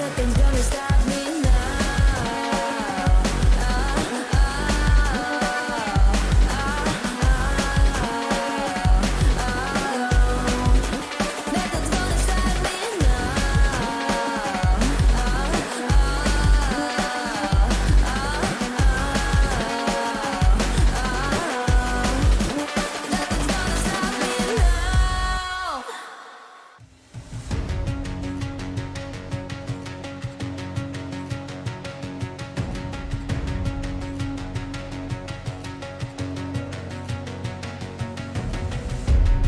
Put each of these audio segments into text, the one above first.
Nothing's gonna stop me now. Nothing's gonna stop me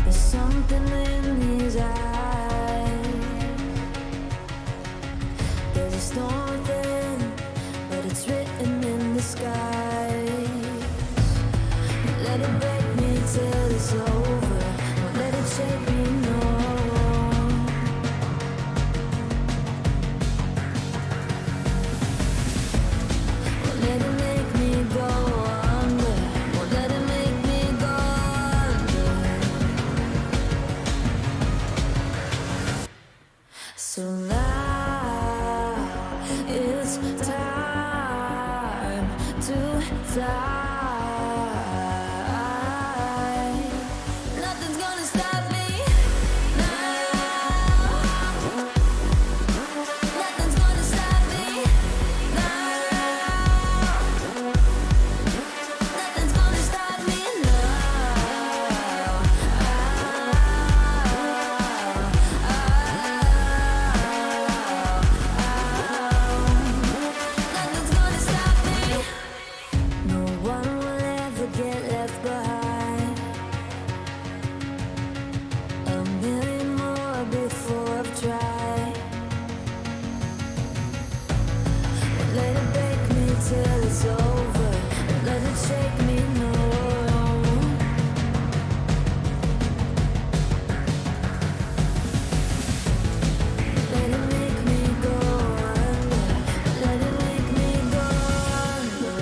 There's something in his eyes. There's a storm within, but it's written in the skies. Let it break me till it's over. Don't let it shake me, no. Won't let it make me go under. Won't let it make me go under. So now it's time to fly. Nothing's gonna stop me now. Nothing's gonna stop me now. Nothing's gonna stop me now. Nothing's gonna stop me. No one will ever get left behind. A million more before I've tried. Won't let it break me till it's over. Won't let it shake me, no. Let it make me go under. Let it make me go under.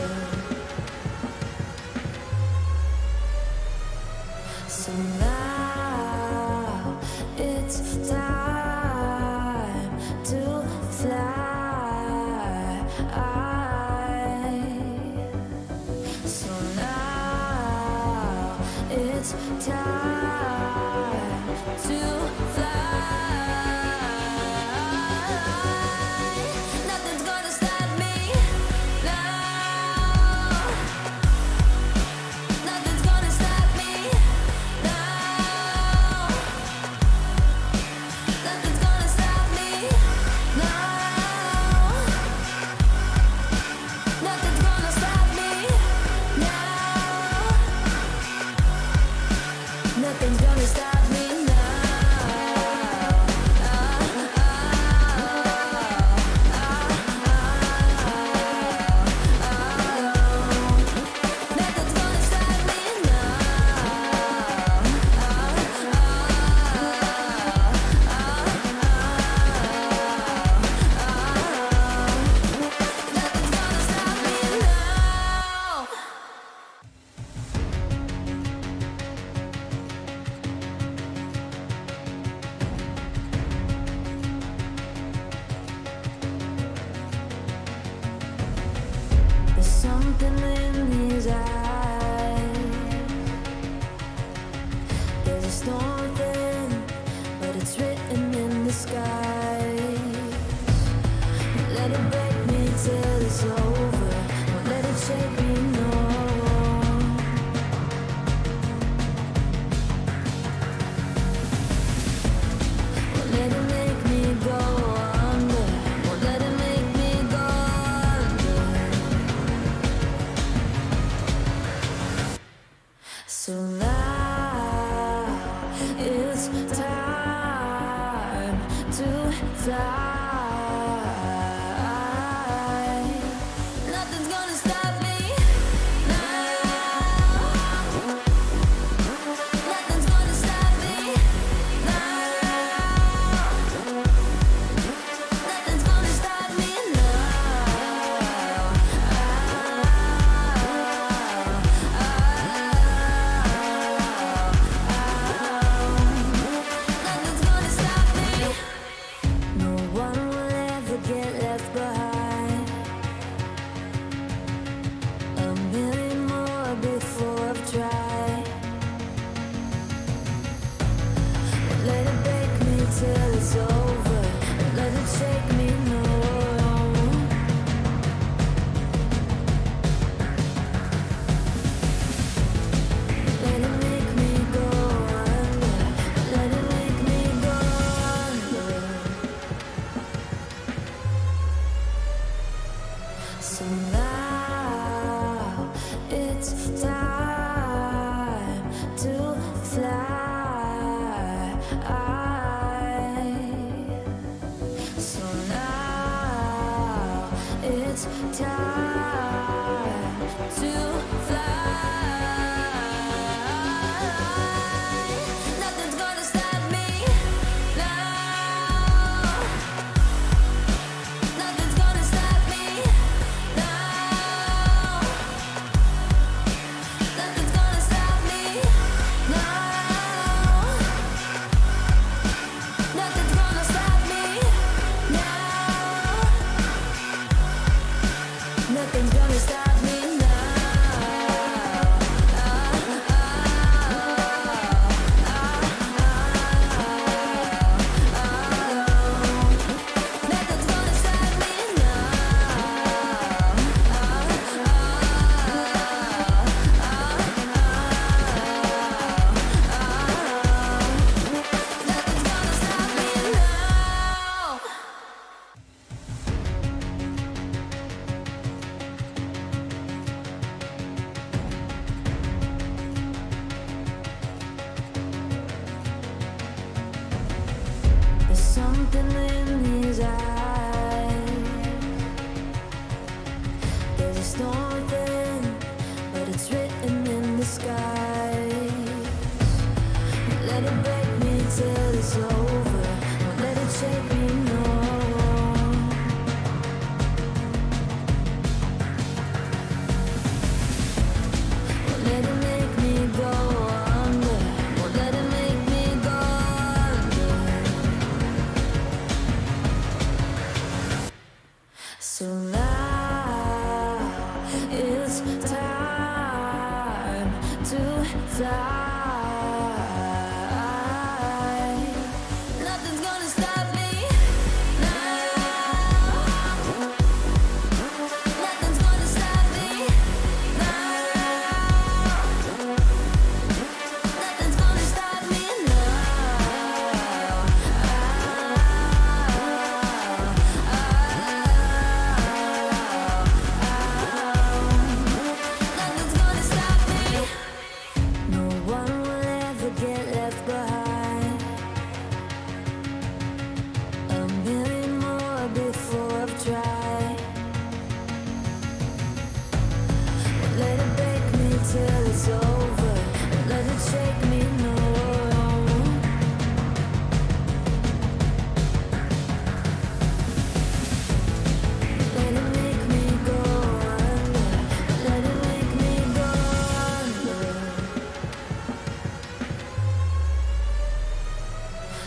So now it's time to fly. So now it's time to fly. Nothing's gonna stop me now. Nothing's gonna stop me now. Nothing's gonna stop me now. Nothing's gonna stop me now. Nothing's gonna stop me Nothing's gonna stop me Nothing's gonna stop me now. There's something in his eyes. There's a storm within, but it's written in the skies. Let it break me till it's over. Don't let it shake me, no. Won't let it make me go under. Won't let it make me go under. So now it's time to fly. Nothing's gonna stop me So now it's time to fly. So now it's time to fly. Nothing's gonna stop me now. Nothing's gonna stop me now. Nothing's gonna stop me now. Nothing's gonna stop me now. Nothing's gonna stop me now. Nothing's gonna stop me Nothing's gonna stop me now. There's something in his eyes. There's a storm within, but it's written in the sky. Let it break me till it's over. Won't let it shake me, no. Won't let it make me go under. Won't let it make me go under. So now it's time to fly. Nothing's gonna stop me now. Nothing's gonna stop me now. Nothing's gonna stop me now. Nothing's gonna stop me. No one will ever get left behind. A million more before I've tried. Won't let it break me till it's over. Won't let it shake me, no. Let it make me go under. Let it make me go under.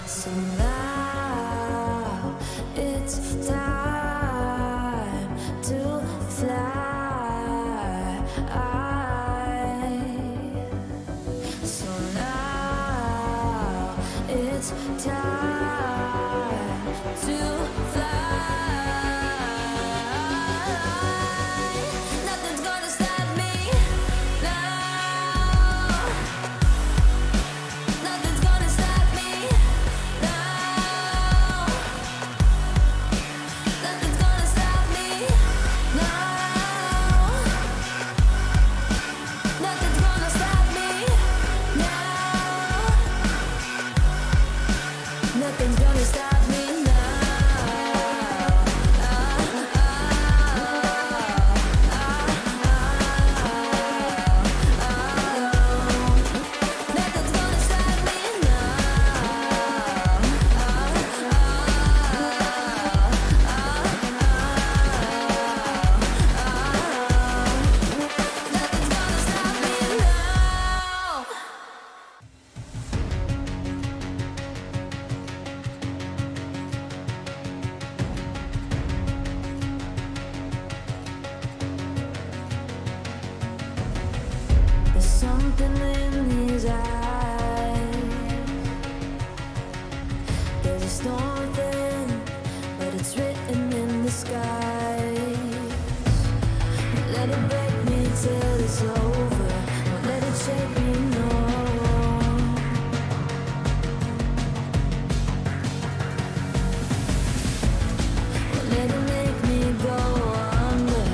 So now it's time to fly. So now it's time to fly. Nothing's gonna stop me now. Nothing's gonna stop me now. Nothing's gonna stop me now. Nothing's gonna stop me now. Nothing's gonna stop me now. Nothing's gonna stop me Nothing's gonna stop me now. There's something in his eyes. There's a storm within, but it's written in the sky. Let it break me till it's over. Won't let it shake me, no. Won't let it make me go under.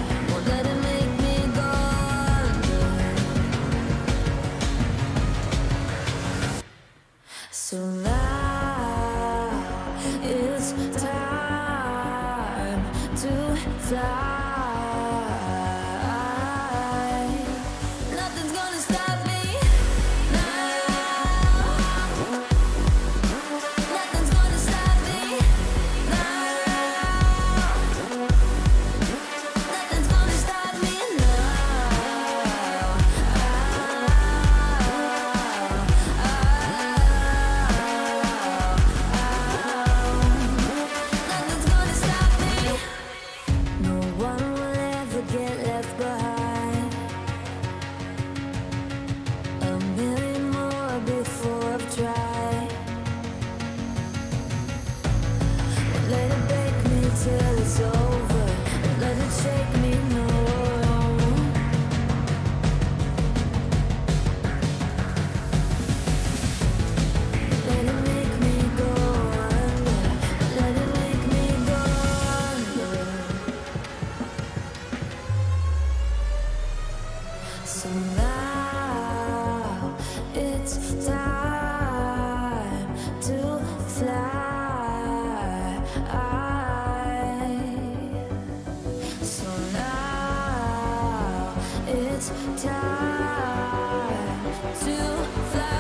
to fly. Nothing's gonna stop me now. Nothing's gonna stop me now. Nothing's gonna stop me now. Nothing's gonna stop me. No one will ever get left behind. A million more before I've tried. Let it break me till it's over. Let it shake me, no. Let it make me go under. Let it make me go under. So now it's time to fly. So now it's time to fly.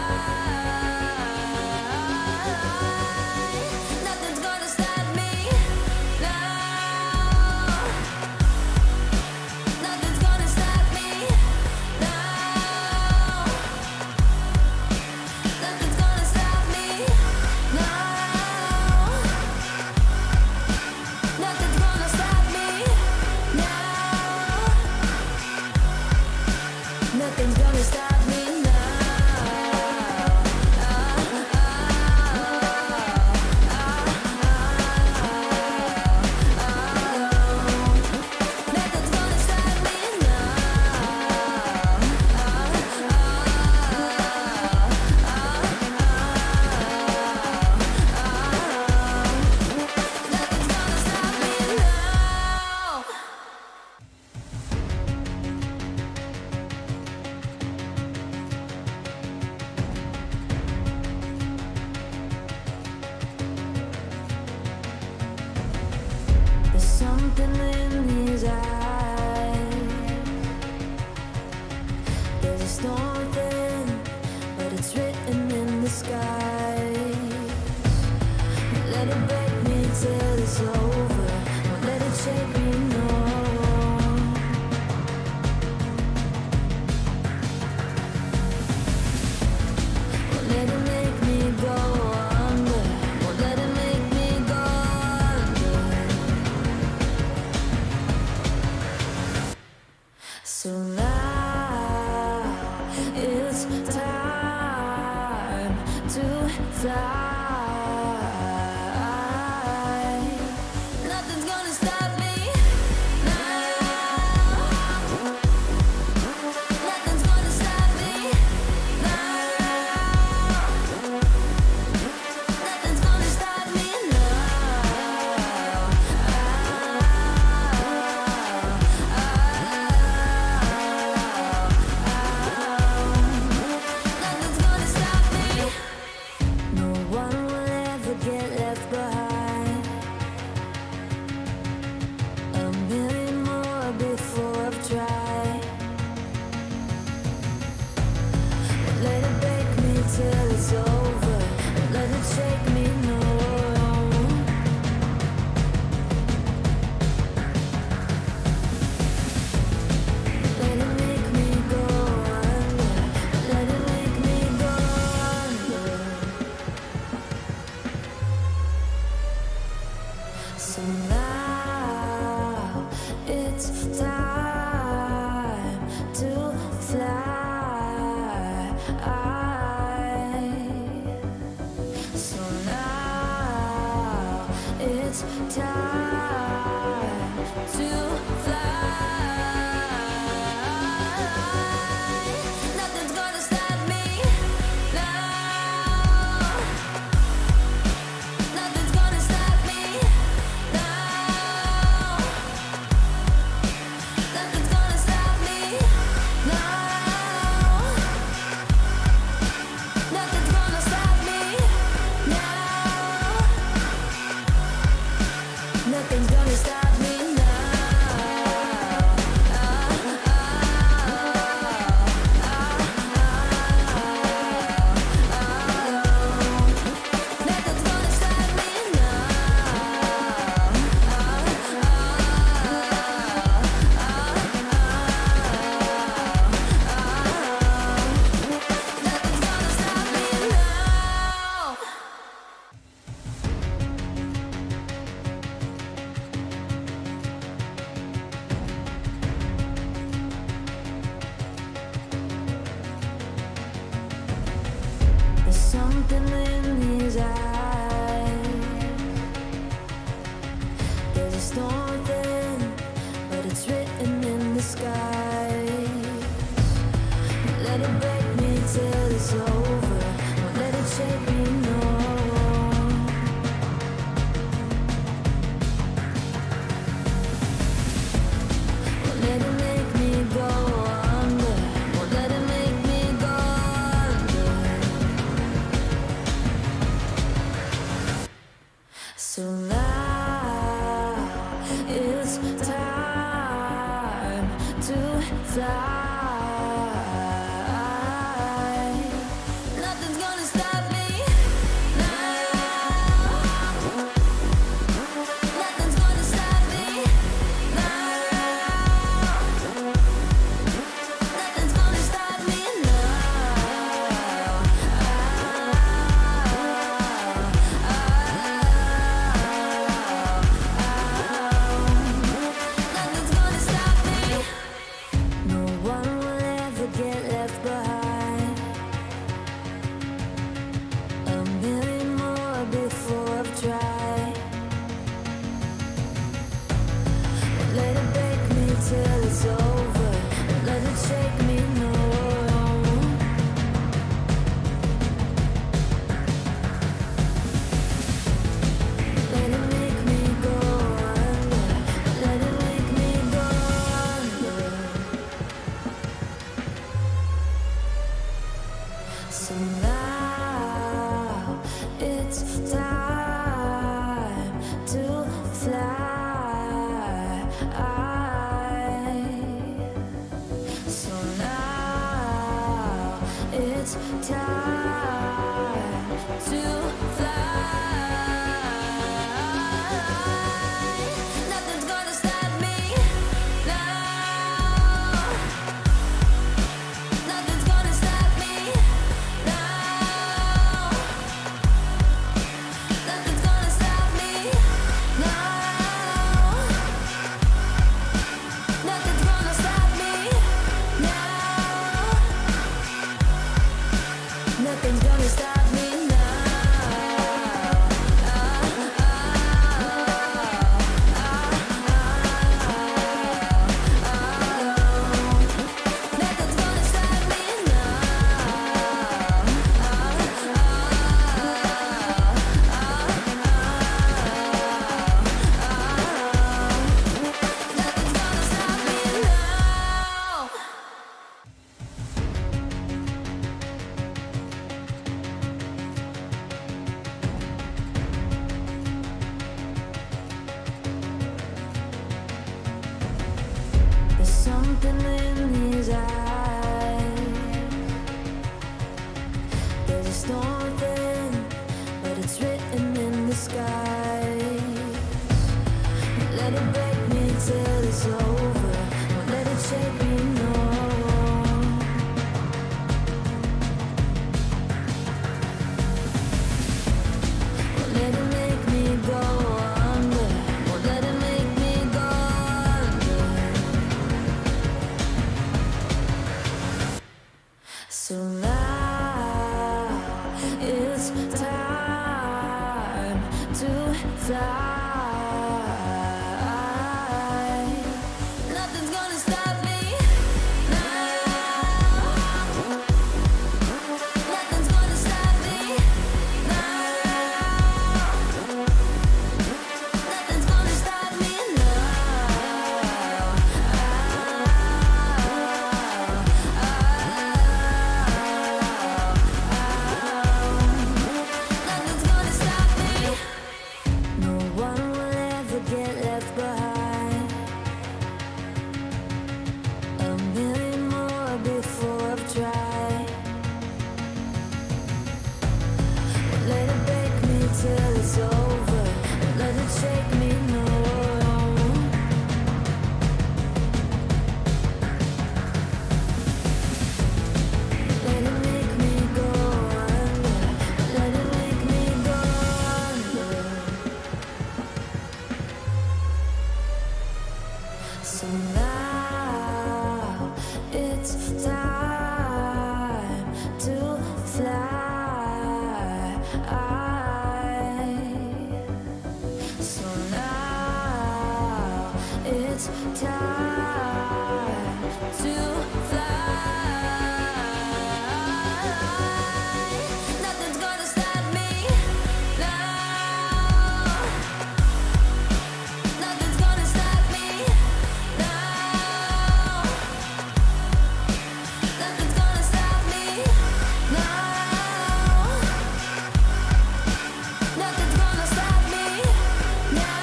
Nothing's gonna stop me now. Nothing's gonna stop me now. Nothing's gonna stop me now. Nothing's gonna stop me now. Nothing's gonna stop me Nothing's gonna stop me Nothing's gonna stop me now. There's something in his eyes. There's a storm within, but it's written in the sky. Let it break me till it's over. Don't let it shake me, no. Won't let it make me go under. Won't let it make me go under. So now it's time to fly. Nothing's gonna stop me now. Nothing's gonna stop me now. Nothing's gonna stop me now. Nothing's gonna stop me. No one will ever get left behind. A million more before I've tried. Let it break me till it's over. Let it shake me, no. Let it make me go under. Let it make me go under. So now it's time to fly. So now it's time to fly. Nothing's gonna stop me now. Nothing's gonna stop me now. something in his eyes. There's a storm within, but it's written in the sky. Let it break me till it's over. Won't let it shake me, no. Won't let it make me go under. Won't let it make me go under. So now it's time to fly. Nothing's gonna stop me now. Nothing's gonna stop me now. Nothing's gonna stop me now. Nothing's gonna stop me. No one will ever get left behind. A million more before I've tried. Won't let it break me till it's over. Won't let it shake me, no. Let it make me go under. Let it make me go under. So now it's time to fly. So now it's time to fly. Nothing's gonna stop me now. Nothing's gonna stop me now. Nothing's gonna stop me now. Nothing's gonna stop me now. Nothing's gonna stop me now. Nothing's gonna stop me Nothing's gonna stop me now. There's something in his eyes. There's a storm within, but it's written in the sky. Let it break me till it's over. Won't let it shake me, no. Won't let it make me go under. Won't let it make me go under. So now it's time to fly. Nothing's gonna stop me now. Nothing's gonna stop me now. Nothing's gonna stop me now. Nothing's gonna stop me. No one will ever get left behind. A million more before I've tried. Won't let it break me till it's over. Won't let it shake me, no. Let it make me go under. Let it make me go under. So now it's time to fly. it's time to fly. Nothing's gonna stop me now. Nothing's gonna stop me now. Nothing's gonna stop me now. Nothing's gonna stop me now.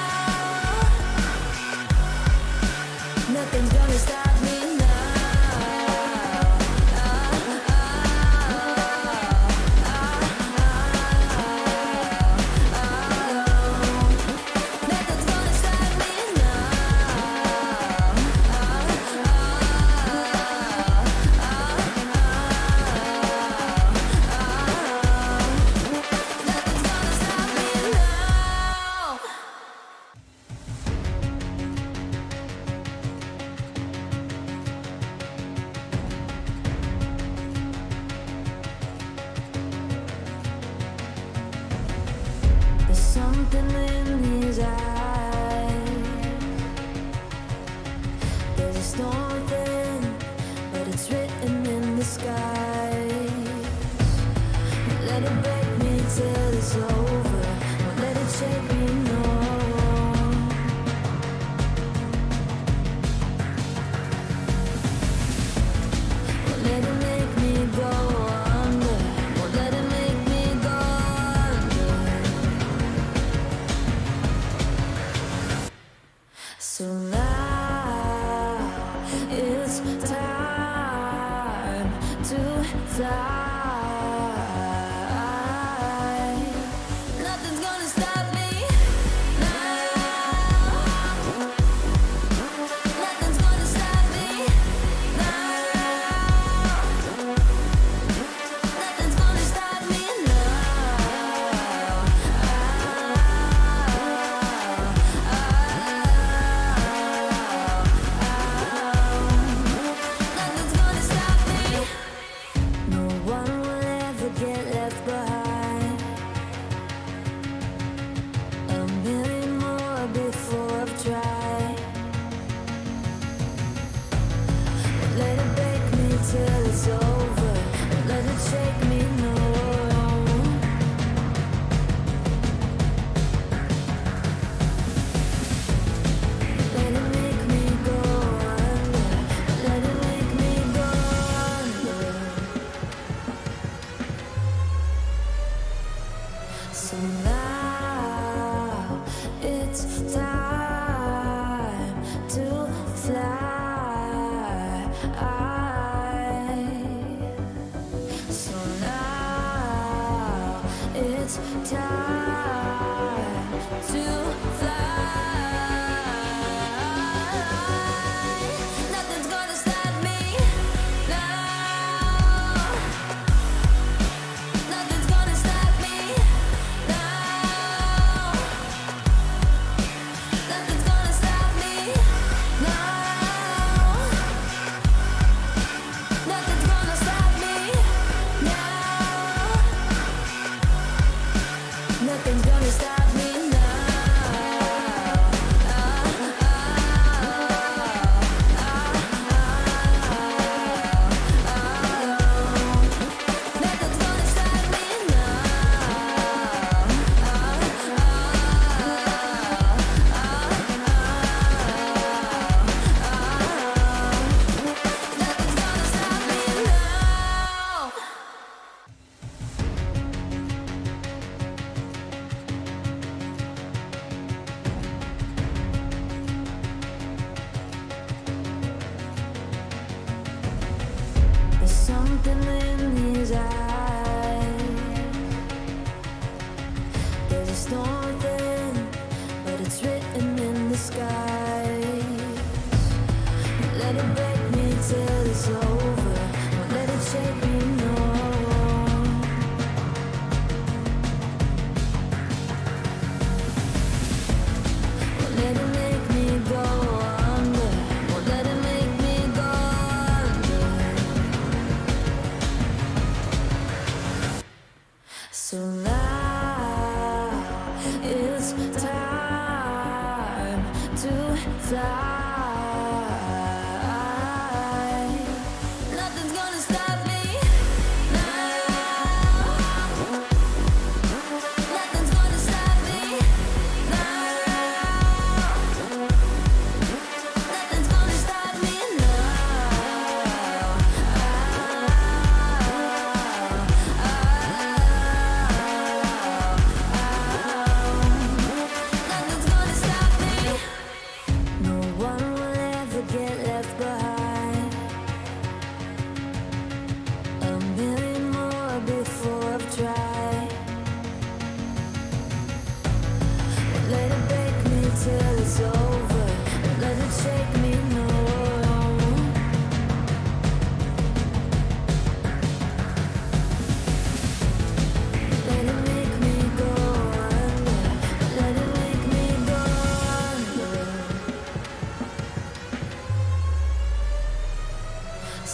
Nothing's gonna stop me now. Nothing's gonna stop me Nothing's gonna stop me now. There's something in his eyes. There's a storm within, but it's written in the sky. Let it break me till it's over. Won't let it shake me, no. Won't let it make me go under. Won't let it make me go under. So now it's time to fly. Nothing's gonna stop me now. Nothing's gonna stop me now. Nothing's gonna stop me now. Nothing's gonna stop me. No one will ever get left behind. A million more before I've tried. Won't let it break me till it's over. Won't let it shake me, no. Won't let it make me go under. Won't let it make me go under. So now it's time to fly. So now it's time to fly. Nothing's gonna stop me now. Nothing's gonna stop me now. Nothing's gonna stop me now. Nothing's gonna stop me now. Nothing's gonna stop me Nothing's gonna stop me Nothing's gonna stop me now. There's something in his eyes. There's a storm within, but it's written in the sky. Let it break me till it's over. Won't let it shake me, no. Won't let it make me go under. Won't let it make me go under.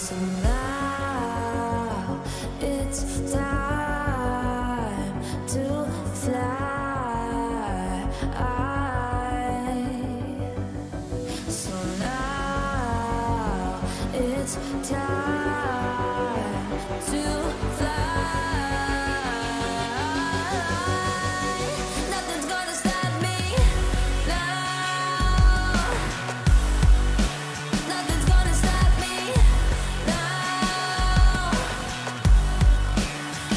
So now it's time to fly. So now it's time to fly. Nothing's gonna stop me now. Nothing's gonna stop me now.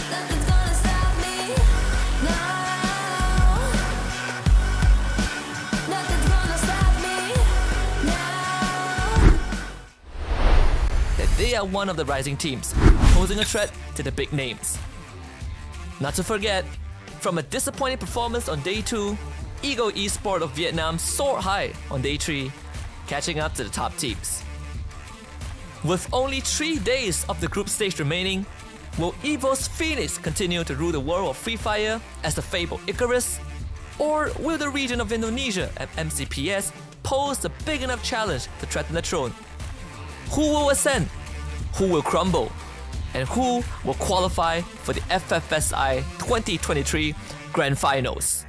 Nothing's gonna stop me now. Nothing's gonna stop me now. That they are one of the rising teams, posing a threat to the big names. Not to forget, from a disappointing performance on day 2, Ego Esport of Vietnam soared high on day 3, catching up to the top teams. With only 3 days of the group stage remaining, will EVO's Phoenix continue to rule the world of Free Fire as the fabled Icarus? Or will the region of Indonesia and MCPS pose a big enough challenge to threaten the throne? Who will ascend? Who will crumble? And who will qualify for the FFSI 2023 Grand Finals?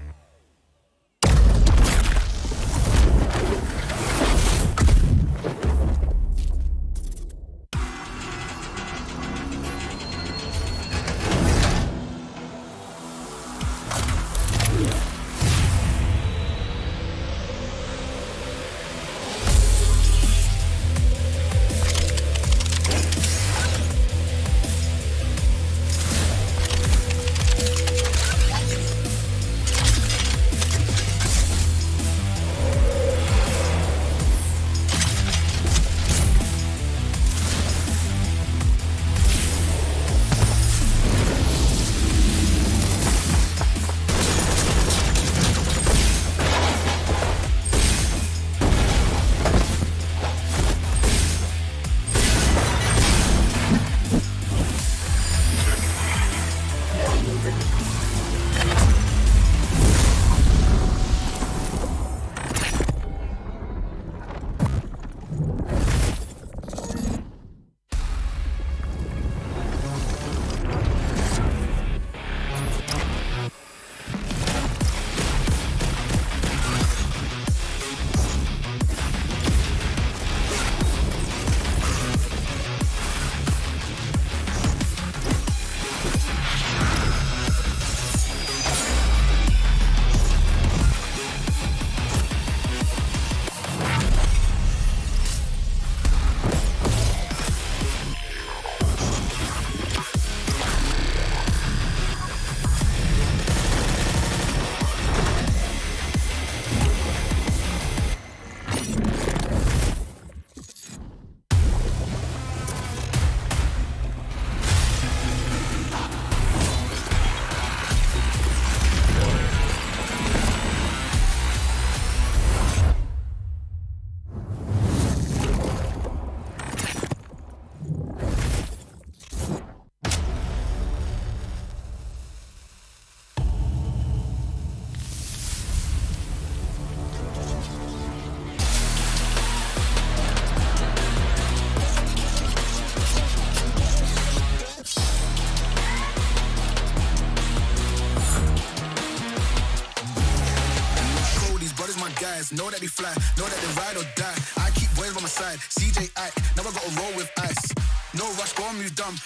Know that they fly, know that they ride or die. I keep boys by my side, CJ Ike, now I gotta roll with ice. No rush, go on, move dumb.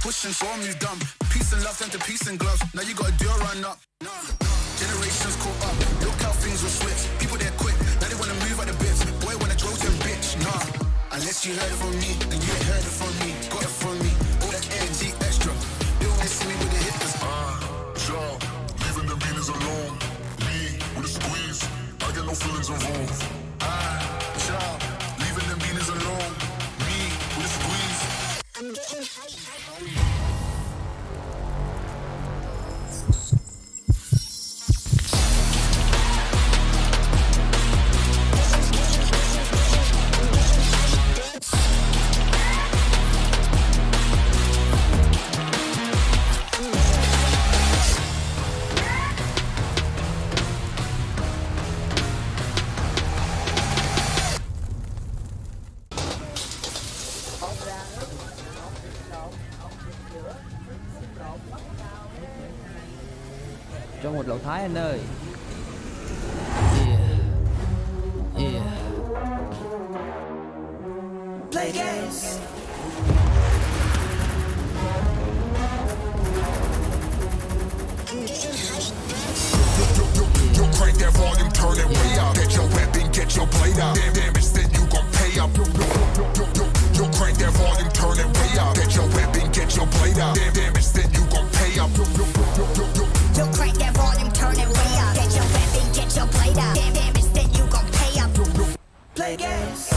Push and go on, move dumb. Peace and love turn to peace and gloves. Now you gotta do a run up. Generations caught up, look how things will switch. People there quick, now they wanna move out the bits. Boy wanna drove to bitch, nah. Unless you heard it from me, and you ain't heard it from me. Got it from me, all that energy extra. They always see me with the hitters. Job, leaving them beanies alone. Me, with a squeeze, I get no feelings involved. Job, leaving them beanies alone. Me, with a squeeze. I'm getting high. một lầu Thái anh ơi. Play games. Yo, crank that volume, turn it way up. Get your weapon, get your blade out. Damage, then you gon' pay up. Yo, crank that volume, turn it way up. Get your weapon, get your blade out. Damage, then you gon' pay up. You crank that volume, turn it way up. Get your weapon, get your blade out. Damage, then you gon' pay up. Play games.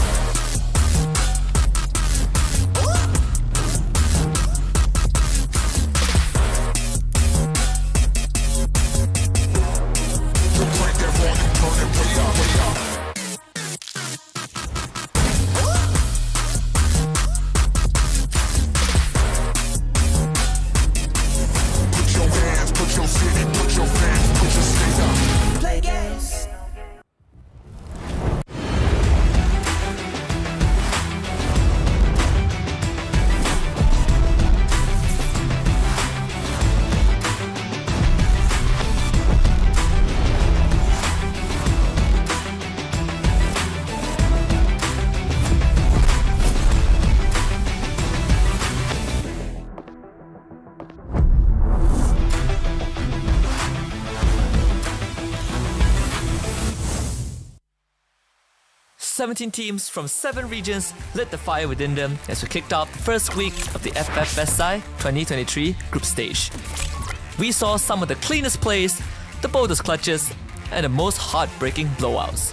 Yo, crank that volume, turn it way up, way up. Put your hands, put your city, put your fans, put your state up. Play games. "17 teams from 7 regions lit the fire within them as we kicked off the first week of the FFSI 2023 group stage. We saw some of the cleanest plays, the boldest clutches, and the most heartbreaking blowouts.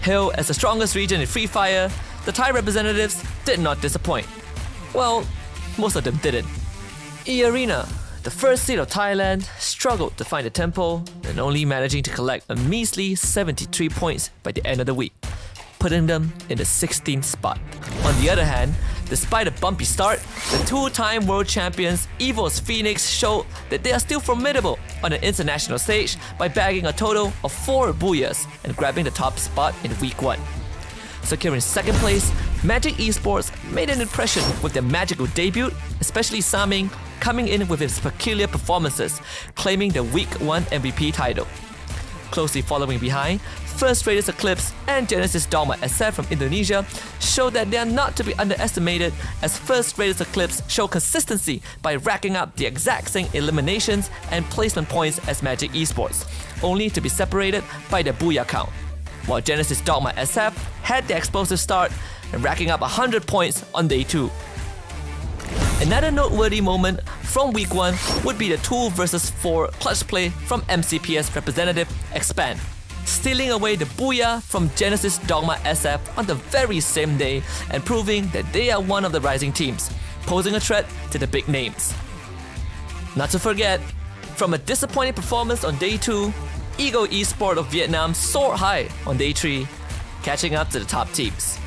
Hailed as the strongest region in Free Fire, the Thai representatives did not disappoint. Well, most of them didn't. E-Arena, the first seed of Thailand, struggled to find the tempo and only managing to collect a measly 73 points by the end of the week, putting them in the 16th spot. On the other hand, despite a bumpy start, the two-time world champions EVO's Phoenix showed that they are still formidable on an international stage by bagging a total of 4 booyahs and grabbing the top spot in week 1. Securing second place, Magic Esports made an impression with their magical debut, especially Saming coming in with his peculiar performances, claiming the Week 1 MVP title. Closely following behind, First Raiders Eclipse and Genesis Dogma SF from Indonesia show that they are not to be underestimated, as First Raiders Eclipse show consistency by racking up the exact same eliminations and placement points as Magic Esports, only to be separated by their booyah count. While Genesis Dogma SF had the explosive start and racking up 100 points on day 2. Another noteworthy moment from week 1 would be the 2 vs 4 clutch play from MCPS representative Expand, stealing away the booyah from Genesis Dogma SF on the very same day and proving that they are one of the rising teams, posing a threat to the big names. Not to forget, from a disappointing performance on day 2, Ego Esport of Vietnam soared high on day 3, catching up to the top teams.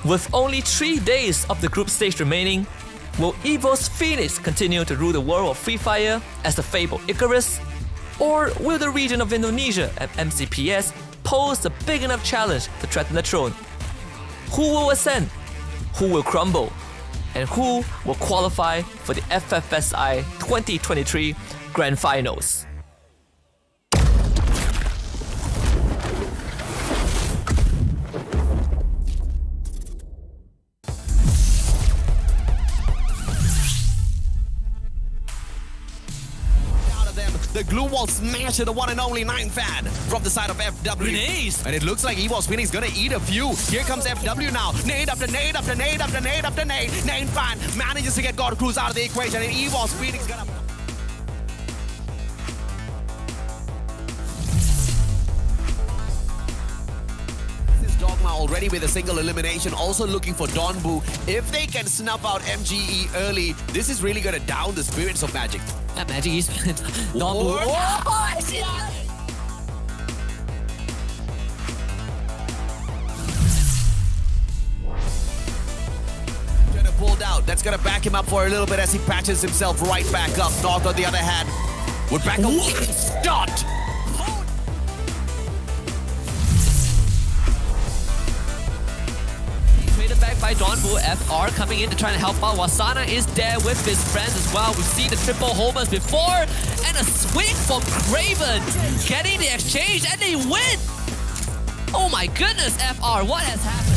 With only 3 days of the group stage remaining, will EVO's Phoenix continue to rule the world of Free Fire as the fabled Icarus? Or will the region of Indonesia and MCPS pose a big enough challenge to threaten the throne? Who will ascend? Who will crumble? And who will qualify for the FFSI 2023 Grand Finals? The glue wall smash to the one and only 9 fan from the side of FW. Grenades! And it looks like EVO's Phoenix gonna eat a few. Here comes FW now. Nade after nade after nade after nade after nade. 9 fan manages to get God Cruz out of the equation, and EVO's Phoenix gonna... Dogma already with a single elimination, also looking for Donbu. If they can snuff out MGE early, this is really gonna down the spirits of Magic. Magic Esports. Donbu. I see that! Pulled out. That's gonna back him up for a little bit as he patches himself right back up. North, on the other hand, would back up. Start! Traded back by by Donbu. FR coming in to try and help out. Wasana is there with his friends as well. We've seen the triple homers before. And a swing from Craven. Getting the exchange and they win. Oh my goodness, FR, what has happened?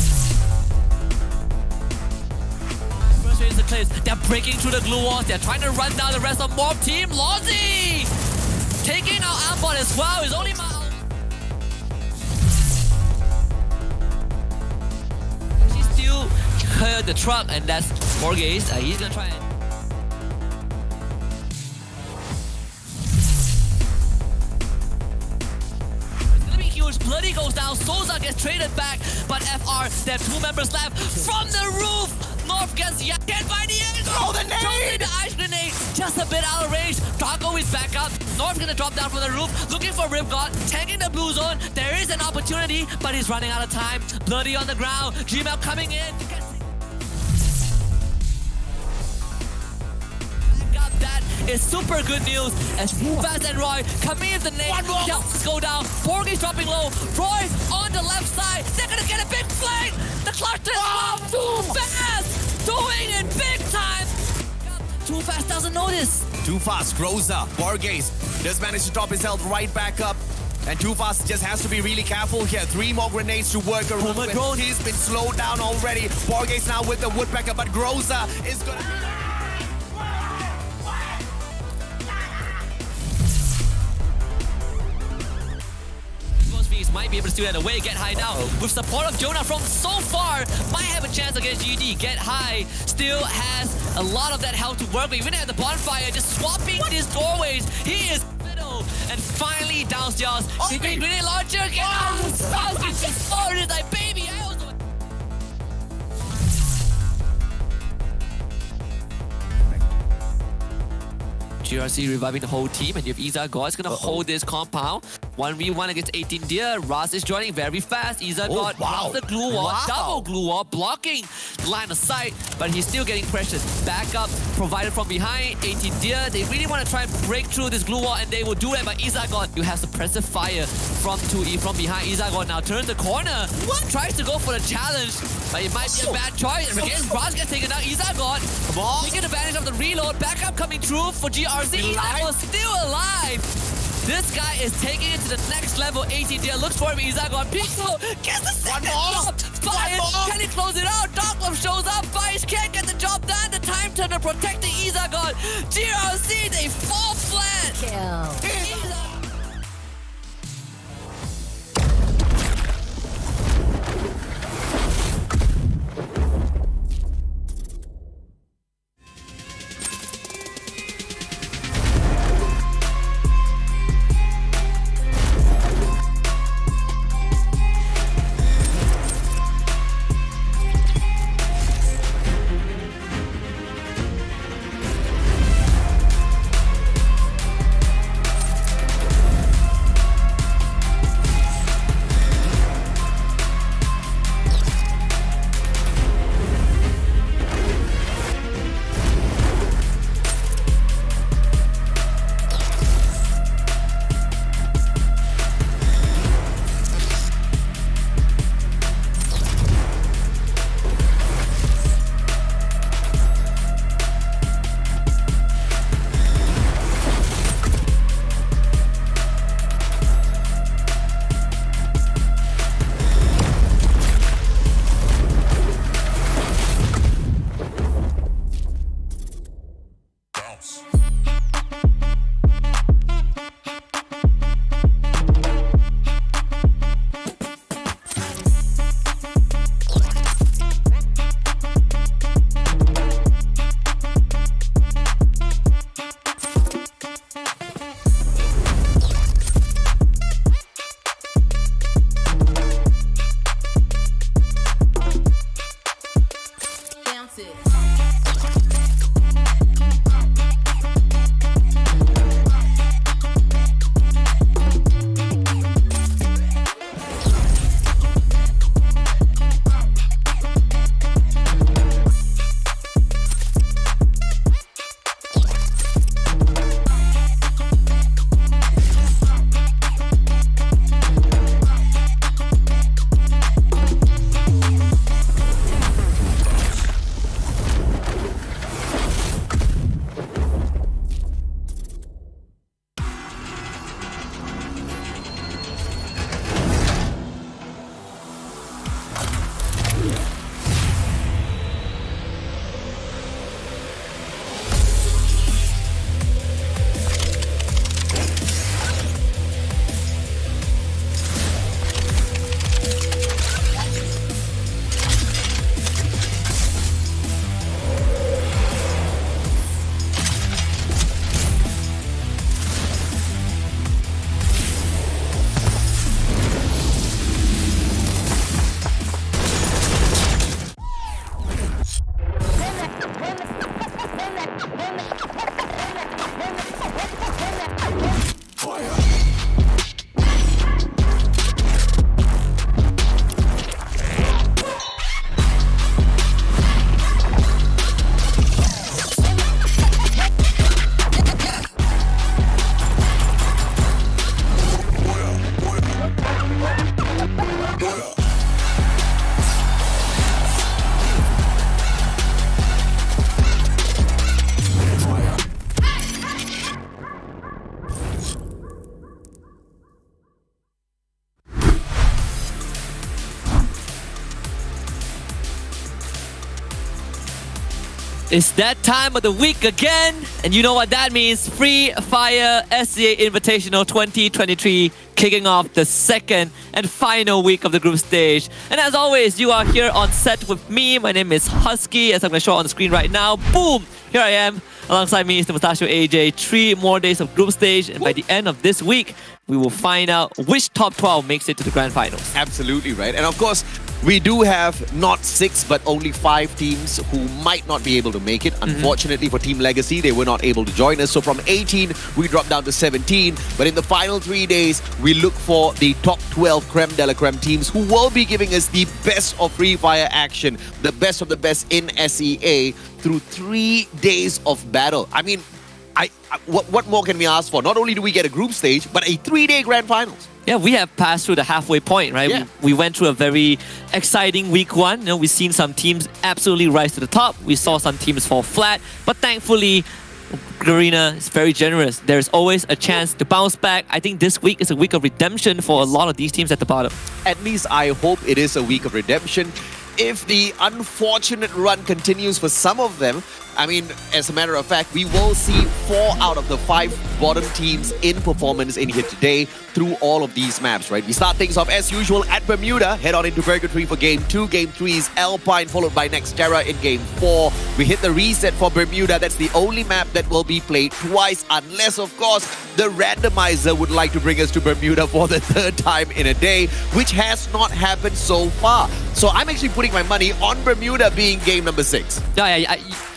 First rate is the clips. They're breaking through the glue walls. They're trying to run down the rest of Mob Team. Lozzy taking out Ambon as well. It's only She still heard the truck, and that's Borges. He's gonna try and Bloody goes down, Souza gets traded back, but FR, there are 2 members left. From the roof, North gets yanked by the end. Throw the nade! The ice grenade, just a bit out of range. Taco is back up. North's gonna drop down from the roof, looking for Rip God, tagging the blue zone. There is an opportunity, but he's running out of time. Bloody on the ground, Gmail coming in. That is super good news as Fast and Roy coming in the nade. Let's go down. Borges dropping low. Roy on the left side. They're gonna get a big flank. The clutch is Too Fast doing it big time. Too Fast doesn't notice. Too Fast, Groza, Borges does manage to drop his health right back up. And Too Fast just has to be really careful here. 3 more grenades to work around with. He's been slowed down already. Borges now with the Woodpecker, but Groza is gonna... Might be able to steal that away. Get High now with support of Jonah from so far. Might have a chance against GD. Get High still has a lot of that health to work with. Even at the bonfire, just swapping these doorways. He is middle and finally downstairs. Grenade launcher. Get out! Oh, it's like baby. I also. GRC reviving the whole team, and you have Iza God is gonna hold this compound. 1v1 against 18 Deer. Raz is joining very fast. Iza God drops the glue wall, double glue wall, blocking the line of sight, but he's still getting pressured. Back up provided from behind. 18 Deer, they really want to try and break through this glue wall, and they will do it. But Iza God, you have suppressive fire from 2E from behind. Iza God now turns the corner. Tries to go for the challenge, but it might be a bad choice. And again, Raz gets taken out. Iza God taking advantage of the reload. Backup coming through for GRC. Iza God still alive. This guy is taking it to the next level. 18 Deer looks for him. Iza God. Pico gets the second drop. Fire. Can he close it out? Darklove shows up. Fire can't get the job done. The time turner protecting Iza God. GRC, they fall flat. Kill. It's that time of the week again, and you know what that means. Free Fire SEA Invitational 2023 kicking off the second and final week of the group stage. And as always, you are here on set with me. My name is Husky, as I'm going to show on the screen right now. Boom! Here I am. Alongside me is the Mustachio AJ. 3 more days of group stage, and by the end of this week, we will find out which top 12 makes it to the grand finals. Absolutely right. And of course, we do have not 6 but only 5 teams who might not be able to make it. Unfortunately for Team Legacy, they were not able to join us. So from 18, we dropped down to 17. But in the final 3 days, we look for the top 12 creme de la creme teams who will be giving us the best of Free Fire action, the best of the best in SEA through 3 days of battle. I mean, what more can we ask for? Not only do we get a group stage, but a 3-day grand finals. Yeah, we have passed through the halfway point, right? Yeah. We went through a very exciting week 1. You know, we've seen some teams absolutely rise to the top. We saw some teams fall flat, but thankfully, Garena is very generous. There's always a chance to bounce back. I think this week is a week of redemption for a lot of these teams at the bottom. At least I hope it is a week of redemption. If the unfortunate run continues for some of them, I mean, as a matter of fact, we will see 4 out of the 5 bottom teams in performance in here today through all of these maps, right? We start things off as usual at Bermuda, head on into Purgatory for Game 2. Game 3 is Alpine, followed by Nexterra in Game 4. We hit the reset for Bermuda. That's the only map that will be played twice, unless, of course, the randomizer would like to bring us to Bermuda for the 3rd time in a day, which has not happened so far. So I'm actually putting my money on Bermuda being game number 6. Yeah,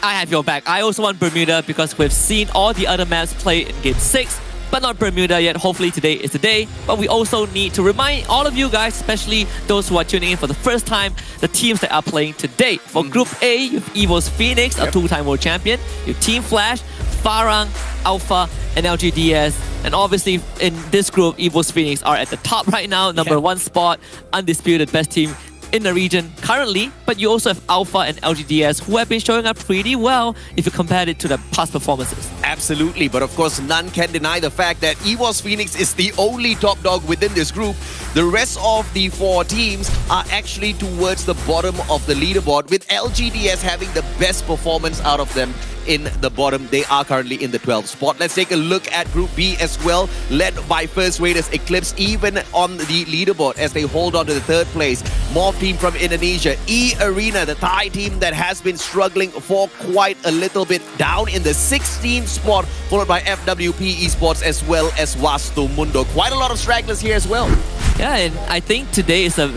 I have your back. I also want Bermuda because we've seen all the other maps play in Game 6, but not Bermuda yet. Hopefully today is the day. But we also need to remind all of you guys, especially those who are tuning in for the first time, the teams that are playing today. For Group A, you have EVO's Phoenix, a 2-time world champion. You have Team Flash, Farang, Alpha, and LGDS. And obviously in this group, EVO's Phoenix are at the top right now, number 1 spot, undisputed best team in the region currently, but you also have Alpha and LGDS who have been showing up pretty well if you compare it to the past performances. Absolutely, but of course none can deny the fact that EVO's Phoenix is the only top dog within this group. The rest of the 4 teams are actually towards the bottom of the leaderboard, with LGDS having the best performance out of them in the bottom. They are currently in the 12th spot. Let's take a look at Group B as well, led by First Raiders Eclipse, even on the leaderboard as they hold on to the 3rd place. Morph team from Indonesia, E-Arena, the Thai team that has been struggling for quite a little bit, down in the 16th spot, followed by FWP Esports as well as Wastu Mundo. Quite a lot of stragglers here as well. Yeah, and I think today is a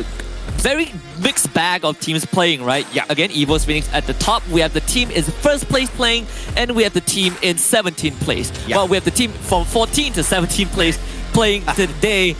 very mixed bag of teams playing, right? Yeah. Again, EVO's Phoenix at the top. We have the team in 1st place playing, and we have the team in 17th place. Yeah. Well, we have the team from 14th to 17th place playing today.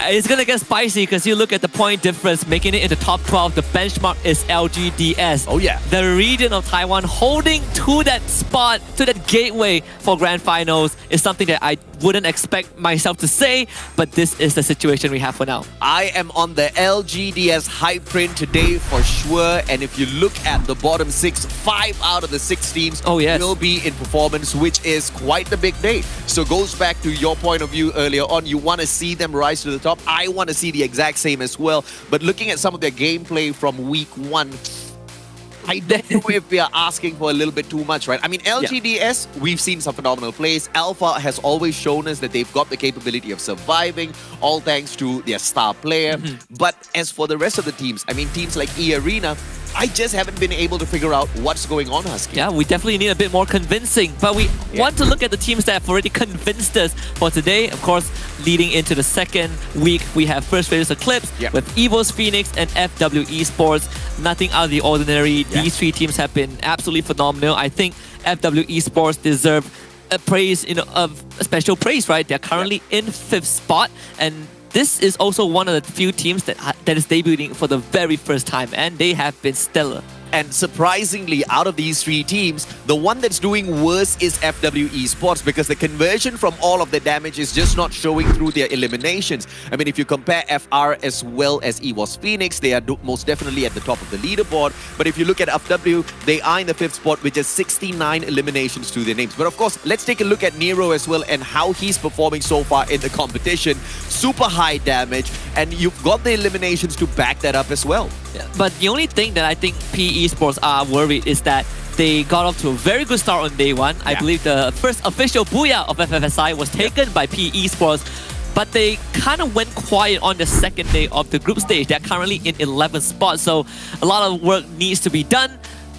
It's gonna get spicy because you look at the point difference, making it in the top 12. The benchmark is LGDS. Oh yeah. The region of Taiwan holding to that spot, to that gateway for grand finals is something that I wouldn't expect myself to say, but this is the situation we have for now. I am on the LGDS hype train today for sure. And if you look at the bottom 6, 5 out of the 6 teams will be in performance, which is quite the big day. So goes back to your point of view earlier on. You want to see them rise to the top. I want to see the exact same as well. But looking at some of their gameplay from week 1, I don't know if we are asking for a little bit too much, right? I mean, LGDS, we've seen some phenomenal plays. Alpha has always shown us that they've got the capability of surviving, all thanks to their star player. But as for the rest of the teams, I mean, teams like E-Arena, I just haven't been able to figure out what's going on, Husky. Yeah, we definitely need a bit more convincing. But we want to look at the teams that have already convinced us for today. Of course, leading into the 2nd week, we have First Raiders Eclipse with EVO's Phoenix and FW Esports. Nothing out of the ordinary. These 3 teams have been absolutely phenomenal. I think FW Esports deserve a praise, a special praise, right? They're currently in 5th spot, and this is also one of the few teams that is debuting for the very first time, and they have been stellar. And surprisingly, out of these 3 teams, the one that's doing worse is FW Esports, because the conversion from all of the damage is just not showing through their eliminations. I mean, if you compare FR as well as EVO's Phoenix, they are most definitely at the top of the leaderboard. But if you look at FW, they are in the 5th spot with just 69 eliminations to their names. But of course, let's take a look at Nero as well and how he's performing so far in the competition. Super high damage, and you've got the eliminations to back that up as well. Yeah, but the only thing that I think PE Esports are worried is that They got off to a very good start on day one. I believe the first official booyah of FFSI was taken by PE Esports, but they kind of went quiet on the second day of the group stage. They're currently in 11th spot, so a lot of work needs to be done.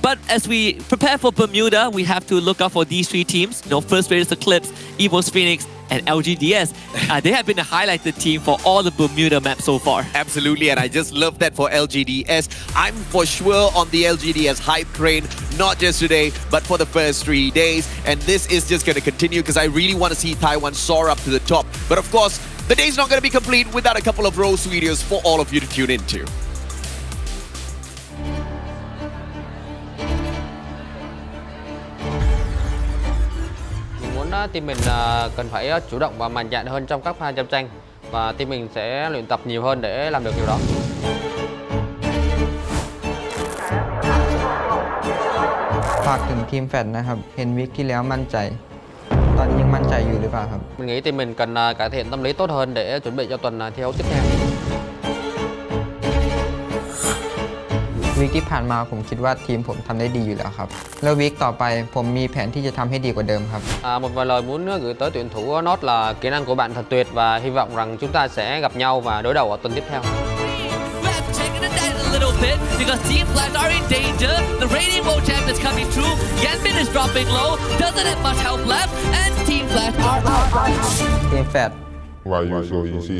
But as we prepare for Bermuda, we have to look out for these three teams. First Raiders Eclipse, Evos Phoenix, and LGDS. They have been a highlighted team for all the Bermuda maps so far. Absolutely, and I just love that for LGDS. I'm for sure on the LGDS hype train, not just today, but for the first 3 days. And this is just going to continue because I really want to see Taiwan soar up to the top. But of course, the day's not going to be complete without a couple of Rose videos for all of you to tune into. Team mình cần phải chủ động và mạnh dạn hơn trong các pha chạm tranh, và team mình sẽ luyện tập nhiều hơn để làm được điều đó. ฝากถึงทีมแฟดนะครับเห็นวิกที่แล้วมั่นใจตอนนี้ยังมั่นใจอยู่หรือเปล่าครับ Mình nghĩ team mình cần cải thiện tâm lý tốt hơn để chuẩn bị cho tuần thi đấu tiếp theo. วิกที่ผ่านมาผมคิดว่าทีมผมทำได้ดีอยู่แล้วครับแล้ววิกต่อไปผมมีแผนที่จะทำให้ดีกว่าเดิมครับ Một vài lời muốn gửi tới tuyển thủ Nốt là kỹ năng của bạn thật tuyệt và hy vọng rằng chúng ta sẽ gặp nhau và đối đầu ở tuần tiếp theo. Checking it down a little bit because Team Flash are in danger. The Radiant World Champ is coming through. Yanbin is dropping low. Doesn't have much help left, and Team Flash are out. ทีมแฟด Why you so easy?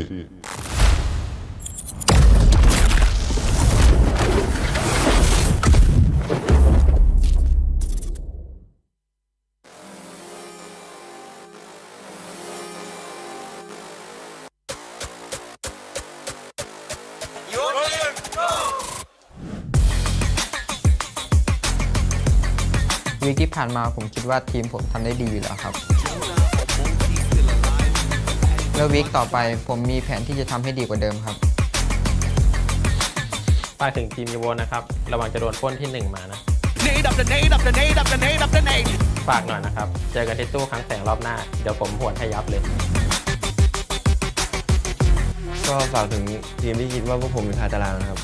วิกที่ผ่านมาผมคิดว่าทีมผมทำได้ดีอยู่แล้วครับแล้ววิกต่อไปผมมีแผนที่จะทำให้ดีกว่าเดิมครับ ฝากถึงทีมยูโวนะครับระวังจะโดนปล้นที่ 1 มานะ Nade up the nade up the nade up the nade up the nade. ฝากหน่อยนะครับเจอกันที่ตู้ครั้งแสงรอบหน้าเดี๋ยวผมหวนให้ยับเลย ก็ฝากถึงทีมที่คิดว่าพวกผมเป็นคาตารางนะครับ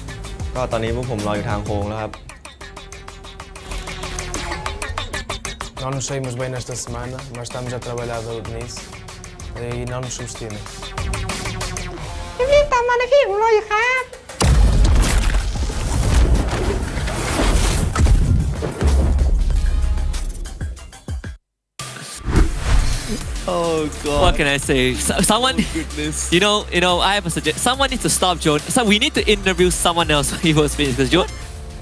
ก็ตอนนี้พวกผมรออยู่ทางโค้งแล้วครับ Não nos saímos bem nesta semana, mas estamos a trabalhar nisso e não nos subestimem. รีบๆตามมานะพี่ผมรออยู่ครับ Oh God! What can I say? Someone, Goodness. you know, I have a suggestion. Someone needs to stop Jonah. So we need to interview someone else who was finished because Jonah.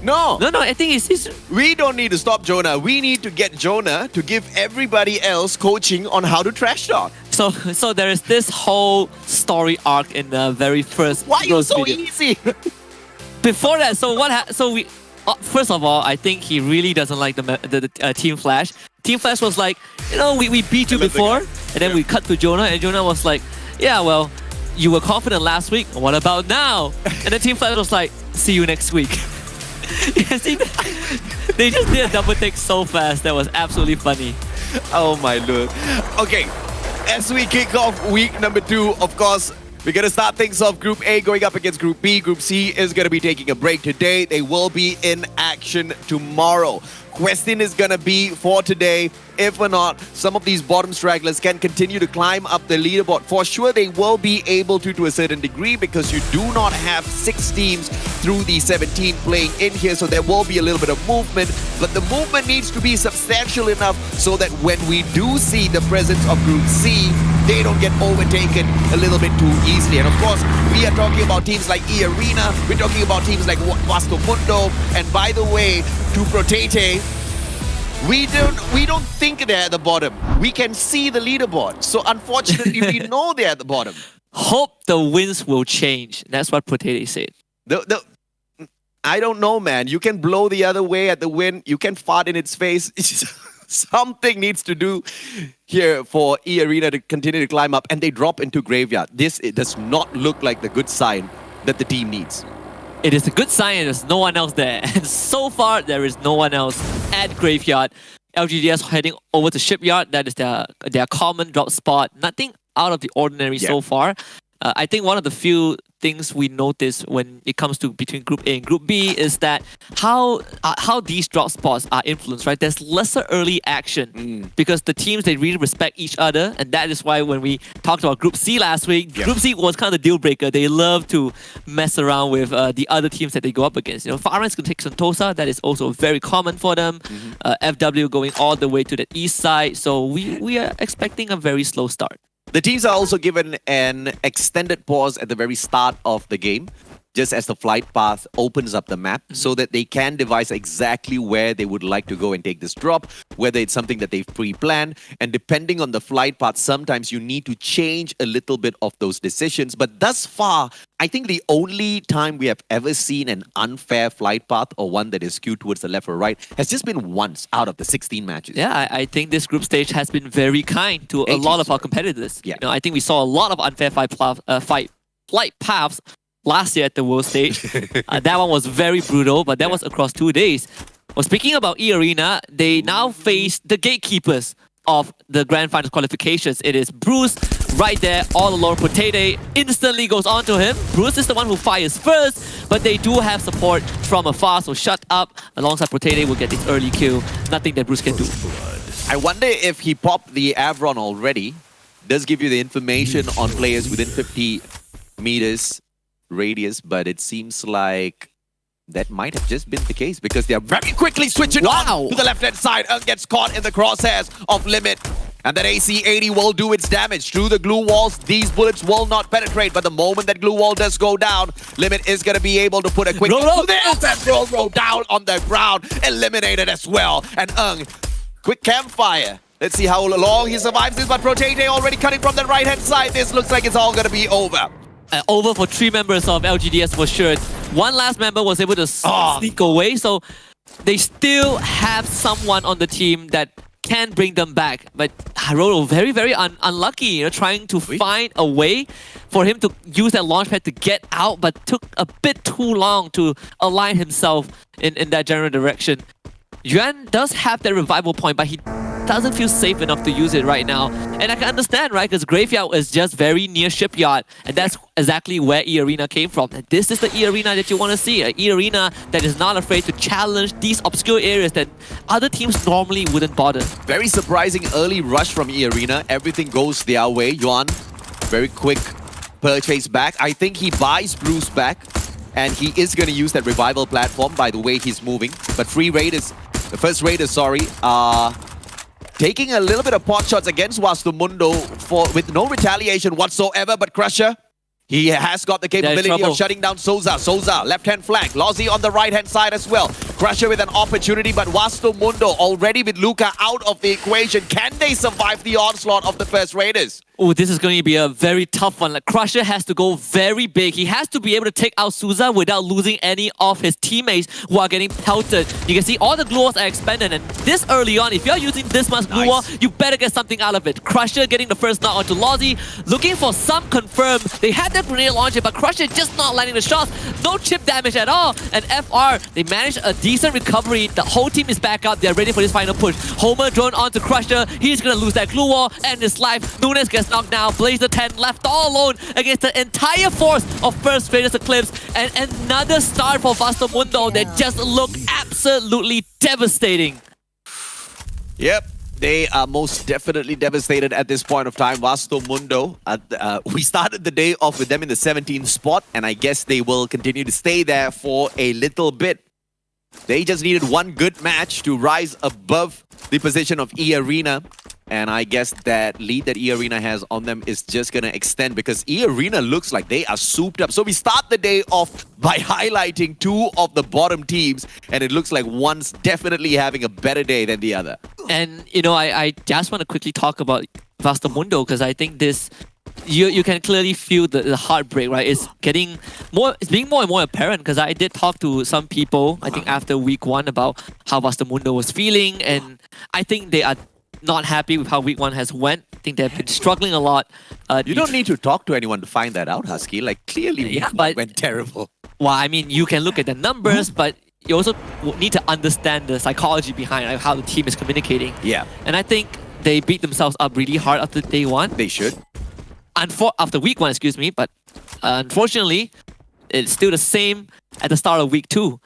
No! I think it's We don't need to stop Jonah. We need to get Jonah to give everybody else coaching on how to trash talk. so there is this whole story arc in the very first. Why are you Rose so video. easy? Before that, so we first of all, I think he really doesn't like the Team Flash. Team Flash was like, we beat you before, and then we cut to Jonah, and Jonah was like, yeah, well, you were confident last week. What about now? And then Team Flash was like, see you next week. They just did a double take so fast. That was absolutely funny. Oh my lord. Okay, as we kick off week number 2, of course, we're going to start things off. Group A going up against Group B. Group C is going to be taking a break today. They will be in action tomorrow. Question is going to be for today, if or not some of these bottom stragglers can continue to climb up the leaderboard. For sure, they will be able to a certain degree because you do not have 6 teams through the 17 playing in here. So there will be a little bit of movement, but the movement needs to be substantial enough so that when we do see the presence of Group C, they don't get overtaken a little bit too easily. And of course, we are talking about teams like E-Arena, we're talking about teams like Vasco Mundo, and by the way, to Protete, we don't think they're at the bottom. We can see the leaderboard. So unfortunately, we know they're at the bottom. Hope the winds will change. That's what Potato said. I don't know, man. You can blow the other way at the wind. You can fart in its face. Something needs to do here for E-Arena to continue to climb up, and they drop into Graveyard. It does not look like the good sign that the team needs. It is a good sign there's no one else there. And so far, there is no one else at Graveyard. LGDS heading over to Shipyard. That is their common drop spot. Nothing out of the ordinary so far. I think one of the few things we notice when it comes to between Group A and Group B is that how these drop spots are influenced, right? There's lesser early action because the teams, they really respect each other, and that is why when we talked about Group C last week, Group C was kind of the deal breaker. They love to mess around with the other teams that they go up against. You know, Fire is going to take Sentosa. That is also very common for them. FW going all the way to the east side. So we are expecting a very slow start. The teams are also given an extended pause at the very start of the game, just as the flight path opens up the map, so that they can devise exactly where they would like to go and take this drop, whether it's something that they've pre-planned. And depending on the flight path, sometimes you need to change a little bit of those decisions. But thus far, I think the only time we have ever seen an unfair flight path or one that is skewed towards the left or right has just been once out of the 16 matches. Yeah, I think this group stage has been very kind to a lot of our competitors. Yeah. You know, I think we saw a lot of unfair flight paths last year at the World Stage. That one was very brutal, but that was across 2 days. Well, speaking about E-Arena, they now face the gatekeepers of the Grand Finals qualifications. It is Bruce right there, all alone. Potato instantly goes on to him. Bruce is the one who fires first, but they do have support from afar, so shut up. Alongside Potato will get this early kill. Nothing that Bruce can do. I wonder if he popped the Avron already. Does give you the information on players within 50 meters radius, but it seems like that might have just been the case because they are very quickly switching on to the left-hand side. Gets caught in the crosshairs of Limit. And that AC-80 will do its damage through the glue walls. These bullets will not penetrate, but the moment that glue wall does go down, Limit is going to be able to put a quick roll down on the ground. Eliminated as well. And quick campfire. Let's see how long he survives this, but Protete already cutting from the right-hand side. This looks like it's all going to be over. Over for 3 members of LGDS for sure. One last member was able to sneak away, so they still have someone on the team that can bring them back. But Harold very, very unlucky, you know, trying to find a way for him to use that launchpad to get out, but took a bit too long to align himself in that general direction. Yuan does have that revival point, but he doesn't feel safe enough to use it right now. And I can understand, right? Because Graveyard is just very near Shipyard. And that's exactly where E-Arena came from. And this is the E-Arena that you want to see. An E-Arena that is not afraid to challenge these obscure areas that other teams normally wouldn't bother. Very surprising early rush from E-Arena. Everything goes their way. Yuan, very quick purchase back. I think he buys Bruce back. And he is going to use that revival platform by the way he's moving. But Free Raiders, the first Raiders, taking a little bit of pot shots against Wastumundo with no retaliation whatsoever, but Crusher, he has got the capability of shutting down Souza. Souza, left-hand flank. Lozzy on the right-hand side as well. Crusher with an opportunity, but Wastumundo already with Luca out of the equation. Can they survive the onslaught of the first Raiders? Oh, this is going to be a very tough one. Like, Crusher has to go very big. He has to be able to take out Souza without losing any of his teammates who are getting pelted. You can see all the glue walls are expanded, and this early on, if you're using this much glue wall, you better get something out of it. Crusher getting the first knock onto Lozzy, looking for some confirm. They had their grenade launcher, but Crusher just not landing the shots. No chip damage at all. And FR, they managed a decent recovery. The whole team is back up. They're ready for this final push. Homer drone onto Crusher. He's going to lose that glue wall and his life. Nunes gets knocked down. Blazer 10 left all alone against the entire force of First Raiders Eclipse. And another start for Wastumundo that just looked absolutely devastating. Yep. They are most definitely devastated at this point of time. Wastumundo, we started the day off with them in the 17th spot, and I guess they will continue to stay there for a little bit. They just needed one good match to rise above the position of E-Arena. And I guess that lead that E-Arena has on them is just going to extend because E-Arena looks like they are souped up. So we start the day off by highlighting 2 of the bottom teams, and it looks like one's definitely having a better day than the other. And, you know, I just want to quickly talk about Wastumundo because I think this... You can clearly feel the heartbreak, right? It's being more and more apparent because I did talk to some people, I think after week 1 about how Wastumundo was feeling, and I think they are not happy with how week 1 has went. I think they've been struggling a lot. You don't need to talk to anyone to find that out, Husky. Like, clearly week 1 went terrible. Well, I mean, you can look at the numbers, but you also need to understand the psychology behind how the team is communicating. Yeah. And I think they beat themselves up really hard after day 1. They should. after week 1, excuse me, but unfortunately, it's still the same at the start of week 2.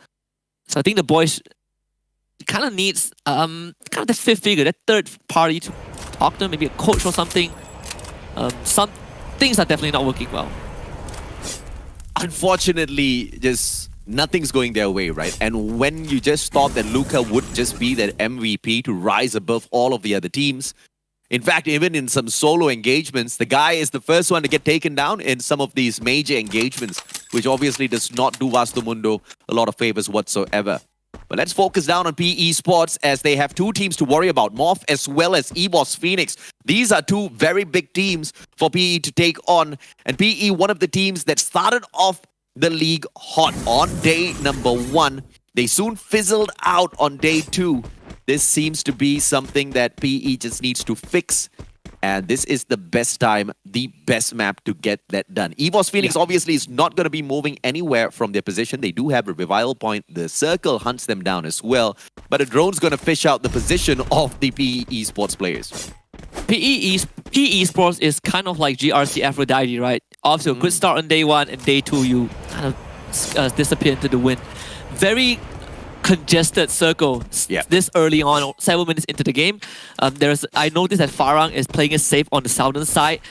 So I think the boys kind of needs kind of the fifth figure, that third party to talk to them, maybe a coach or something. Some things are definitely not working well. Unfortunately, just nothing's going their way, right? And when you just thought that Luca would just be that MVP to rise above all of the other teams, in fact, even in some solo engagements, the guy is the first one to get taken down in some of these major engagements, which obviously does not do Vasto Mundo a lot of favors whatsoever. But let's focus down on PE Sports as they have two teams to worry about, Morph as well as EBOS Phoenix. These are two very big teams for PE to take on. And PE, one of the teams that started off the league hot on day number 1. They soon fizzled out on day 2. This seems to be something that PE just needs to fix. And this is the best time, the best map to get that done. EBOS Phoenix obviously is not going to be moving anywhere from their position. They do have a revival point. The circle hunts them down as well. But a drone's going to fish out the position of the PE Esports players. PE Esports is kind of like GRC Aphrodite, right? Off to a good start on day 1, and day 2 you kind of disappear into the wind. Very congested circle this early on, 7 minutes into the game. I noticed that Farang is playing it safe on the southern side.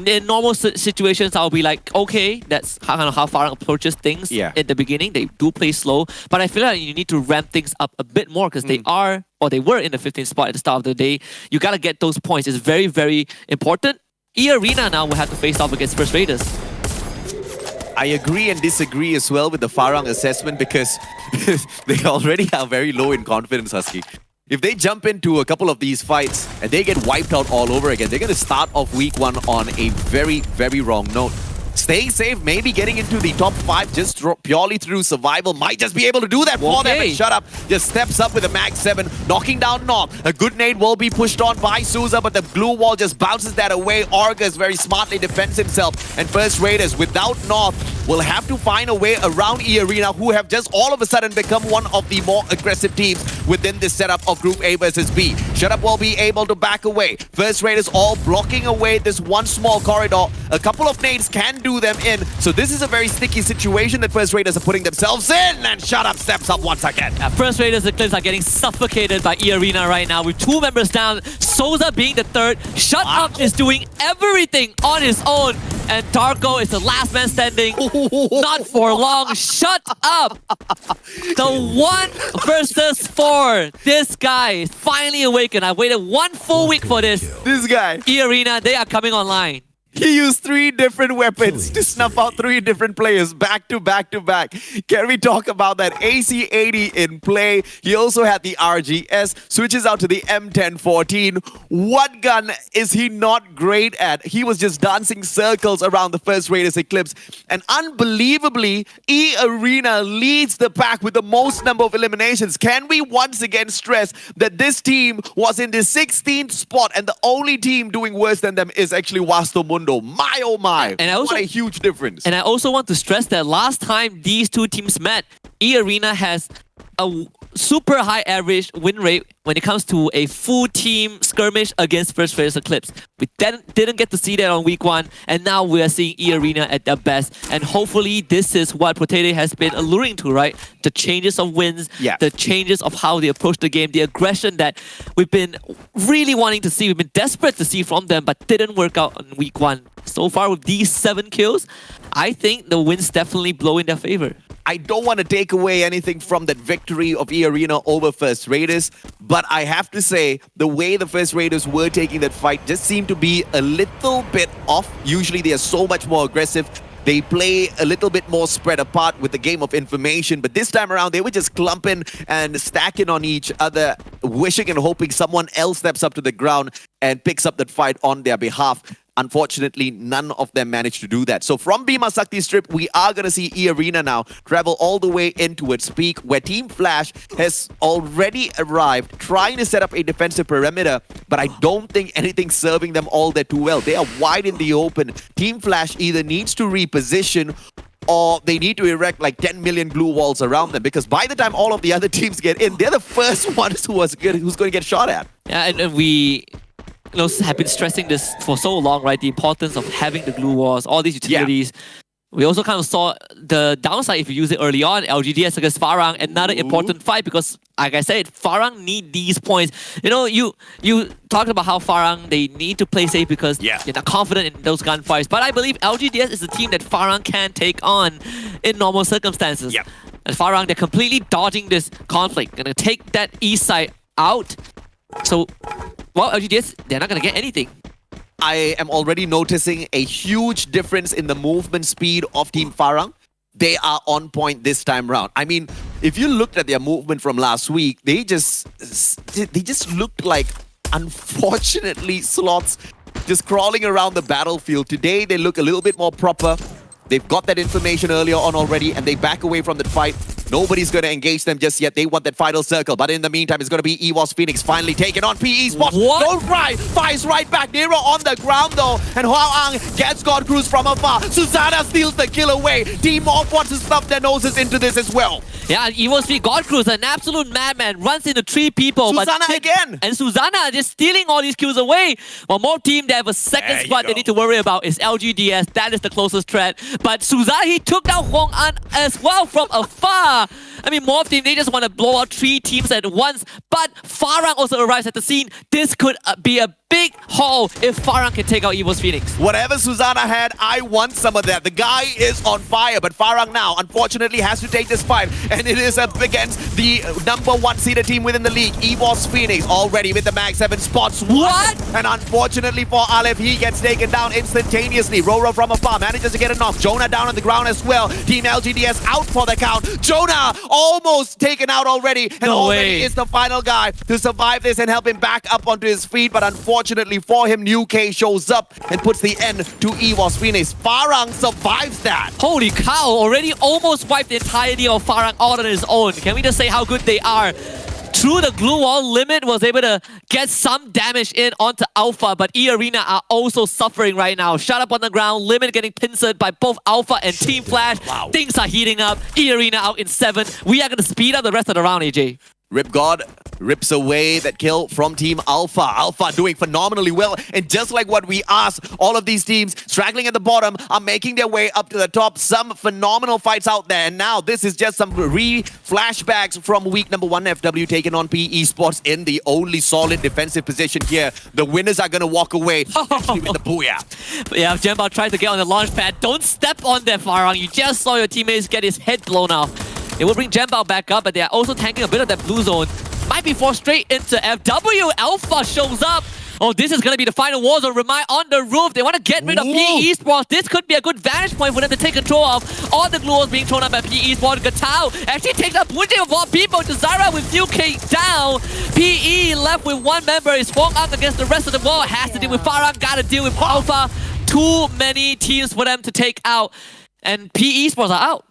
In normal situations, I'll be like, okay, that's kind of how Farang approaches things in the beginning. They do play slow, but I feel like you need to ramp things up a bit more because they were in the 15th spot at the start of the day. You gotta get those points. It's very, very important. E-Arena now will have to face off against First Raiders. I agree and disagree as well with the Farang assessment because they already are very low in confidence, Husky. If they jump into a couple of these fights and they get wiped out all over again, they're going to start off week 1 on a very, very wrong note. Staying safe, maybe getting into the top 5 just purely through survival might just be able to do that for them. And Shut Up just steps up with a Mag 7, knocking down North. A good nade will be pushed on by Souza, but the glue wall just bounces that away. Orgus very smartly defends himself. And First Raiders, without North, will have to find a way around E-Arena, who have just all of a sudden become one of the more aggressive teams within this setup of Group A versus B. Shut Up will be able to back away. First Raiders all blocking away this one small corridor. A couple of nades can do them in. So this is a very sticky situation that First Raiders are putting themselves in. And Shut Up steps up once again. First Raiders Eclipse are getting suffocated by E-Arena right now with 2 members down. Souza being the third. Shut Up is doing everything on his own. And Darko is the last man standing. Not for long. Shut Up! The 1 versus 4. This guy is finally awakened. I waited 1 full week for this. This guy. E-Arena, they are coming online. He used 3 different weapons to snuff out 3 different players back to back to back. Can we talk about that? AC-80 in play. He also had the RGS, switches out to the M1014. What gun is he not great at? He was just dancing circles around the First Raiders Eclipse. And unbelievably, E-Arena leads the pack with the most number of eliminations. Can we once again stress that this team was in the 16th spot and the only team doing worse than them is actually Vasto Mundo? My oh my, what a huge difference. And I also want to stress that last time these two teams met, E-Arena has a super high average win rate when it comes to a full team skirmish against First Raiders Eclipse. We didn't get to see that on week 1, and now we are seeing E-Arena at their best. And hopefully this is what Potato has been alluring to, right? The changes of wins, the changes of how they approach the game, the aggression that we've been really wanting to see, we've been desperate to see from them, but didn't work out on week 1. So far with these 7 kills, I think the wins definitely blow in their favor. I don't want to take away anything from that victory of E-Arena over First Raiders, but I have to say, the way the First Raiders were taking that fight just seemed to be a little bit off. Usually they are so much more aggressive. They play a little bit more spread apart with the game of information, but this time around they were just clumping and stacking on each other, wishing and hoping someone else steps up to the ground and picks up that fight on their behalf. Unfortunately, none of them managed to do that. So from Bhima Sakti Strip, we are going to see E-Arena now travel all the way into its peak, where Team Flash has already arrived, trying to set up a defensive perimeter, but I don't think anything's serving them all that too well. They are wide in the open. Team Flash either needs to reposition or they need to erect like 10 million glue walls around them, because by the time all of the other teams get in, they're the first ones who's going to get shot at. Yeah, and we have been stressing this for so long, right? The importance of having the glue walls, all these utilities. We also kind of saw the downside if you use it early on. LGDS against Farang, another important fight because, like I said, Farang need these points. You know, you talked about how Farang, they need to play safe because they're not confident in those gunfights. But I believe LGDS is a team that Farang can take on in normal circumstances. And Farang, they're completely dodging this conflict. Gonna take that east side out. So, well, LGDS, they're not gonna get anything. I am already noticing a huge difference in the movement speed of Team Farang. They are on point this time round. I mean, if you looked at their movement from last week, they just looked like, unfortunately, slots just crawling around the battlefield. Today, they look a little bit more proper. They've got that information earlier on already, and they back away from the fight. Nobody's going to engage them just yet. They want that final circle. But in the meantime, it's going to be EVOS Phoenix finally taking on PE Sports. Don't cry. Fires right back. Nero on the ground, though. And Hua Ang gets God Cruz from afar. Susanna steals the kill away. Team Morph wants to stuff their noses into this as well. Yeah, and EVOS Phoenix, God Cruz, an absolute madman, runs into 3 people. Susanna again. And Susanna just stealing all these kills away. One more team, they have a second squad they need to worry about is LGDS. That is the closest threat. But Susanna, he took down Hong An as well from afar. I mean, Morph team, they just want to blow out 3 teams at once. But Farang also arrives at the scene. This could be a big haul if Farang can take out EVOS Phoenix. Whatever Susanna had, I want some of that. The guy is on fire, but Farang now, unfortunately, has to take this fight. And it is up against the #1 seeded team within the league, EVOS Phoenix, already with the Mag 7 spots. What? And unfortunately for Aleph, he gets taken down instantaneously. Roro from afar manages to get a knock. Jonah down on the ground as well. Team LGDS out for the count. Jonah almost taken out already. And already is the final guy to survive this and help him back up onto his feet. But unfortunately for him, New K shows up and puts the end to EVOS Phoenix. Farang survives that. Holy cow, already almost wiped the entirety of Farang all on his own. Can we just say how good they are? Through the glue wall, Limit was able to get some damage in onto Alpha, but E-Arena are also suffering right now. Shut up on the ground, Limit getting pincered by both Alpha and Team Flash. Things are heating up. E-Arena out in 7. We are going to speed up the rest of the round, AJ. Rip God rips away that kill from Team Alpha. Alpha doing phenomenally well. And just like what we asked, all of these teams straggling at the bottom are making their way up to the top. Some phenomenal fights out there. And now this is just some flashbacks from week #1 FW taking on PE Sports in the only solid defensive position here. The winners are going to walk away with the booyah. Yeah, Jembao tried to get on the launch pad. Don't step on there, Farang. You just saw your teammates get his head blown off. It will bring Jembao back up, but they are also tanking a bit of that blue zone. Might be forced straight into FW. Alpha shows up. Oh, this is going to be the final war zone. Remind on the roof. They want to get rid of PE Sports. This could be a good vantage point for them to take control of. All the glue walls being thrown up by PE Sports. Gatao actually takes up Punjay of all people. Desira with UK down. PE left with 1 member. Is Fong Ang against the rest of the wall. Has to deal with Farang. Got to deal with Alpha. Too many teams for them to take out. And PE Sports are out.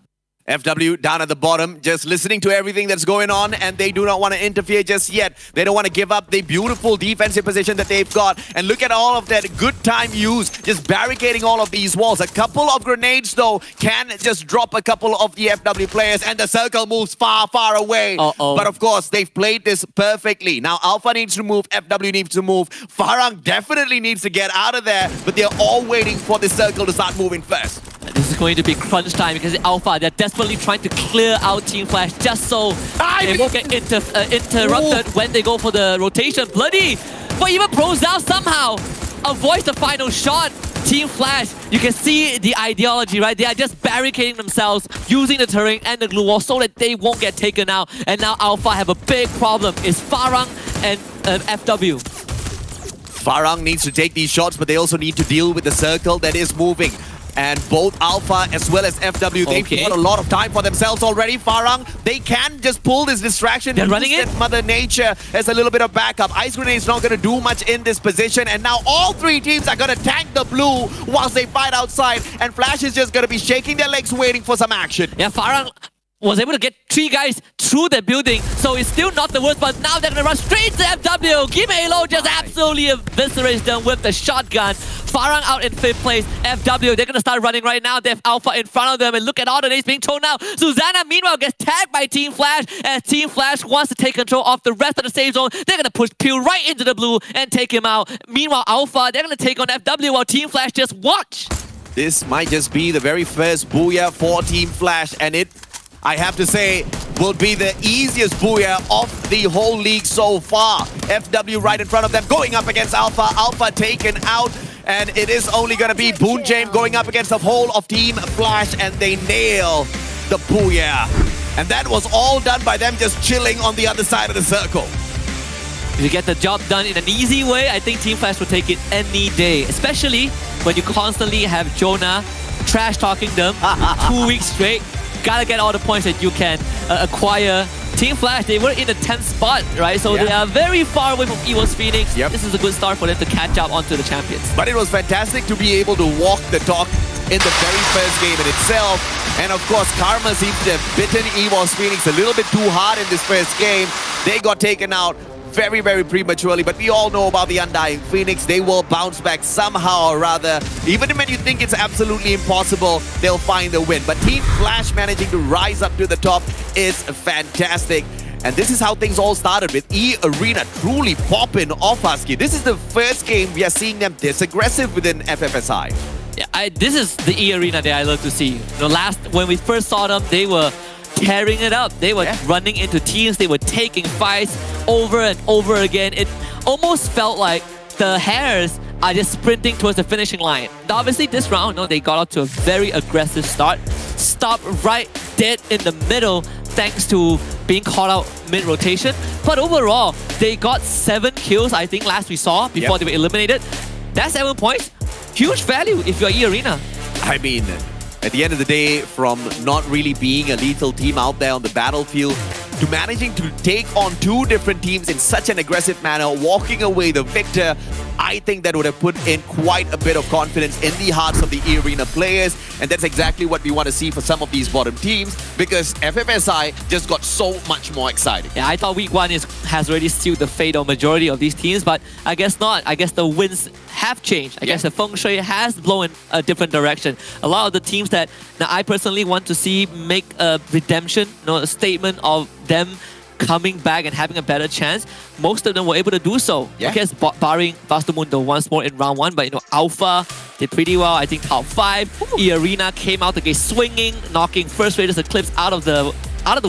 FW down at the bottom, just listening to everything that's going on, and they do not want to interfere just yet. They don't want to give up the beautiful defensive position that they've got. And look at all of that good time used, just barricading all of these walls. A couple of grenades, though, can just drop a couple of the FW players, and the circle moves far, far away. But of course, they've played this perfectly. Now, Alpha needs to move, FW needs to move. Farang definitely needs to get out of there, but they're all waiting for the circle to start moving first. This is going to be crunch time because Alpha, they're desperately trying to clear out Team Flash just so they won't get interrupted when they go for the rotation. Bloody! But even Prozal somehow avoids the final shot. Team Flash, you can see the ideology, right? They are just barricading themselves using the terrain and the glue wall so that they won't get taken out. And now Alpha have a big problem. It's Farang and FW. Farang needs to take these shots, but they also need to deal with the circle that is moving. And both Alpha as well as FW, they've got a lot of time for themselves already. Farang, they can just pull this distraction. They're running it. Mother Nature as a little bit of backup. Ice Grenade's not going to do much in this position. And now all 3 teams are going to tank the blue whilst they fight outside. And Flash is just going to be shaking their legs waiting for some action. Yeah, Farang was able to get 3 guys through the building, so it's still not the worst, but now they're gonna run straight to FW. Kim Halo just absolutely eviscerates them with the shotgun. Farang out in 5th place. FW, they're gonna start running right now. They have Alpha in front of them, and look at all the nades being thrown out. Susanna, meanwhile, gets tagged by Team Flash, as Team Flash wants to take control of the rest of the safe zone. They're gonna push Pew right into the blue and take him out. Meanwhile, Alpha, they're gonna take on FW while Team Flash just watch. This might just be the very first booyah for Team Flash, and it, I have to say, will be the easiest booyah of the whole league so far. FW right in front of them, going up against Alpha. Alpha taken out, and it is only going to be Boon James going up against the whole of Team Flash, and they nail the booyah. And that was all done by them just chilling on the other side of the circle. If you get the job done in an easy way, I think Team Flash will take it any day. Especially when you constantly have Jonah trash-talking them 2 weeks straight. Gotta get all the points that you can acquire. Team Flash, they were in the 10th spot, right? So they are very far away from EVO's Phoenix. This is a good start for them to catch up onto the champions. But it was fantastic to be able to walk the talk in the very first game in itself. And of course, Karma seems to have bitten EVO's Phoenix a little bit too hard in this first game. They got taken out very, very prematurely, but we all know about the Undying Phoenix. They will bounce back somehow or rather. Even when you think it's absolutely impossible, they'll find the win. But Team Flash managing to rise up to the top is fantastic. And this is how things all started with E-Arena truly popping off, Husky. This is the first game we are seeing them this aggressive within FFSI. Yeah, this is the E-Arena that I love to see. When we first saw them, they were tearing it up. They were running into teams. They were taking fights over and over again. It almost felt like the Hares are just sprinting towards the finishing line. Obviously, this round, they got off to a very aggressive start. Stopped right dead in the middle thanks to being caught out mid-rotation. But overall, they got 7 kills, I think, last we saw before they were eliminated. That's 7 points. Huge value if you're E-Arena. I mean, at the end of the day, from not really being a lethal team out there on the battlefield to managing to take on 2 different teams in such an aggressive manner, walking away the victor, I think that would have put in quite a bit of confidence in the hearts of the E-Arena players. And that's exactly what we want to see for some of these bottom teams, because FFSI just got so much more exciting. Yeah, I thought week 1 has already sealed the fate of majority of these teams, but I guess not. I guess the wins have changed. I guess the feng shui has blown in a different direction. A lot of the teams that I personally want to see make a redemption, a statement of them coming back and having a better chance, most of them were able to do so. I guess barring Vastamundo once more in round 1, but Alpha did pretty well. I think top 5. E-Arena came out the gate swinging, knocking First Raiders Eclipse out of the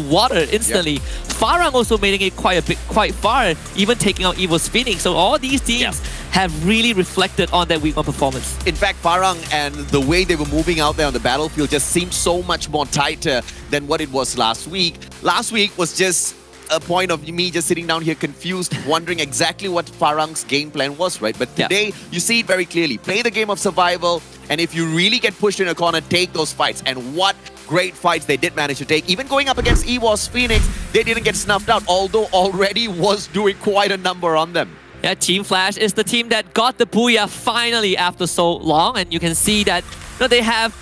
water instantly. Farang also making it quite far, even taking out EVO's Phoenix. So all these teams have really reflected on that week 1 performance. In fact, Farang and the way they were moving out there on the battlefield just seemed so much more tighter than what it was last week. Last week was just a point of me just sitting down here confused, wondering exactly what Farang's game plan was, right? But today, you see it very clearly. Play the game of survival, and if you really get pushed in a corner, take those fights. And what great fights they did manage to take. Even going up against EVO's Phoenix, they didn't get snuffed out, although already was doing quite a number on them. Yeah, Team Flash is the team that got the booyah finally after so long, and you can see that they have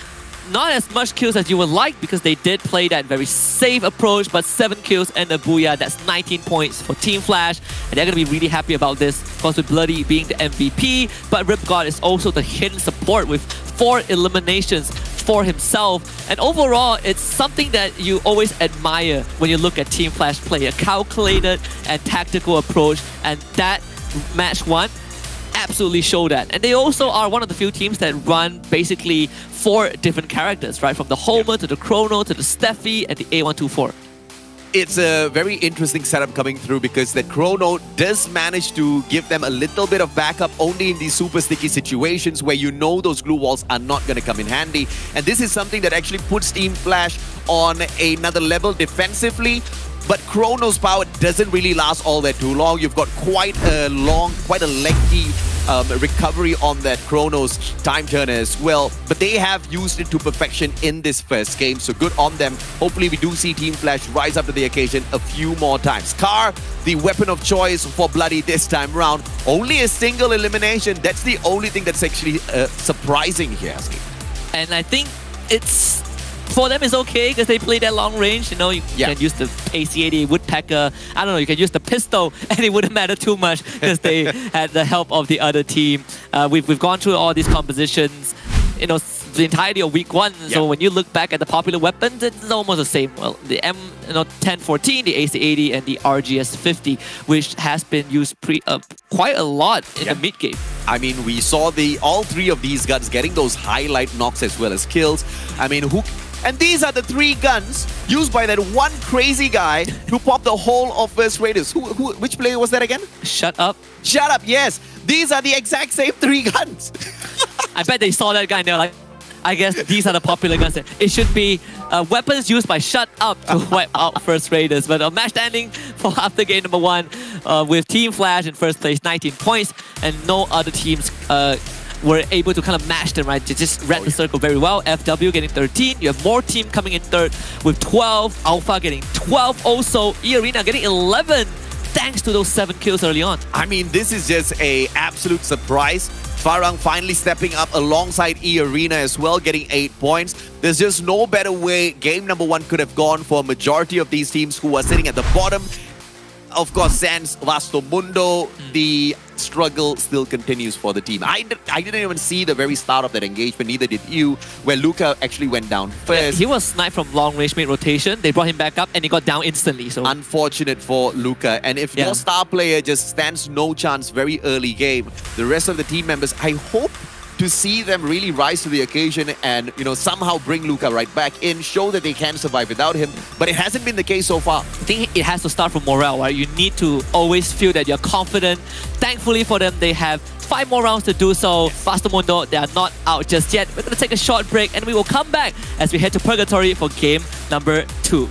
not as much kills as you would like because they did play that very safe approach, but 7 kills and a booyah. That's 19 points for Team Flash, and they're going to be really happy about this, of course with Bloody being the MVP, but RipGod is also the hidden support with 4 eliminations for himself. And overall, it's something that you always admire when you look at Team Flash play, a calculated and tactical approach, and that match 1 absolutely show that. And they also are one of the few teams that run basically 4 different characters, right? From the Homer to the Chrono to the Steffi and the A124. It's a very interesting setup coming through because the Chrono does manage to give them a little bit of backup only in these super sticky situations where those glue walls are not going to come in handy. And this is something that actually puts Team Flash on another level defensively. But Chrono's power doesn't really last all that too long. You've got quite a lengthy recovery on that Chrono's time turner as well. But they have used it to perfection in this first game, so good on them. Hopefully we do see Team Flash rise up to the occasion a few more times. Car, the weapon of choice for Bloody this time round. Only a single elimination. That's the only thing that's actually surprising here, Husky. And I think it's for them it's okay because they play that long range. You know, you can use the AC-80 Woodpecker. I don't know, you can use the pistol and it wouldn't matter too much because they had the help of the other team. We've gone through all these compositions, you know, the entirety of week 1. So when you look back at the popular weapons, it's almost the same. Well, the M1014, the AC-80, and the RGS-50, which has been used quite a lot in the mid game. I mean, we saw all three of these guns getting those highlight knocks as well as kills. I mean, and these are the 3 guns used by that one crazy guy who popped the whole of First Raiders. Which player was that again? Shut up. Shut up, yes. These are the exact same 3 guns. I bet they saw that guy and they're like, I guess these are the popular guns. It should be weapons used by Shut Up to wipe out First Raiders. But a match standing for after game number 1 with Team Flash in first place, 19 points, and no other teams were able to kind of match them, right? They just read the circle very well. FW getting 13. You have more team coming in third with 12. Alpha getting 12 also. E-Arena getting 11 thanks to those 7 kills early on. I mean, this is just an absolute surprise. Farang finally stepping up alongside E-Arena as well, getting 8 points. There's just no better way game number 1 could have gone for a majority of these teams who are sitting at the bottom. Of course, sans Vasto Mundo, the struggle still continues for the team. I didn't even see the very start of that engagement, neither did you, where Luca actually went down first. Yeah, he was sniped from long range mid rotation. They brought him back up and he got down instantly. So unfortunate for Luca. And if your star player just stands no chance very early game, the rest of the team members, I hope to see them really rise to the occasion and, you know, somehow bring Luca right back in, show that they can survive without him. But it hasn't been the case so far. I think it has to start from morale, right? You need to always feel that you're confident. Thankfully for them, they have 5 more rounds to do so. Vasto Mundo, they are not out just yet. We're going to take a short break and we will come back as we head to Purgatory for game number 2.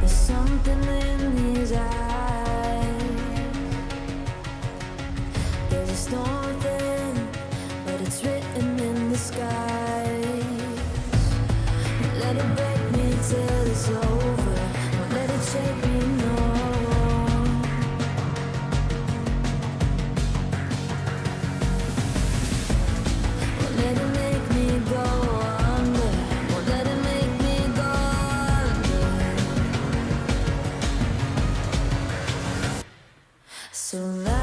Something in his eyes. There's a storm then, but it's written in the sky. Let it break me till it's over. Won't let it shake me, no. Won't let it make me go under. Won't let it make me go under. So now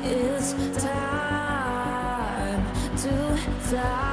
it's time to fly.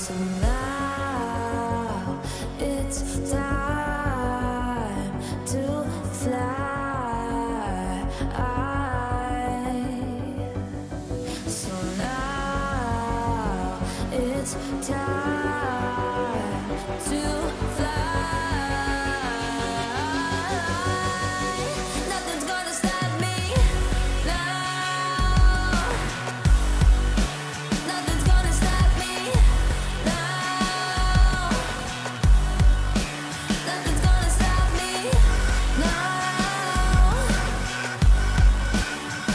So now it's time to fly. So now it's time to fly. Nothing's gonna stop me now. Nothing's gonna stop me now. Nothing's gonna stop me now.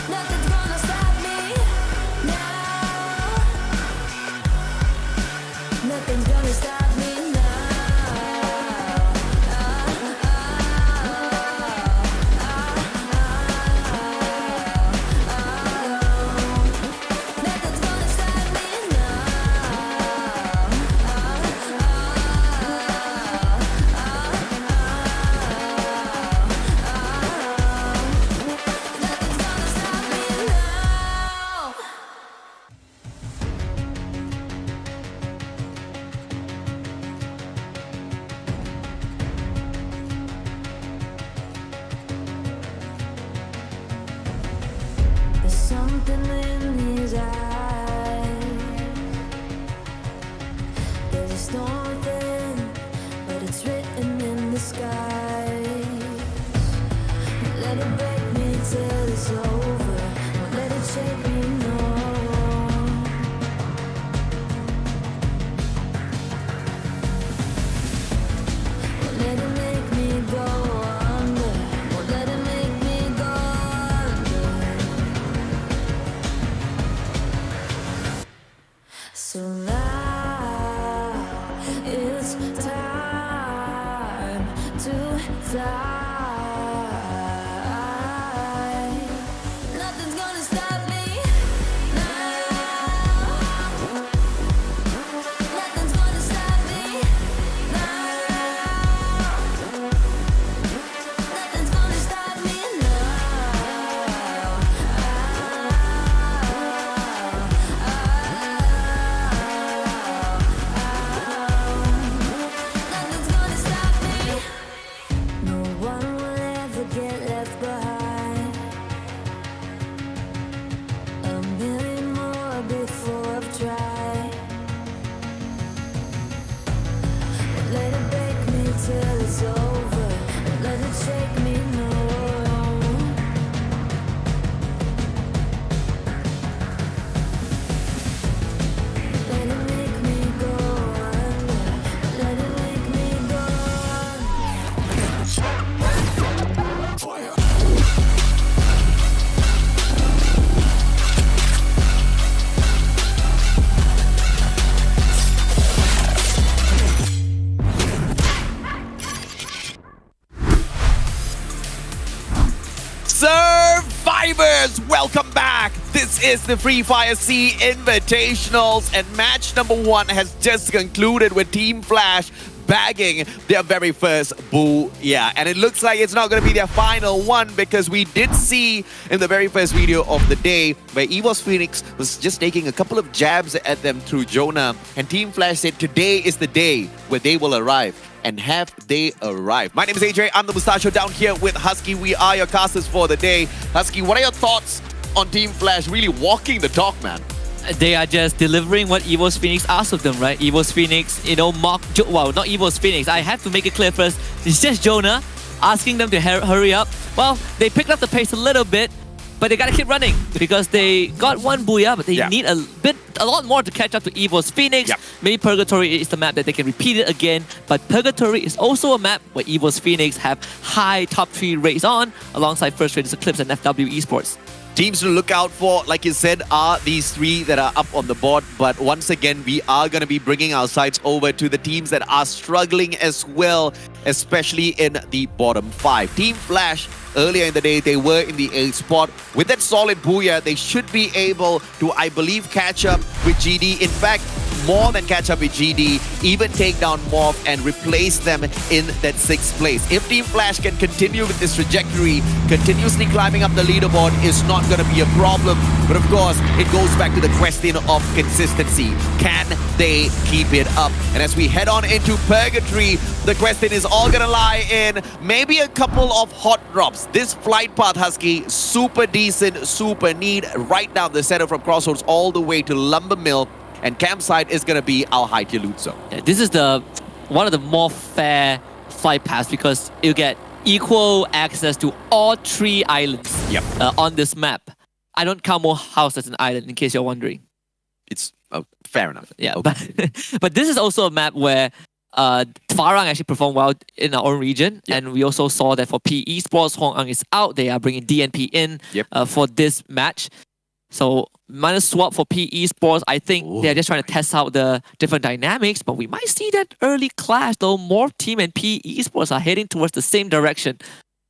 Nothing's gonna stop me now. Nothing's gonna stop me now. Nothing's gonna stop me Nothing's gonna stop me now. There's something in his eyes. There's a storm then, but it's written in the sky. Let it break me till it's over. Won't let it shake me, no. Won't let it make me go under. Won't let it make me go under. So now it's time to fly. Nothing's gonna stop me now. Nothing's gonna stop me now. Nothing's gonna stop me now. Nothing's gonna stop me. No one will ever get left behind. A million more before I've tried. Won't let it break me till it's over. Won't let it shake me, no. Let it make me go under. Let it make me go under. Survivors, welcome back. This is the Fire SEA Invitationals, and match number 1 has just concluded with Team Flash bagging their very first booyah. And it looks like it's not going to be their final one, because we did see in the very first video of the day where EVOS Phoenix was just taking a couple of jabs at them through Jonah, and Team Flash said today is the day where they will arrive. And have they arrived? My name is AJ, I'm the Mustacho down here with Husky. We are your casters for the day. Husky, what are your thoughts on Team Flash really walking the talk, man? They are just delivering what EVOS Phoenix asked of them, right? EVOS Phoenix, not EVOS Phoenix. I have to make it clear first. It's just Jonah asking them to hurry up. Well, they picked up the pace a little bit, but they gotta keep running because they got one booyah, but they need a lot more to catch up to EVOS Phoenix. Maybe Purgatory is the map that they can repeat it again, but Purgatory is also a map where EVOS Phoenix have high top 3 rates on, alongside First Raiders Eclipse and FW Esports. Teams to look out for, like you said, are these 3 that are up on the board. But once again, we are going to be bringing our sights over to the teams that are struggling as well, especially in the bottom 5. Team Flash, earlier in the day, they were in the 8th spot. With that solid booyah, they should be able to, I believe, catch up with GD. In fact, more than catch up with GD, even take down Morph and replace them in that 6th place. If Team Flash can continue with this trajectory, continuously climbing up the leaderboard is not going to be a problem. But of course, it goes back to the question of consistency. Can they keep it up? And as we head on into Purgatory, the question is all going to lie in maybe a couple of hot drops. This flight path, Husky, super decent, super neat, right down the center from Crossroads all the way to Lumber Mill. And campsite is going to be our high tier loot zone. Yeah, this is one of the more fair flight paths because you get equal access to all 3 islands on this map. I don't count Mo House as an island, in case you're wondering. It's fair enough. Yeah, okay. but this is also a map where Farang actually performed well in our own region, and we also saw that for PE Sports, Hong Ang is out. They are bringing DNP in for this match. So minus swap for PE Sports, I think they're just trying to test out the different dynamics, but we might see that early clash though. Morph Team and PE Sports are heading towards the same direction.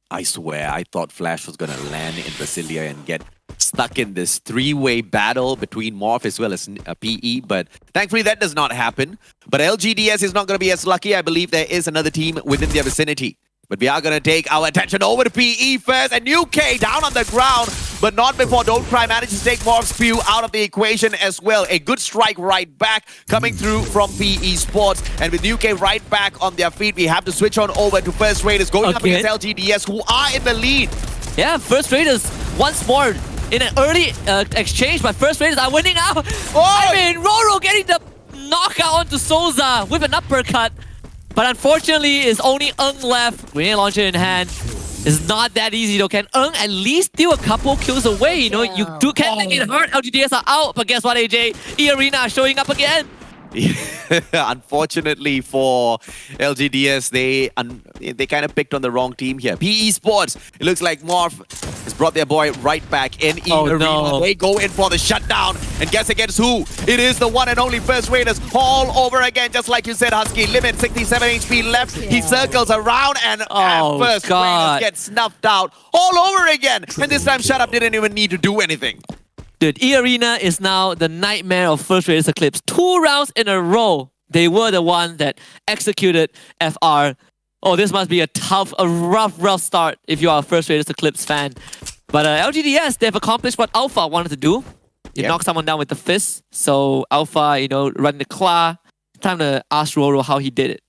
I swear, I thought Flash was going to land in Brasilia and get stuck in this 3-way battle between Morph as well as PE, but thankfully that does not happen. But LGDS is not going to be as lucky. I believe there is another team within their vicinity. But we are going to take our attention over to PE first, and UK down on the ground, but not before Don't Cry manages to take Morph's Spew out of the equation as well. A good strike right back coming through from PE Sports, and with UK right back on their feet, we have to switch on over to First Raiders going up against LGDS, who are in the lead. Yeah, First Raiders once more in an early exchange, but First Raiders are winning out. I mean, Roro getting the knockout onto Souza with an uppercut. But unfortunately, it's only Eng left. Grenade launcher in hand. It's not that easy though. Can Eng at least steal a couple kills away? You know, you can't make it hurt. LGDS are out. But guess what, AJ? E-Arena are showing up again. Unfortunately for LGDS, they kind of picked on the wrong team here. PE Sports, it looks like Morph has brought their boy right back in E-Arena. No. They go in for the shutdown, and guess against who? It is the one and only First Raiders all over again, just like you said, Husky. Limit 67 HP left. He circles around and First Raiders get snuffed out all over again. And this time Shut Up didn't even need to do anything. Dude, E-Arena is now the nightmare of First Raiders Eclipse. 2 rounds in a row, they were the one that executed FR. Oh, this must be a rough start if you are a First Raiders Eclipse fan. But LGDS, they've accomplished what Alpha wanted to do. You knock someone down with the fist. So Alpha, you know, run the claw. Time to ask Roro how he did it.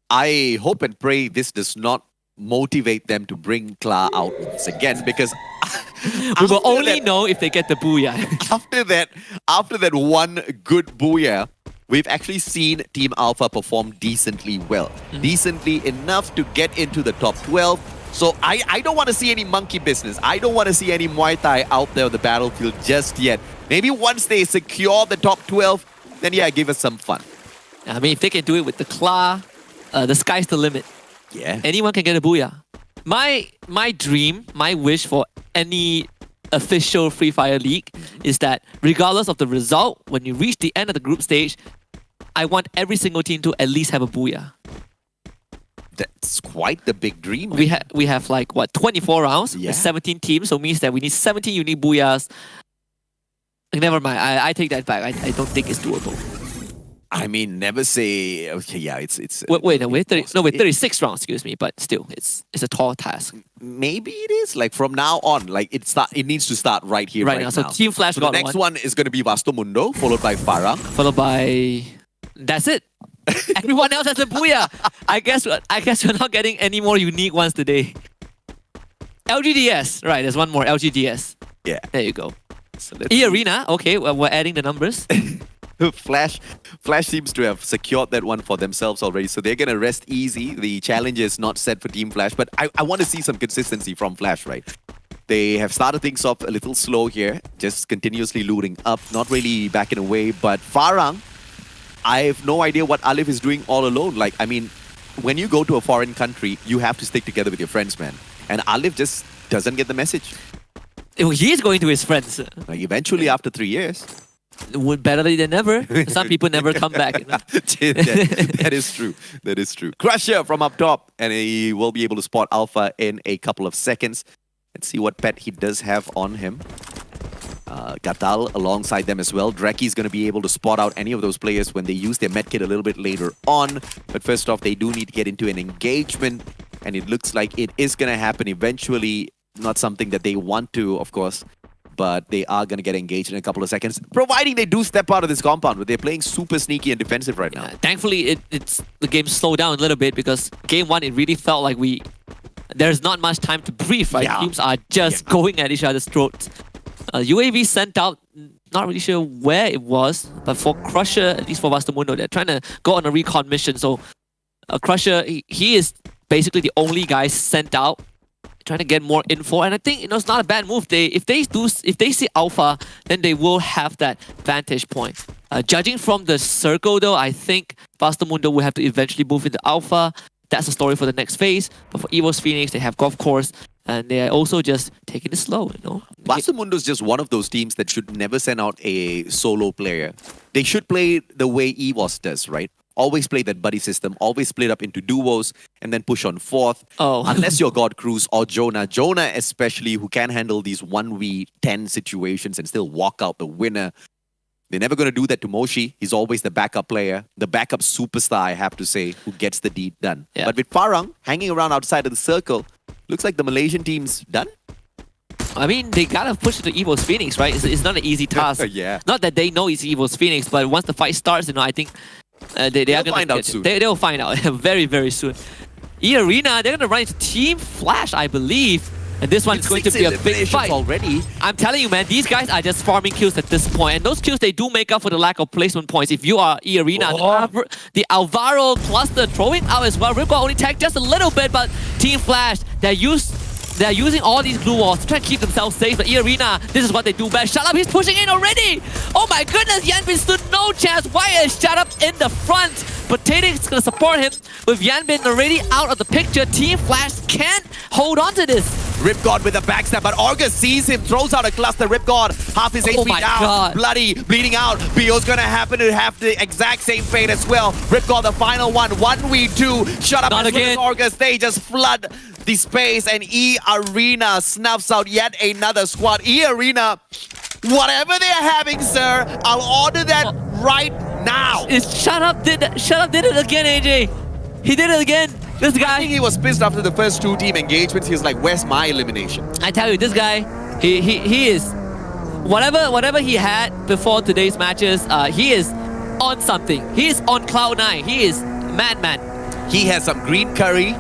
I hope and pray this does not motivate them to bring Kla out once again, because we will only know if they get the booyah. after that one good booyah, we've actually seen Team Alpha perform decently well. Decently enough to get into the top 12. So I don't want to see any monkey business. I don't want to see any Muay Thai out there on the battlefield just yet. Maybe once they secure the top 12, then yeah, give us some fun. I mean, if they can do it with the claw, the sky's the limit. Yeah. Anyone can get a booyah. My dream, my wish for any official Free Fire League is that regardless of the result, when you reach the end of the group stage, I want every single team to at least have a booyah. That's quite the big dream. We have like, what, 24 rounds? Yeah. With 17 teams, so it means that we need 17 unique booyahs. Never mind, I take that back. I don't think it's doable. I mean, never say, okay, yeah, it's... Wait, 36 rounds, excuse me, but still, it's a tall task. Maybe it is, like from now on, like it needs to start right here, right now. So Team Flash got the next one is going to be Vasto Mundo, followed by Farah. Followed by... That's it. Everyone else has a booyah. I guess we're not getting any more unique ones today. LGDS, right, there's one more, LGDS. Yeah. There you go. So E-Arena, okay, we're adding the numbers. Flash seems to have secured that one for themselves already, so they're going to rest easy. The challenge is not set for Team Flash, but I want to see some consistency from Flash, right? They have started things off a little slow here, just continuously looting up, not really backing away, but Farang, I have no idea what Alif is doing all alone. Like, I mean, when you go to a foreign country, you have to stick together with your friends, man. And Alif just doesn't get the message. He's going to his friends. Like, eventually, after 3 years. Better than never. Some people never come back. You know? That is true. That is true. Crusher from up top, and he will be able to spot Alpha in a couple of seconds. Let's see what pet he does have on him. Gatal alongside them as well. Dreki's going to be able to spot out any of those players when they use their medkit a little bit later on. But first off, they do need to get into an engagement, and it looks like it is going to happen eventually. Not something that they want to, of course, but they are going to get engaged in a couple of seconds, providing they do step out of this compound. But they're playing super sneaky and defensive right now. Thankfully, it's the game slowed down a little bit, because game one, it really felt like there's not much time to breathe, right? Yeah. Teams are just going at each other's throats. UAV sent out, not really sure where it was, but for Crusher, at least for Vastamundo, they're trying to go on a recon mission. So Crusher, he is basically the only guy sent out, trying to get more info. And I think it's not a bad move. If they see Alpha, then they will have that vantage point. Judging from the circle though, I think Vastamundo will have to eventually move into Alpha. That's the story for the next phase. But for Evo's Phoenix, they have Golf Course, and they are also just taking it slow, Vastamundo is just one of those teams that should never send out a solo player. They should play the way EVOS does, right? Always play that buddy system, always split up into duos, and then push on fourth. Oh. Unless you're God Cruz or Jonah. Jonah especially, who can handle these 1v10 situations and still walk out the winner. They're never going to do that to Moshi. He's always the backup player, the backup superstar, I have to say, who gets the deed done. Yeah. But with Farang hanging around outside of the circle, looks like the Malaysian team's done. I mean, they gotta push it to Evo's Phoenix, right? It's not an easy task. Yeah. Not that they know it's Evo's Phoenix, but once the fight starts, I think they'll are gonna find out soon. They'll find out very, very soon. E-Arena, they're gonna run into Team Flash, I believe. And this one is going to be a big fight. Already. I'm telling you, man, these guys are just farming kills at this point. And those kills, they do make up for the lack of placement points. If you are E-Arena, the Alvaro cluster throwing out as well. Ripco only tagged just a little bit, but Team Flash, they're using all these glue walls to try to keep themselves safe. But E-Arena, this is what they do best. Shut up, he's pushing in already! Oh my goodness, Yanbin stood no chance. Why is Shut Up in the front? But Tating's gonna support him. With Yanbin already out of the picture, Team Flash can't hold on to this. Ripgod with a backstab, but Orgus sees him, throws out a cluster. Ripgod, half his HP my down, God. bloody, bleeding out. BO's gonna happen to have the exact same fate as well. Ripgod, the final one, 1v2. Shut up, Not as well again. as Orgus. They just flood the space, and E-Arena snuffs out yet another squad. E-Arena, whatever they're having, sir, I'll order that right now. Shut Up did it again, AJ. He did it again. This guy. I think he was pissed after the first two team engagements. He was like, where's my elimination? I tell you, this guy, he is whatever he had before today's matches. He is on something. He is on cloud 9. He is madman. He has some green curry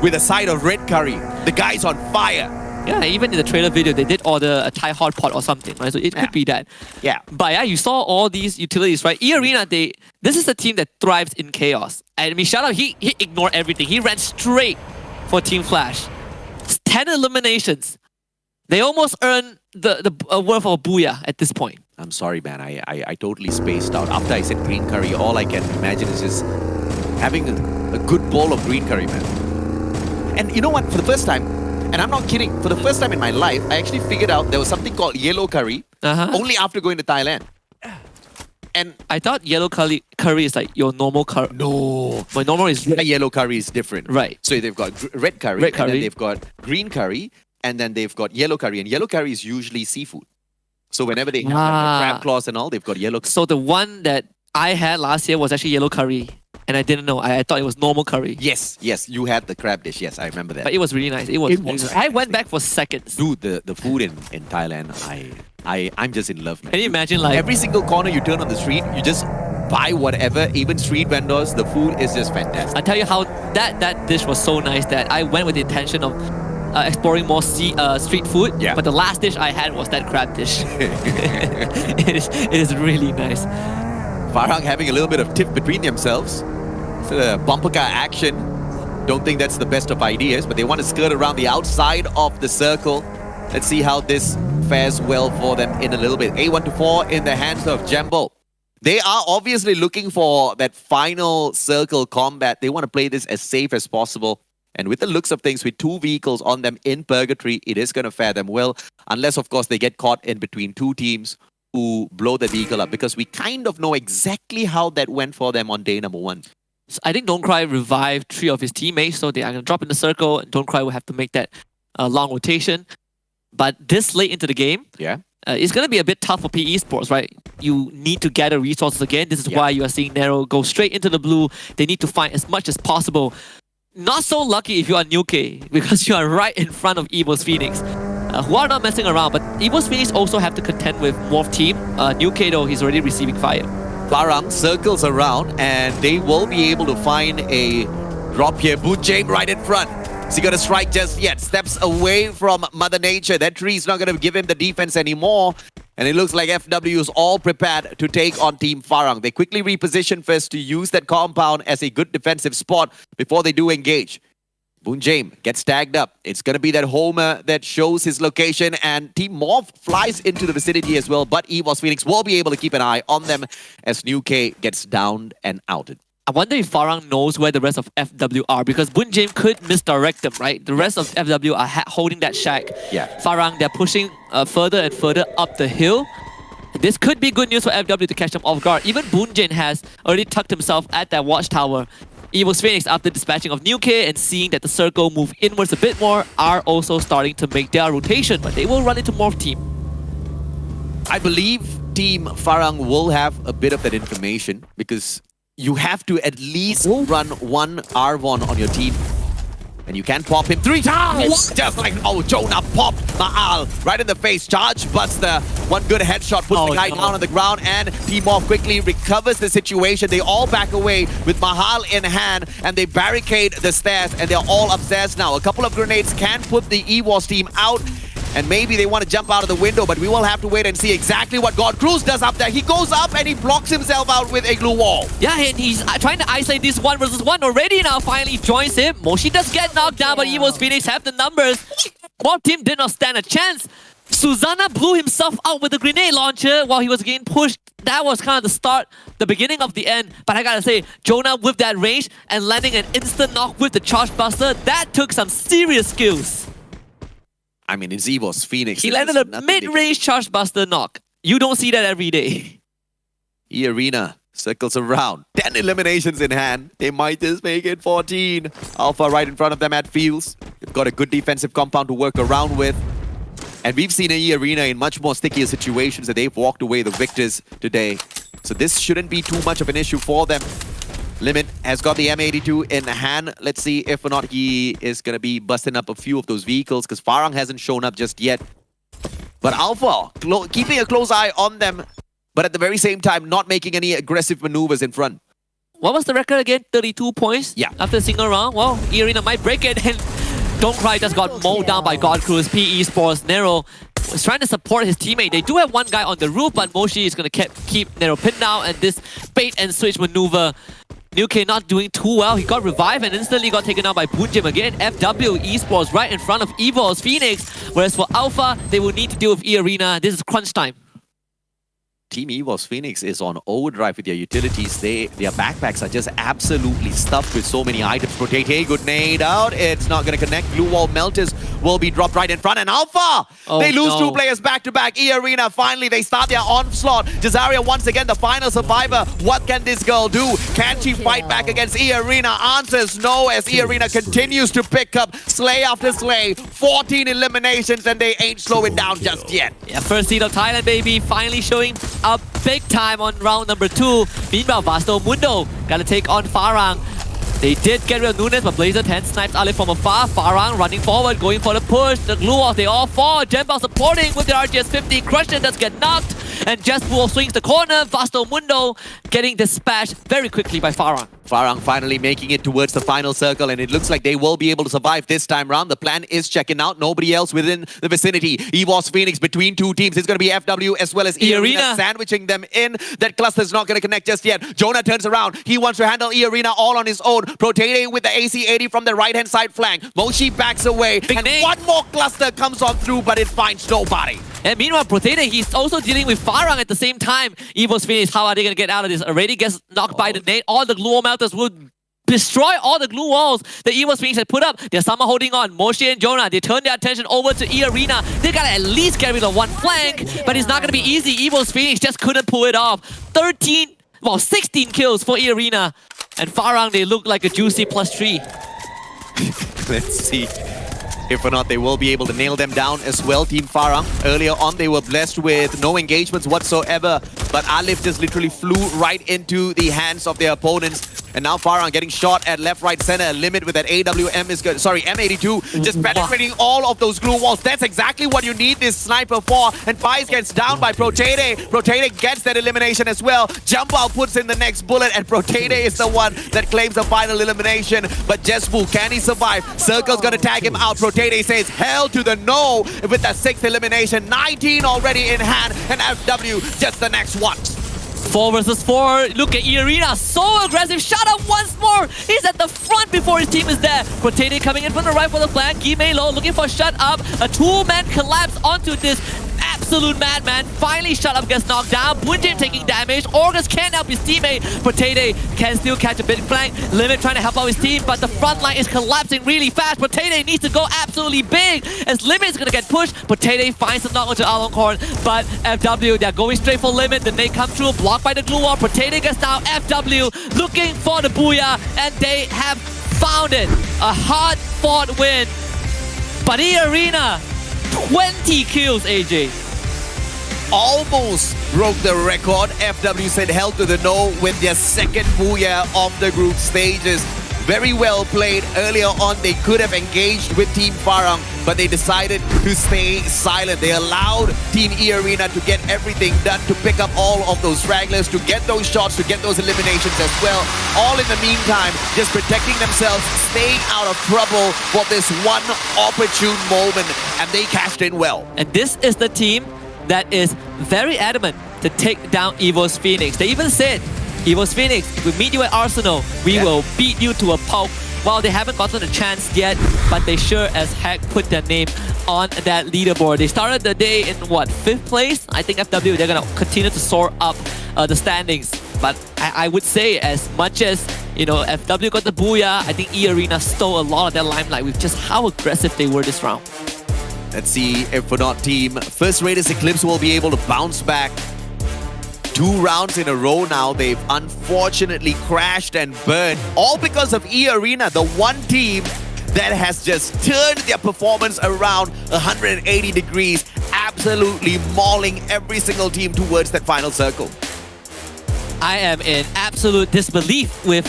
with a side of red curry. The guy's on fire. Yeah, even in the trailer video, they did order a Thai hot pot or something, right? So it could be that. Yeah. But yeah, you saw all these utilities, right? E-Arena, this is a team that thrives in chaos. And Mishara, he ignored everything. He ran straight for Team Flash. 10 eliminations. They almost earned the worth of a booyah at this point. I'm sorry, man. I totally spaced out. After I said green curry, all I can imagine is just having a good bowl of green curry, man. And you know what? For the first time, and I'm not kidding, for the first time in my life, I actually figured out there was something called yellow curry only after going to Thailand. And I thought yellow curry is like your normal curry. No. My normal is red. Yellow curry is different. Right. So they've got red curry, and then they've got green curry, and then they've got yellow curry. And yellow curry is usually seafood. So whenever they have like, crab claws and all, they've got yellow curry. So the one that I had last year was actually yellow curry. And I didn't know. I thought it was normal curry. Yes, you had the crab dish. Yes, I remember that. But it was really nice. It was I went back for seconds. Dude, the food in Thailand, I'm just in love, man. Can you imagine, like, every single corner you turn on the street, you just buy whatever, even street vendors, the food is just fantastic. I tell you how that dish was so nice that I went with the intention of exploring more street food. Yeah. But the last dish I had was that crab dish. it is really nice. Farang having a little bit of tiff between themselves. It's a bumper car action. Don't think that's the best of ideas, but they want to skirt around the outside of the circle. Let's see how this fares well for them in a little bit. A1 to 4 in the hands of Jumbo. They are obviously looking for that final circle combat. They want to play this as safe as possible. And with the looks of things, with 2 vehicles on them in Purgatory, it is going to fare them well. Unless, of course, they get caught in between 2 teams who blow the vehicle up. Because we kind of know exactly how that went for them on day number 1. So I think Don't Cry revived 3 of his teammates, so they are going to drop in the circle, and Don't Cry will have to make that long rotation. But this late into the game, it's going to be a bit tough for PE Sports, right? You need to gather resources again. This is why you are seeing Nero go straight into the blue. They need to find as much as possible. Not so lucky if you are Nuke, because you are right in front of Evo's Phoenix, who are not messing around. But Evo's Phoenix also have to contend with Morph Team. Nuke, though, he's already receiving fire. Farang circles around and they will be able to find a drop here. Bunjaim right in front. Is he going to strike just yet? Steps away from Mother Nature. That tree is not going to give him the defense anymore. And it looks like FW is all prepared to take on Team Farang. They quickly reposition first to use that compound as a good defensive spot before they do engage. Bunjaim gets tagged up. It's going to be that Homer that shows his location, and Team Morph flies into the vicinity as well, but EVOS Phoenix will be able to keep an eye on them as New K gets downed and outed. I wonder if Farang knows where the rest of FW are, because Bunjaim could misdirect them, right? The rest of FW are holding that shack. Yeah. Farang, they're pushing further and further up the hill. This could be good news for FW to catch them off guard. Even Bunjaim has already tucked himself at that watchtower. EVOS Phoenix, after dispatching of New K and seeing that the circle move inwards a bit more, are also starting to make their rotation, but they will run into Morph Team. I believe Team Farang will have a bit of that information, because you have to at least run one Arvon on your team. And you can pop him 3 times! Just like, oh, Jonah popped Maal right in the face. Charge Buster. One good headshot puts the guy down on the ground, and Team Off quickly recovers the situation. They all back away with Mahal in hand, and they barricade the stairs, and they're all upstairs now. A couple of grenades can put the EWAS team out, and maybe they want to jump out of the window, but we will have to wait and see exactly what God Cruz does up there. He goes up and he blocks himself out with a glue wall. Yeah, and he's trying to isolate this 1 versus 1 already now. Finally joins him. Moshi does get knocked down, but EVOS Phoenix have the numbers. Morph Team did not stand a chance. Susanna blew himself out with a grenade launcher while he was getting pushed. That was kind of the start, the beginning of the end. But I gotta say, Jonah with that range and landing an instant knock with the Charge Buster, that took some serious skills. I mean, it's EVOS Phoenix. He landed a mid-range Charge Buster knock. You don't see that every day. E-Arena circles around. 10 eliminations in hand. They might just make it 14. Alpha right in front of them at Fields. They've got a good defensive compound to work around with. And we've seen E-Arena in much more stickier situations that they've walked away the victors today. So this shouldn't be too much of an issue for them. Limit has got the M82 in hand. Let's see if or not he is going to be busting up a few of those vehicles, because Farang hasn't shown up just yet. But Alpha, keeping a close eye on them, but at the very same time, not making any aggressive maneuvers in front. What was the record again? 32 points? Yeah. After a single round? Well, E-Arena might break it, and Don't Cry just got mowed down by God Cruz. PE Sports, Nero was trying to support his teammate. They do have one guy on the roof, but Moshi is going to keep Nero pinned down, and this bait and switch maneuver, Nuke not doing too well. He got revived and instantly got taken out by Bunjaim again. FW Esports right in front of EVOS Phoenix. Whereas for Alpha, they will need to deal with E-Arena. This is crunch time. Team EVOS Phoenix is on overdrive with their utilities. Their backpacks are just absolutely stuffed with so many items. Rotate, good nade out. It's not going to connect. Glue wall melters will be dropped right in front. And Alpha! They lose 2 players back to back. E-Arena, finally, they start their onslaught. Jazaria, once again, the final survivor. What can this girl do? Can she fight back against E-Arena? Answers no, as E-Arena continues to pick up slay after slay. 14 eliminations, and they ain't slowing down just yet. Yeah, first seed of Thailand, baby. Finally showing up big time on round number 2. Meanwhile, Vasto Mundo gotta take on Farang. They did get rid of Nunes, but Blazer 10 snipes Ali from afar. Farang running forward, going for the push. The glue off, they all fall. Jembao supporting with their RGS 50. Crushton does get knocked. And Jasper swings the corner. Vasto Mundo getting dispatched very quickly by Farang. Farang finally making it towards the final circle, and it looks like they will be able to survive this time round. The plan is checking out. Nobody else within the vicinity. EVOS Phoenix between 2 teams. It's going to be FW as well as E-Arena sandwiching them in. That cluster is not going to connect just yet. Jonah turns around. He wants to handle E-Arena all on his own. Protete with the AC-80 from the right-hand side flank. Moshi backs away. And one more cluster comes on through, but it finds nobody. And meanwhile, Protete, he's also dealing with Farang at the same time. EVOS Phoenix, how are they going to get out of this? Already gets knocked by the nade. All the glue wall melters will destroy all the glue walls that EVOS Phoenix had put up. They're somehow holding on. Moshi and Jonah, they turn their attention over to E-Arena. They gotta at least get rid of one flank, but it's not gonna be easy. EVOS Phoenix just couldn't pull it off. 16 kills for E-Arena. And Farang, they look like a juicy +3. Let's see If or not, they will be able to nail them down as well. Team Farang, earlier on, they were blessed with no engagements whatsoever. But Alif just literally flew right into the hands of their opponents. And now Farang getting shot at left, right, center. Limit with that AWM is good. Sorry, M82 just penetrating all of those glue walls. That's exactly what you need this sniper for. And Faiz gets down by Protete. Protete gets that elimination as well. Jump out puts in the next bullet, and Protete is the one that claims the final elimination. But Jesbu, can he survive? Circle's gonna tag him out. Protete says hell to the no with that 6th elimination. 19 already in hand, and FW just the next one. 4 versus 4. Look at E-Arena. So aggressive. Shut up once more. He's at the front before his team is there. Protete coming in from the right for the flank. Gimei Low looking for Shut Up. A 2-man collapse onto this absolute madman. Finally, Shut Up gets knocked down. Bunjin taking damage. Orgus can't help his teammate. Protete can still catch a big flank. Limit trying to help out his team, but the front line is collapsing really fast. Protete needs to go absolutely big as Limit is going to get pushed. Protete finds the knock onto Aloncorn, but FW, they're going straight for Limit. The nade comes through, blocked by the glue wall. Protete gets down. FW looking for the booyah, and they have found it. A hard-fought win. But E-Arena, 20 kills, AJ. Almost broke the record. FW said hell to the no with their second booyah of the group stages. Very well played. Earlier on, they could have engaged with Team Farang, but they decided to stay silent. They allowed Team E-Arena to get everything done, to pick up all of those stragglers, to get those shots, to get those eliminations as well. All in the meantime, just protecting themselves, staying out of trouble for this one opportune moment, and they cashed in well. And this is the team that is very adamant to take down EVO's Phoenix. They even said, EVO's Phoenix, if we meet you at Arsenal, we will beat you to a pulp. Well, they haven't gotten a chance yet, but they sure as heck put their name on that leaderboard. They started the day in, what, 5th place? I think FW, they're going to continue to soar up the standings. But I would say, as much as, you know, FW got the booyah, I think E-Arena stole a lot of their limelight with just how aggressive they were this round. Let's see if for not team First Raiders Eclipse will be able to bounce back. 2 rounds in a row now. They've unfortunately crashed and burned, all because of E-Arena, the one team that has just turned their performance around 180 degrees, absolutely mauling every single team towards that final circle. I am in absolute disbelief with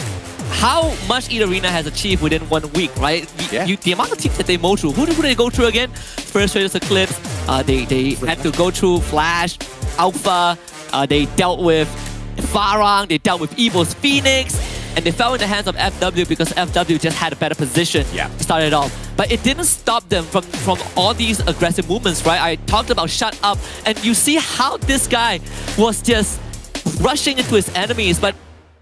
how much E-Arena has achieved within 1 week, right? The amount of teams that they mow through. Who did they go through again? First Raiders Eclipse. They had to go through Flash, Alpha. They dealt with Farang. They dealt with EVO's Phoenix. And they fell in the hands of FW because FW just had a better position to start it off. But it didn't stop them from all these aggressive movements, right? I talked about Shut Up. And you see how this guy was just rushing into his enemies. But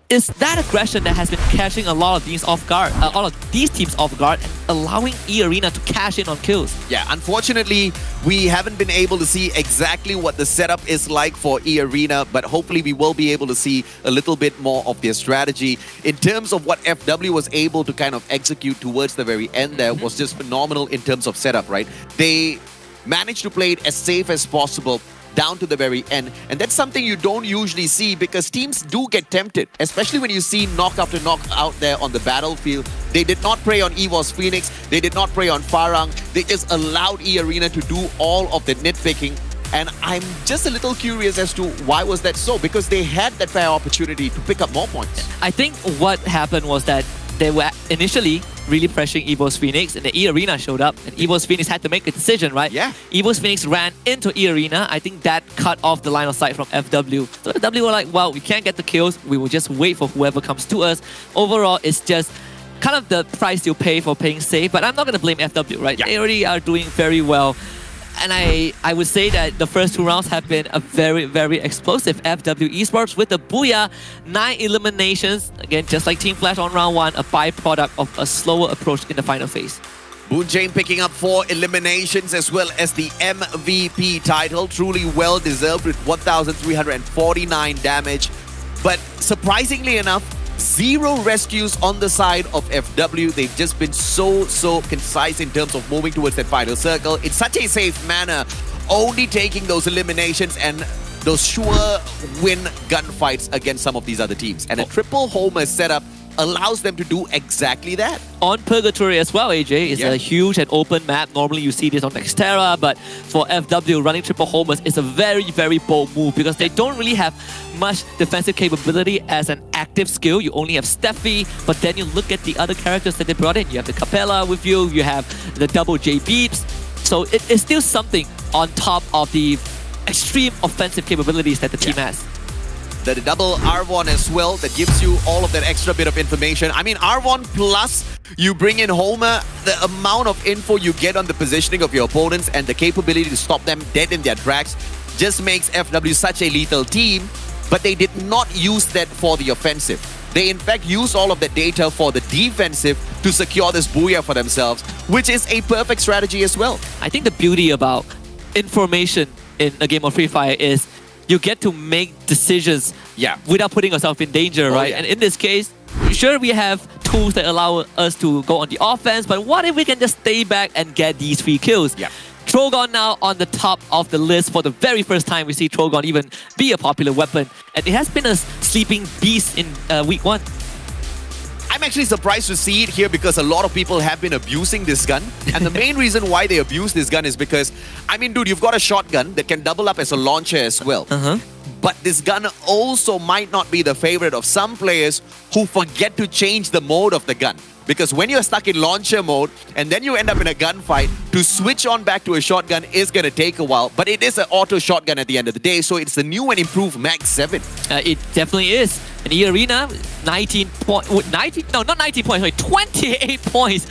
it's that aggression that has been catching a lot of these off guard, all of these teams off guard, and allowing E-Arena to cash in on kills. Yeah, unfortunately, we haven't been able to see exactly what the setup is like for E-Arena, but hopefully we will be able to see a little bit more of their strategy. In terms of what FW was able to kind of execute towards the very end there was just phenomenal in terms of setup, right? They managed to play it as safe as possible down to the very end, and that's something you don't usually see because teams do get tempted, especially when you see knock after knock out there on the battlefield. They did not prey on EVO's Phoenix, they did not prey on Farang, they just allowed E-Arena to do all of the nitpicking. And I'm just a little curious as to why was that so, because they had that fair opportunity to pick up more points. I think what happened was that they were initially really pressuring EVO's Phoenix, and the E-Arena showed up, and EVO's Phoenix had to make a decision, right? Yeah. EVO's Phoenix ran into E-Arena. I think that cut off the line of sight from FW. So FW were like, well, we can't get the kills. We will just wait for whoever comes to us. Overall, it's just kind of the price you pay for playing safe, but I'm not going to blame FW, right? Yeah. They already are doing very well. And I would say that the first 2 rounds have been a very, very explosive FW Esports with the booyah, 9 eliminations. Again, just like Team Flash on round 1, a byproduct of a slower approach in the final phase. Bunjin picking up 4 eliminations as well as the MVP title. Truly well deserved with 1,349 damage. But surprisingly enough, 0 rescues on the side of FW. They've just been so concise in terms of moving towards that final circle in such a safe manner, only taking those eliminations and those sure win gunfights against some of these other teams. And a triple homer setup allows them to do exactly that. On Purgatory as well, AJ, it's Yeah. a huge and open map. Normally you see this on Xterra, but for FW, running triple homers is a very, very bold move because they don't really have much defensive capability as an active skill. You only have Steffi, but then you look at the other characters that they brought in. You have the Capella with you have the double J beeps. So it is still something on top of the extreme offensive capabilities that the team has. The double R1 as well that gives you all of that extra bit of information. I mean, R1 plus you bring in Homer, the amount of info you get on the positioning of your opponents and the capability to stop them dead in their tracks just makes FW such a lethal team, but they did not use that for the offensive. They in fact used all of that data for the defensive to secure this booyah for themselves, which is a perfect strategy as well. I think the beauty about information in a game of Free Fire is you get to make decisions without putting yourself in danger, right? Yeah. And in this case, sure, we have tools that allow us to go on the offense, but what if we can just stay back and get these 3 kills? Yeah. Trogon now on the top of the list. For the very first time, we see Trogon even be a popular weapon. And it has been a sleeping beast in week 1. I'm actually surprised to see it here because a lot of people have been abusing this gun. And the main reason why they abuse this gun is because, I mean, dude, you've got a shotgun that can double up as a launcher as well. But this gun also might not be the favorite of some players who forget to change the mode of the gun. Because when you're stuck in launcher mode and then you end up in a gunfight, to switch on back to a shotgun is going to take a while. But it is an auto shotgun at the end of the day, so it's the new and improved Mag 7. It definitely is. In the arena, 28 points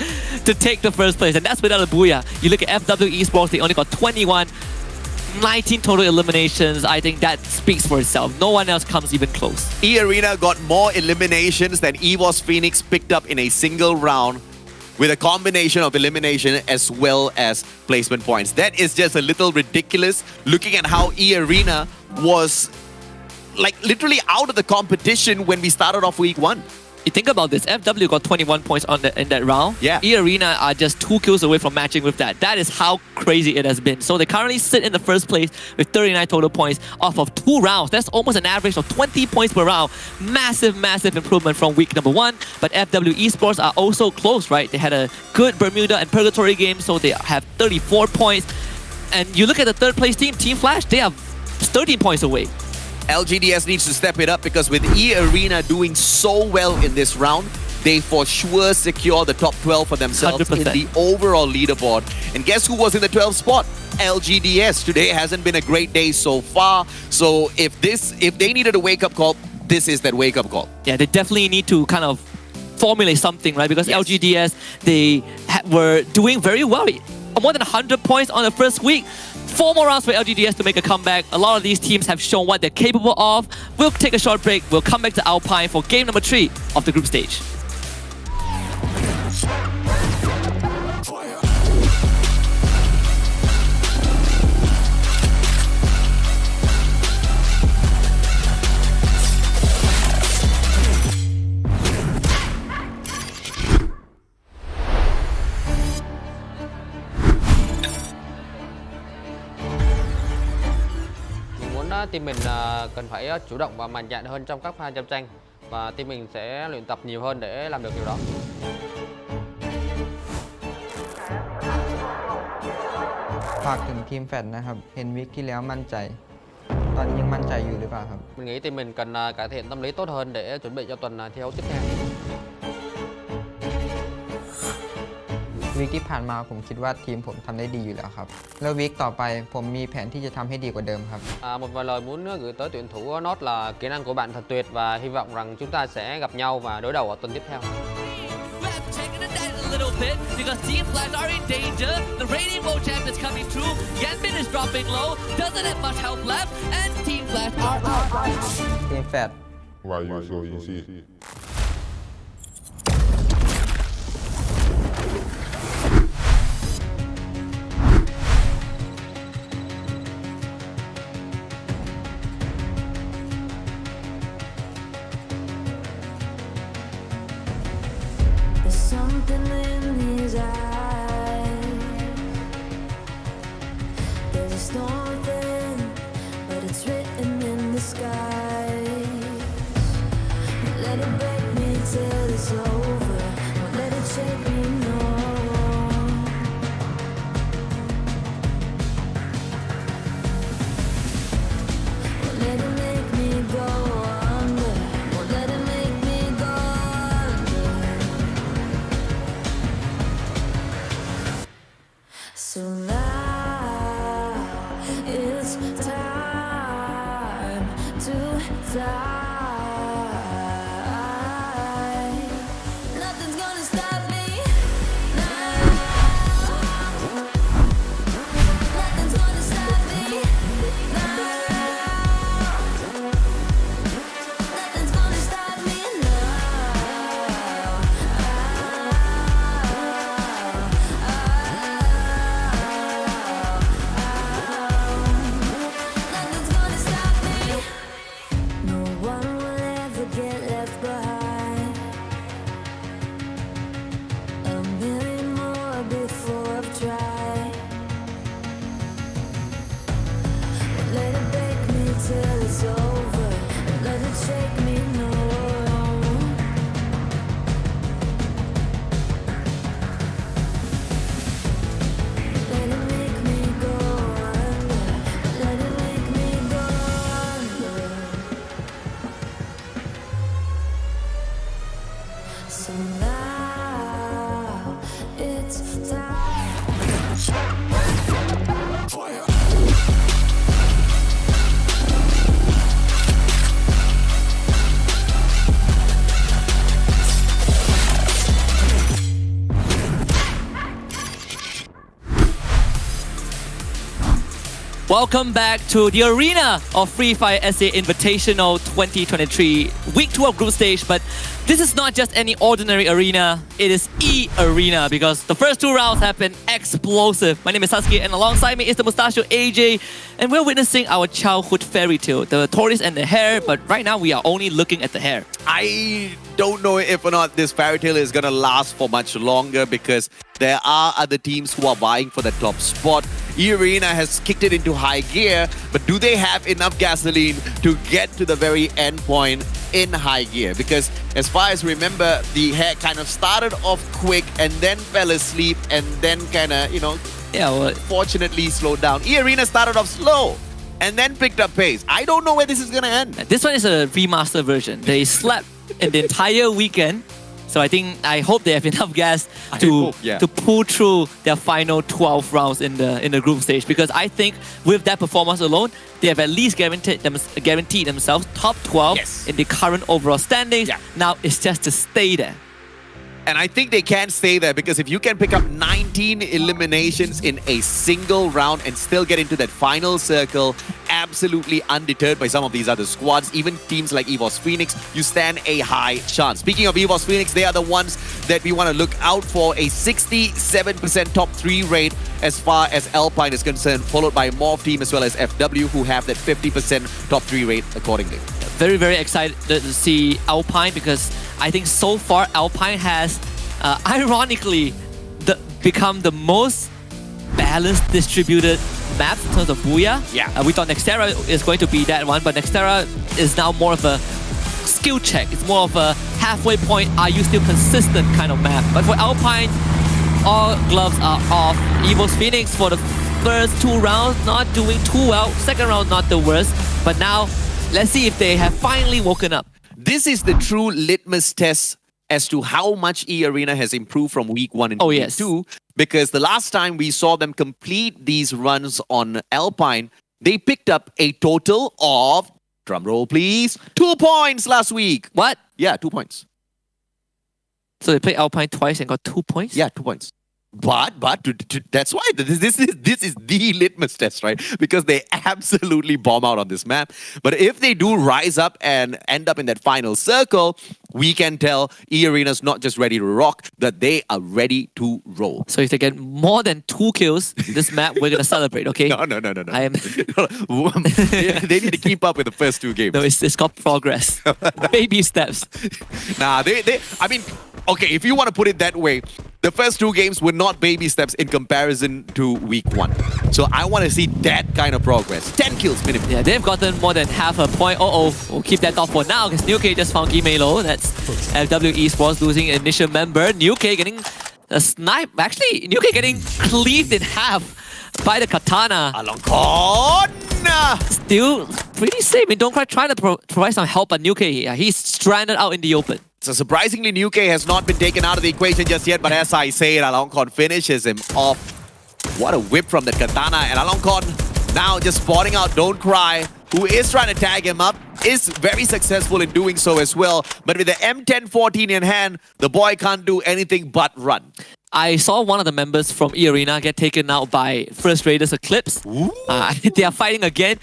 to take the first place. And that's without a booyah. You look at FW Esports, they only got 21. 19 total eliminations. I think that speaks for itself. No one else comes even close. E-Arena got more eliminations than EVOS Phoenix picked up in a single round with a combination of elimination as well as placement points. That is just a little ridiculous looking at how E-Arena was like literally out of the competition when we started off week 1. You think about this, FW got 21 points in that round. Yeah. E-Arena are just 2 kills away from matching with that. That is how crazy it has been. So they currently sit in the first place with 39 total points off of 2 rounds. That's almost an average of 20 points per round. Massive, massive improvement from week number 1. But FW Esports are also close, right? They had a good Bermuda and Purgatory game, so they have 34 points. And you look at the third place team, Team Flash, they are 13 points away. LGDS needs to step it up because with E-Arena doing so well in this round, they for sure secure the top 12 for themselves 100%. in the overall leaderboard. And guess who was in the 12th spot? LGDS. Today hasn't been a great day so far. So if they needed a wake-up call, this is that wake-up call. Yeah, they definitely need to kind of formulate something, right? Because LGDS, they were doing very well. More than 100 points on the first week. 4 more rounds for LGDS to make a comeback. A lot of these teams have shown what they're capable of. We'll take a short break. We'll come back to Alpine for game number 3 of the group stage. Team mình cần phải chủ động và mạnh dạn hơn trong các pha chạm tranh và team mình sẽ luyện tập nhiều hơn để làm được điều đó. ฝากถึงทีมแฟดนะครับ เห็นวิกที่แล้วมั่นใจ ตอนนี้ยังมั่นใจอยู่หรือเปล่าครับ Mình nghĩ team mình cần cải thiện tâm lý tốt hơn để chuẩn bị cho tuần thi đấu tiếp theo. วิกที่ผ่านมาผมคิดว่าทีมผมทำได้ดีอยู่แล้วครับ แล้ววิกต่อไปผมมีแผนที่จะทำให้ดีกว่าเดิมครับ Một vài lời muốn gửi tới tuyển thủ Nốt là kỹ năng của bạn thật tuyệt và hy vọng rằng chúng ta sẽ gặp nhau và đối đầu ở tuần tiếp theo. Checking it out a little bit because Team Flash are in danger. The Radiant World Champ is coming through. Yanbin is dropping low. Doesn't have much help left. And Team Flash are out. ทีมแฟด Why you so easy? There's something in his eyes. There's a storm within, but it's written in the sky. Let it break me till it's So now it's time. Welcome back to the arena of Free Fire SEA Invitational 2023, week 2 of group stage. But this is not just any ordinary arena, it is E-Arena because the first 2 rounds have been explosive. My name is Sasuke and alongside me is the mustachio AJ, and we're witnessing our childhood fairy tale, the tortoise and the hare, but right now we are only looking at the hare. I don't know if or not this fairy tale is going to last for much longer because there are other teams who are vying for the top spot. E-Arena has kicked it into high gear, but do they have enough gasoline to get to the very end point in high gear? Because as far as I remember, the hare kind of started off quick and then fell asleep and then kind of, fortunately slowed down. E-Arena started off slow and then picked up pace. I don't know where this is going to end. This one is a remaster version. They slept in the entire weekend. So I hope they have enough gas to pull through their final 12 rounds in the group stage, because I think with that performance alone, they have at least guaranteed themselves top 12 in the current overall standings. Now it's just to stay there. And I think they can stay there because if you can pick up 19 eliminations in a single round and still get into that final circle, absolutely undeterred by some of these other squads, even teams like EVOS Phoenix, you stand a high chance. Speaking of EVOS Phoenix, they are the ones that we want to look out for. A 67% top 3 rate as far as Alpine is concerned, followed by Morph Team as well as FW, who have that 50% top 3 rate accordingly. Very, very excited to see Alpine because I think so far Alpine has, ironically, become the most balanced distributed map in terms of Booyah. We thought Nextera is going to be that one, but Nextera is now more of a skill check. It's more of a halfway point, are you still consistent kind of map. But for Alpine, all gloves are off. EVOS Phoenix for the first 2 rounds not doing too well. Second round not the worst, but now let's see if they have finally woken up. This is the true litmus test as to how much E-Arena has improved from week 1 into week 2. Because the last time we saw them complete these runs on Alpine, they picked up a total of, drumroll please, 2 points last week. What? Yeah, 2 points. So they played Alpine twice and got 2 points? Yeah, 2 points. But that's why this is the litmus test, right? Because they absolutely bomb out on this map. But if they do rise up and end up in that final circle, we can tell E-Arena's not just ready to rock, that they are ready to roll. So if they get more than 2 kills this map, we're gonna celebrate, okay? No. I am. They need to keep up with the first 2 games. No, it's called progress. Baby steps. Nah, I mean, okay, if you want to put it that way, the first 2 games were not baby steps in comparison to week 1. So I want to see that kind of progress. 10 kills minimum. Yeah, they've gotten more than half a point. We'll keep that off for now because New K just found Gimelo. That's FW Esports losing initial member. New K getting a snipe. Actually, New K getting cleaved in half by the katana. Alongkon! Still pretty safe. I mean, Don't Cry trying to provide some help, but New K, he's stranded out in the open. So surprisingly, New K has not been taken out of the equation just yet, but as I say it, Alongkon finishes him off. What a whip from the katana, and Alongkon now just spotting out Don't Cry, who is trying to tag him up, is very successful in doing so as well. But with the M1014 in hand, the boy can't do anything but run. I saw one of the members from E-Arena get taken out by First Raiders Eclipse. They are fighting again.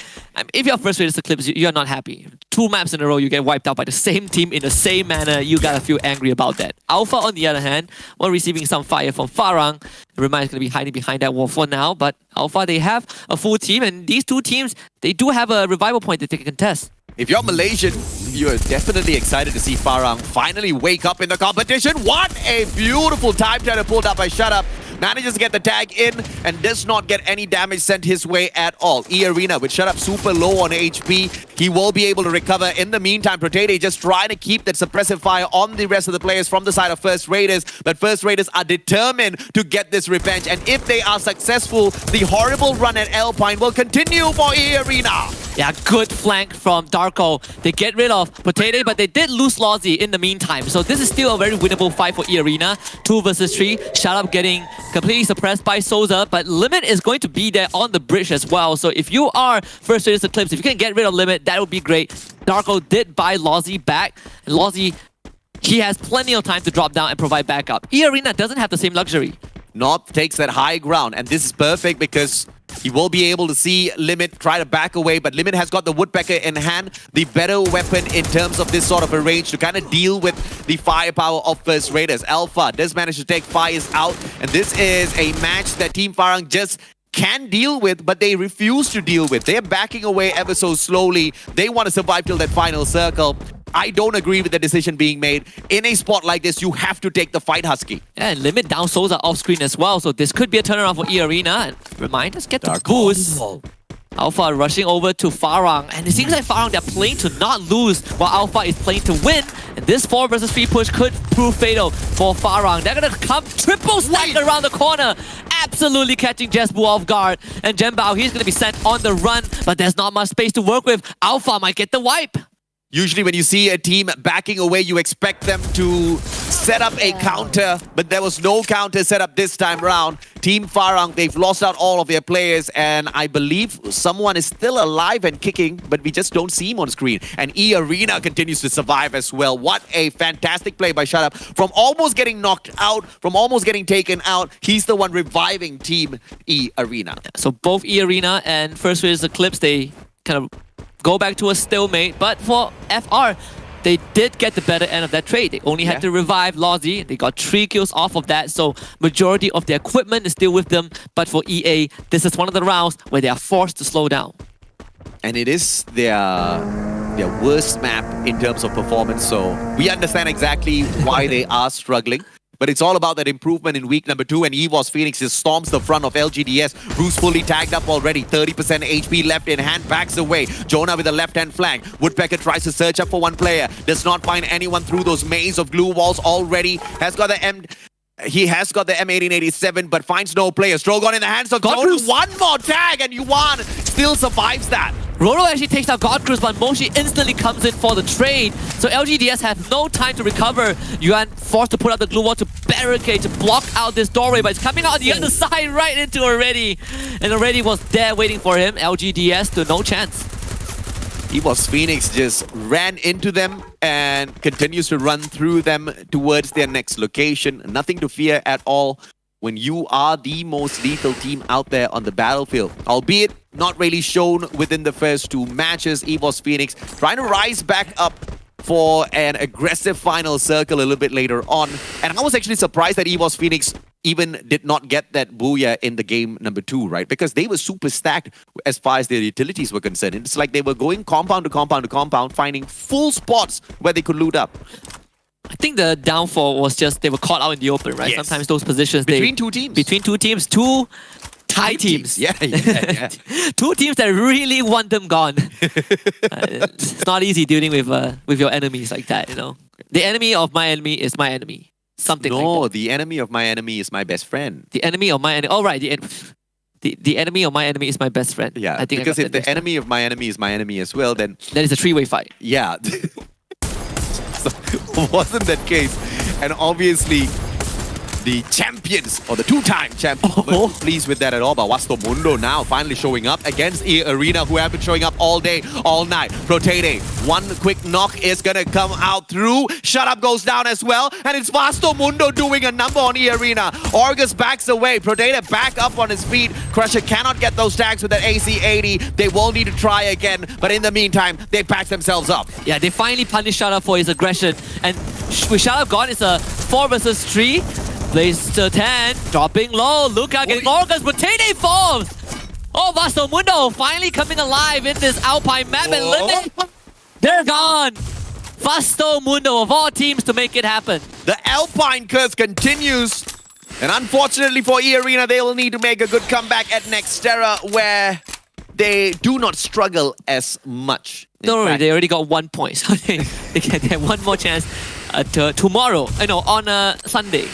If you're First Raiders Eclipse, you're not happy. 2 maps in a row, you get wiped out by the same team in the same manner. You gotta feel angry about that. Alpha, on the other hand, while receiving some fire from Farang, Rema is gonna be hiding behind that wall for now. But Alpha, they have a full team, and these 2 teams, they do have a revival point that they can contest. If you're Malaysian, you're definitely excited to see Farang finally wake up in the competition. What a beautiful time turner pulled up by Shutup. Manages to get the tag in and does not get any damage sent his way at all. E-Arena with Shutup super low on HP. He will be able to recover. In the meantime, Protete just trying to keep that suppressive fire on the rest of the players from the side of First Raiders. But First Raiders are determined to get this revenge. And if they are successful, the horrible run at Alpine will continue for E-Arena. Yeah, good flank from Darko. They get rid of Potato, but they did lose Lozzy in the meantime. So this is still a very winnable fight for E-Arena. 2 versus 3. Shut Up getting completely suppressed by Souza, but Limit is going to be there on the bridge as well. So if you are First Raiders Eclipse, if you can get rid of Limit, that would be great. Darko did buy Lozzy back. And Lozzy, he has plenty of time to drop down and provide backup. E-Arena doesn't have the same luxury. North takes that high ground, and this is perfect because he will be able to see Limit try to back away, but Limit has got the Woodpecker in hand, the better weapon in terms of this sort of a range to kind of deal with the firepower of First Raiders. Alpha does manage to take Fires out, and this is a match that Team Farang just can deal with, but they refuse to deal with. They're backing away ever so slowly. They want to survive till that final circle. I don't agree with the decision being made. In a spot like this, you have to take the fight, Husky. And Limit down Souza off screen as well, so this could be a turnaround for E-Arena. And remind us, get the boost. Alpha rushing over to Farang, and it seems like Farang, they're playing to not lose, while Alpha is playing to win. And this 4 versus 3 push could prove fatal for Farang. They're gonna come triple stack around the corner, absolutely catching Jesbu off guard. And Jembao, he's gonna be sent on the run, but there's not much space to work with. Alpha might get the wipe. Usually when you see a team backing away, you expect them to set up a counter, but there was no counter set up this time around. Team Farang, they've lost out all of their players, and I believe someone is still alive and kicking, but we just don't see him on screen. And E-Arena continues to survive as well. What a fantastic play by Shut Up. From almost getting knocked out, from almost getting taken out, he's the one reviving Team E-Arena. So both E-Arena and First Raiders Eclipse, they kind of go back to a stalemate, but for FR, they did get the better end of that trade. They only had to revive Lozzy. They got 3 kills off of that, so majority of their equipment is still with them. But for EA, this is one of the rounds where they are forced to slow down. And it is their worst map in terms of performance, so we understand exactly why they are struggling. But it's all about that improvement in week number 2, and EVOS Phoenix just storms the front of LGDS. Bruce fully tagged up already, 30% HP left in hand, backs away. Jonah with the left-hand flank. Woodpecker tries to search up for one player, does not find anyone through those maze of glue walls already. He has got the M1887, but finds no player. Strogon in the hands of Jonah. One more tag, and Yuan still survives that. Roro actually takes out God Cruise, but Moshi instantly comes in for the trade. So LGDS have no time to recover. Yuan forced to put up the glue wall to barricade, to block out this doorway, but it's coming out the other side right into Already. And Already was there waiting for him. LGDS to no chance. EVOS Phoenix just ran into them and continues to run through them towards their next location. Nothing to fear at all when you are the most lethal team out there on the battlefield. Albeit not really shown within the first 2 matches, EVOS Phoenix trying to rise back up for an aggressive final circle a little bit later on. And I was actually surprised that EVOS Phoenix even did not get that booyah in the game number 2, right? Because they were super stacked as far as their utilities were concerned. It's like they were going compound to compound to compound, finding full spots where they could loot up. I think the downfall was just they were caught out in the open, right? Yes. Sometimes those positions... Between 2 teams. Between 2 teams, 2 tie teams. Yeah. 2 teams that really want them gone. It's not easy dealing with your enemies like that, you know? The enemy of my enemy is my enemy. Something like that. No, the enemy of my enemy is my best friend. The enemy of my enemy... Oh, right. The enemy of my enemy is my best friend. Yeah, I think because if the enemy of my enemy is my enemy as well, then... Then it's a 3-way fight. Yeah. So, wasn't that case. And obviously, the champions, or the 2-time champions, weren't pleased with that at all. But Vasto Mundo now finally showing up against E-Arena, who have been showing up all day, all night. Protete, one quick knock is going to come out through. Shut Up goes down as well. And it's Vasto Mundo doing a number on E-Arena. Orgus backs away. Protete back up on his feet. Crusher cannot get those tags with that AC-80. They will need to try again. But in the meantime, they patch themselves up. Yeah, they finally punish Shut Up for his aggression. And with Shut Up gone, it's a 4 versus 3. Plays to 10, dropping low. Luca getting Orgus, but Tene falls! Oh, Vasto Mundo finally coming alive in this Alpine map, and Limit, they're gone! Vasto Mundo of all teams to make it happen. The Alpine curse continues. And unfortunately for E-Arena, they will need to make a good comeback at Nextera, where they do not struggle as much. Don't worry, they already got 1 point, so they have one more chance tomorrow, on Sunday.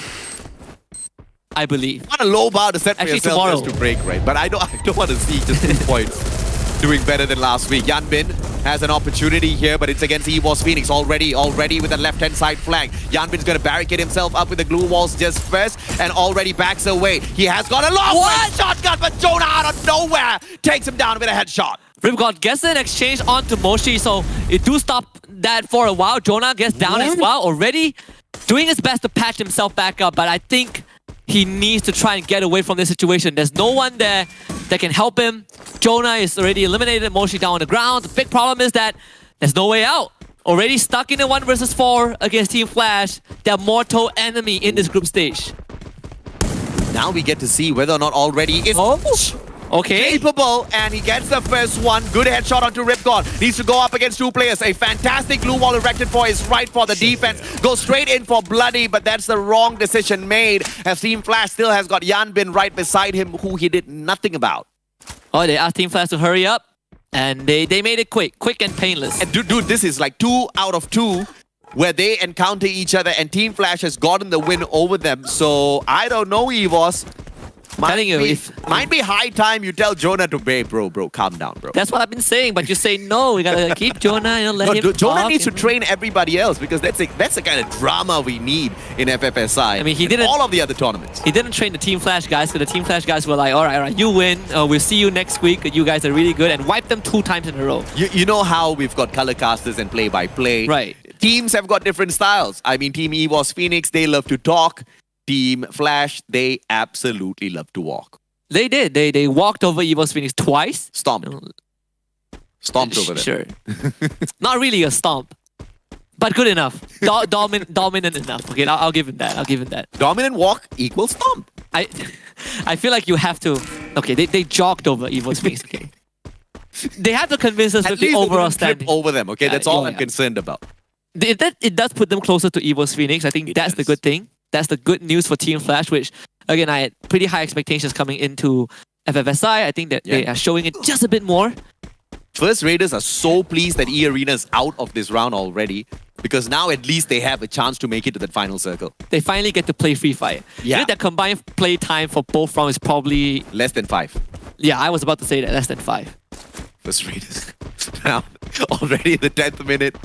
I believe. What a low bar to set for Actually, yourself tomorrow. just to break, right? But I don't want to see just 2 points. doing better than last week. Yanbin has an opportunity here, but it's against EVOS Phoenix already with the left-hand side flank. Yanbin's going to barricade himself up with the glue walls just first and already backs away. He has got a long-range shotgun, but Jonah out of nowhere takes him down with a headshot. Ripgod gets an exchange onto Moshi, so it do stop that for a while. Jonah gets down as well, already doing his best to patch himself back up, but I think he needs to try and get away from this situation. There's no one there that can help him. Jonah is already eliminated, Moshi down on the ground. The big problem is that there's no way out. Already stuck in a 1 versus 4 against Team Flash, their mortal enemy in this group stage. Now we get to see whether or not already is capable, and he gets the first one. Good headshot onto Ripgod. Needs to go up against 2 players. A fantastic glue wall erected for his right for the defense. Goes straight in for Bloody, but that's the wrong decision made, as Team Flash still has got Yanbin right beside him, who he did nothing about. Oh, they asked Team Flash to hurry up, and they made it quick and painless. And dude, this is like 2 out of 2 where they encounter each other, and Team Flash has gotten the win over them. So I don't know, EVOS. Might be high time you tell Jonah to pay, bro, calm down, bro. That's what I've been saying, but you say no. We gotta keep Jonah, let him Jonah talk, needs to train everybody else, because that's the kind of drama we need in FFSI. I mean, he didn't all of the other tournaments. He didn't train the Team Flash guys, because the Team Flash guys were like, all right, you win. We'll see you next week. You guys are really good, and wipe them 2 times in a row. You know how we've got color casters and play-by-play. Right. Teams have got different styles. I mean, Team EVOS Phoenix, they love to talk. Team Flash, they absolutely love to walk. They did. They walked over EVOS Phoenix twice. Stomped over them. Sure. Not really a stomp, but good enough. Dominant enough. Okay, I'll give him that. Dominant walk equals stomp. I feel like you have to. Okay, they jogged over EVOS Phoenix. Okay. They have to convince us with the overall standing. Over them. Okay, that's all I'm concerned about. It does put them closer to EVOS Phoenix. I think that's the good thing. That's the good news for Team Flash, which, again, I had pretty high expectations coming into FFSI. I think that they are showing it just a bit more. First Raiders are so pleased that E-Arena is out of this round already, because now at least they have a chance to make it to that final circle. They finally get to play Free Fire. Yeah. I think the combined play time for both rounds is probably... less than 5. Yeah, I was about to say that, less than 5. First Raiders now already in the 10th minute.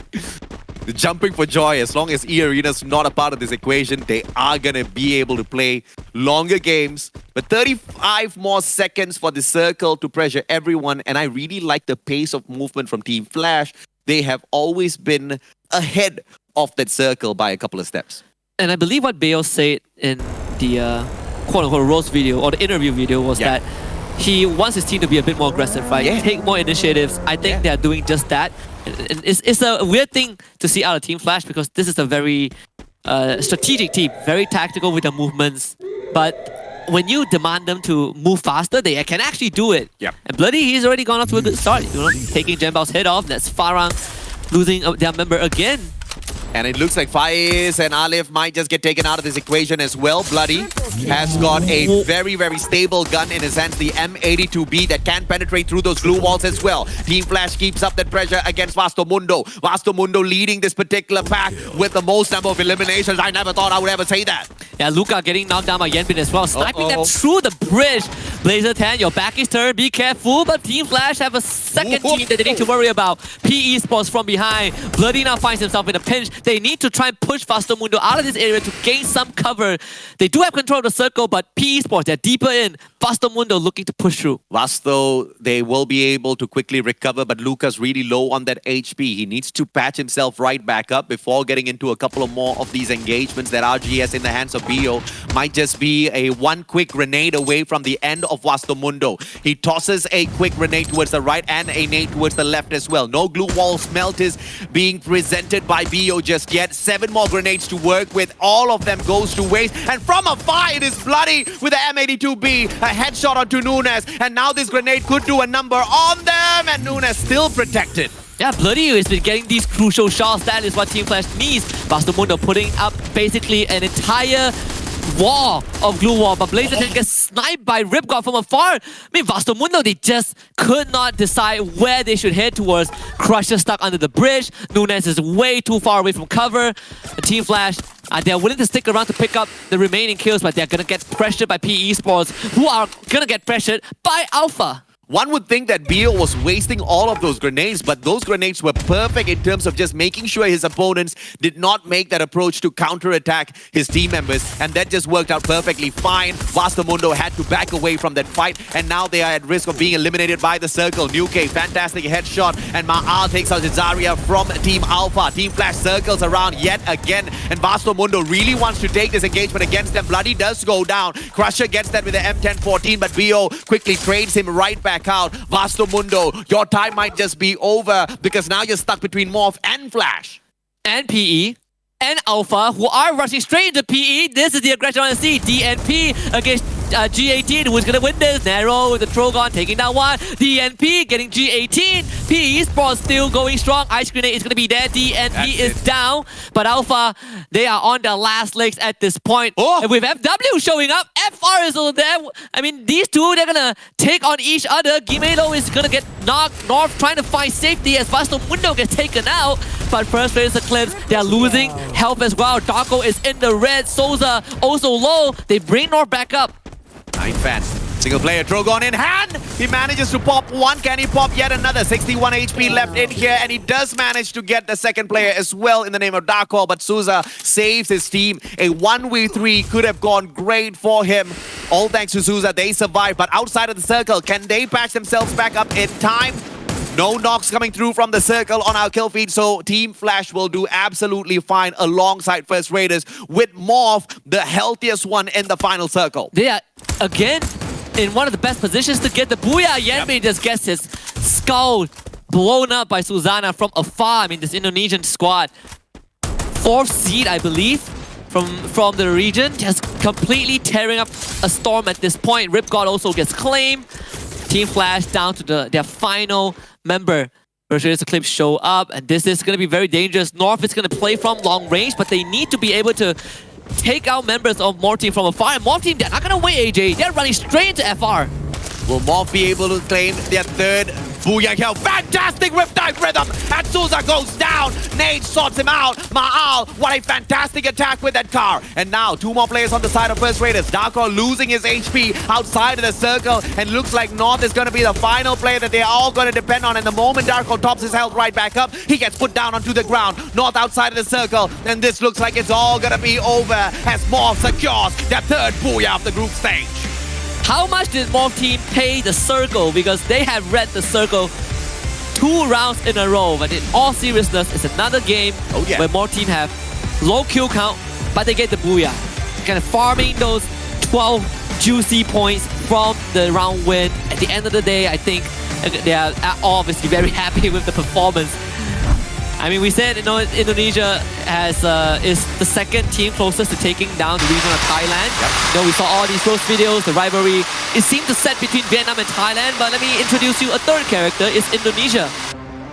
Jumping for joy. As long as E-Arena's not a part of this equation, they are going to be able to play longer games. But 35 more seconds for the circle to pressure everyone. And I really like the pace of movement from Team Flash. They have always been ahead of that circle by a couple of steps. And I believe what Bayo said in the quote-unquote roast video, or the interview video, was that he wants his team to be a bit more aggressive, right? Take more initiatives. I think they're doing just that. And it's a weird thing to see out of Team Flash, because this is a very strategic team, very tactical with their movements. But when you demand them to move faster, they can actually do it. Yep. And Bloody, he's already gone off to a good start. You know, taking Jenbao's head off. That's Farang losing their member again. And it looks like Faiz and Alif might just get taken out of this equation as well. Bloody has got a very, very stable gun in his hands, the M82B, that can penetrate through those glue walls as well. Team Flash keeps up that pressure against Vasto Mundo. Vasto Mundo leading this particular pack with the most number of eliminations. I never thought I would ever say that. Yeah, Luca getting knocked down by Yenbin as well, sniping them through the bridge. Blazer 10, your back is turned, be careful. But Team Flash have a second team that they need to worry about. PE Sports from behind. Bloody now finds himself in a pinch. They need to try and push Vasto Mundo out of this area to gain some cover. They do have control of the circle, but PE Sports, they're deeper in. Vasto Mundo looking to push through. Vasto, they will be able to quickly recover, but Luca's really low on that HP. He needs to patch himself right back up before getting into a couple of more of these engagements. That RGS in the hands of Bio might just be a one quick grenade away from the end of Vasto Mundo. He tosses a quick grenade towards the right and a nade towards the left as well. No glue wall smelt is being presented by Bio just yet. 7 more grenades to work with. All of them goes to waste. And from afar, it is Bloody with the M82B. A headshot onto Nunes. And now this grenade could do a number on them. And Nunes still protected. Yeah, Bloody has been getting these crucial shots. That is what Team Flash needs. Vasto Mundo putting up basically an entire wall of glue wall, but Blazer 10 gets sniped by Ripgod from afar. I mean, Vasto Mundo, they just could not decide where they should head towards. Crusher stuck under the bridge. Nunes is way too far away from cover. The Team Flash, they're willing to stick around to pick up the remaining kills, but they're going to get pressured by PE Sports, who are going to get pressured by Alpha. One would think that Bio was wasting all of those grenades, but those grenades were perfect in terms of just making sure his opponents did not make that approach to counterattack his team members, and that just worked out perfectly fine. Vastomundo had to back away from that fight, and now they are at risk of being eliminated by the circle. Nuke, fantastic headshot, and Ma'al takes out Zarya from Team Alpha. Team Flash circles around yet again, and Vastomundo really wants to take this engagement against them. Bloody does go down. Crusher gets that with the M1014, but Bio quickly trades him right back out. Vastomundo, your time might just be over because now you're stuck between Morph and Flash. And PE. And Alpha, who are rushing straight into PE. This is the aggression on the sea. DNP against G18. Who's gonna win this? Narrow with the Trogon taking down one. DNP getting G18. PE Sports still going strong. Ice Grenade is gonna be there. DNP is down. But Alpha, they are on their last legs at this point. And with FW showing up, FR is over there. I mean, these two, they're gonna take on each other. Gimelo is gonna get knocked. North trying to find safety as Vastomundo gets taken out. But first phase Eclipse, they're losing health as well. Darko is in the red. Souza also low. They bring North back up. 9 fans. Single player, Drogon in hand. He manages to pop one. Can he pop yet another? 61 HP left in here, and he does manage to get the second player as well in the name of Darko, but Souza saves his team. A 1v3 could have gone great for him. All thanks to Souza, they survived, but outside of the circle, can they patch themselves back up in time? No knocks coming through from the circle on our kill feed, so Team Flash will do absolutely fine alongside First Raiders, with Morph, the healthiest one in the final circle. They are, again, in one of the best positions to get the booyah. Yanbei just gets his skull blown up by Susana from afar. I mean, this Indonesian squad, 4th seed, I believe, from the region, just completely tearing up a Storm at this point. Rip God also gets claimed. Team Flash down to their final member. First Eclipse show up, and this is going to be very dangerous. North is going to play from long range, but they need to be able to take out members of Morph Team from afar. And Morph Team, they're not going to wait, AJ. They're running straight into FR. Will Morph be able to claim their third booyah kill? Fantastic Riptide rhythm! And Souza goes down. Nate sorts him out. Ma'al, what a fantastic attack with that car. And now, 2 more players on the side of First Raiders. Darko losing his HP outside of the circle. And looks like North is going to be the final player that they're all going to depend on. And the moment Darko tops his health right back up, he gets put down onto the ground. North outside of the circle. And this looks like it's all going to be over as Morph secures their third booyah of the group stage. How much did Morph Team pay the circle? Because they have read the circle 2 rounds in a row. But in all seriousness, it's another game where Morph Team have low kill count, but they get the booyah. Kind of farming those 12 juicy points from the round win. At the end of the day, I think they are obviously very happy with the performance. I mean, we said, Indonesia is the second team closest to taking down the region of Thailand. We saw all these close videos, the rivalry. It seemed to set between Vietnam and Thailand, but let me introduce you a third character. It's Indonesia.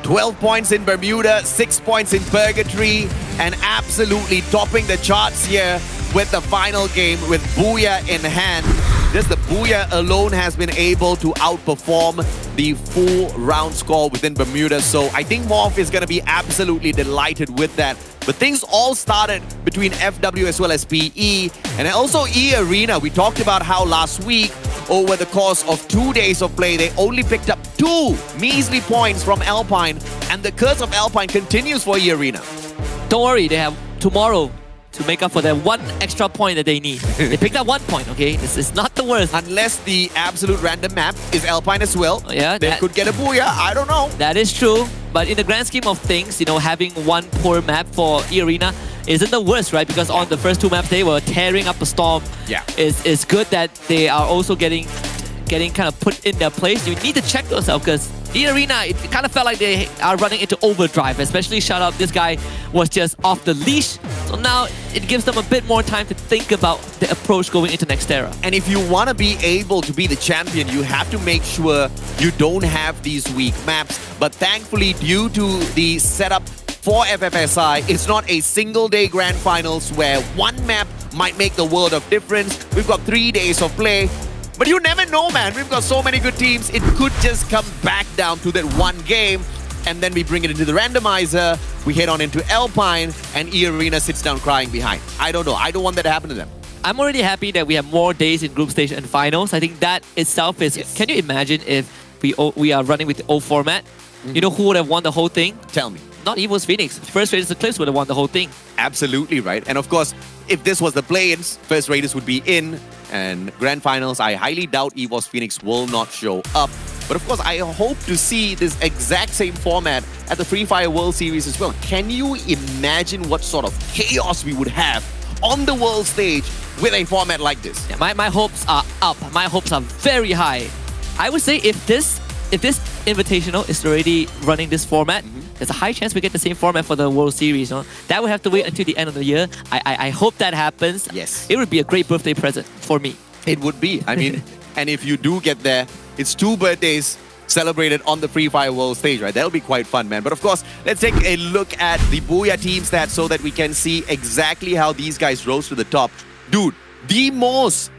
12 points in Bermuda, 6 points in Purgatory, and absolutely topping the charts here with the final game with Booyah in hand. Just the Booyah alone has been able to outperform the full round score within Bermuda. So I think Morph is going to be absolutely delighted with that. But things all started between FW as well as PE. And also E-Arena, we talked about how last week, over the course of 2 days of play, they only picked up 2 measly points from Alpine. And the curse of Alpine continues for E-Arena. Don't worry, they have tomorrow to make up for that 1 extra point that they need. They picked up 1 point, okay? This is not the worst. Unless the absolute random map is Alpine as well. Yeah, they could get a booyah, I don't know. That is true. But in the grand scheme of things, having 1 poor map for E-Arena isn't the worst, right? Because on the first 2 maps, they were tearing up a Storm. Yeah. It's good that they are also getting kind of put in their place. You need to check yourself, because E-Arena, it kind of felt like they are running into overdrive, especially shout out, this guy was just off the leash. So now it gives them a bit more time to think about the approach going into next era. And if you want to be able to be the champion, you have to make sure you don't have these weak maps. But thankfully, due to the setup for FFSI, it's not a single day grand finals where 1 map might make the world of difference. We've got 3 days of play. But you never know, man. We've got so many good teams. It could just come back down to that 1 game. And then we bring it into the randomizer. We head on into Alpine. And E-Arena sits down crying behind. I don't know. I don't want that to happen to them. I'm already happy that we have more days in group stage and finals. I think that itself is... Yes. Can you imagine if we are running with the old format, you know who would have won the whole thing? Tell me. Not Evil's Phoenix. First Raiders Eclipse would have won the whole thing. Absolutely right. And of course, if this was the play-ins, First Raiders would be in, and Grand Finals, I highly doubt EVOS Phoenix will not show up. But of course, I hope to see this exact same format at the Free Fire World Series as well. Can you imagine what sort of chaos we would have on the world stage with a format like this? Yeah, my hopes are up. My hopes are very high. I would say if this Invitational is already running this format, there's a high chance we get the same format for the World Series. You know? That would have to wait until the end of the year. I hope that happens. Yes. It would be a great birthday present for me. It would be. I mean, and if you do get there, it's 2 birthdays celebrated on the Free Fire World stage, right? That'll be quite fun, man. But of course, let's take a look at the Booyah team stats so that we can see exactly how these guys rose to the top. Dude, the most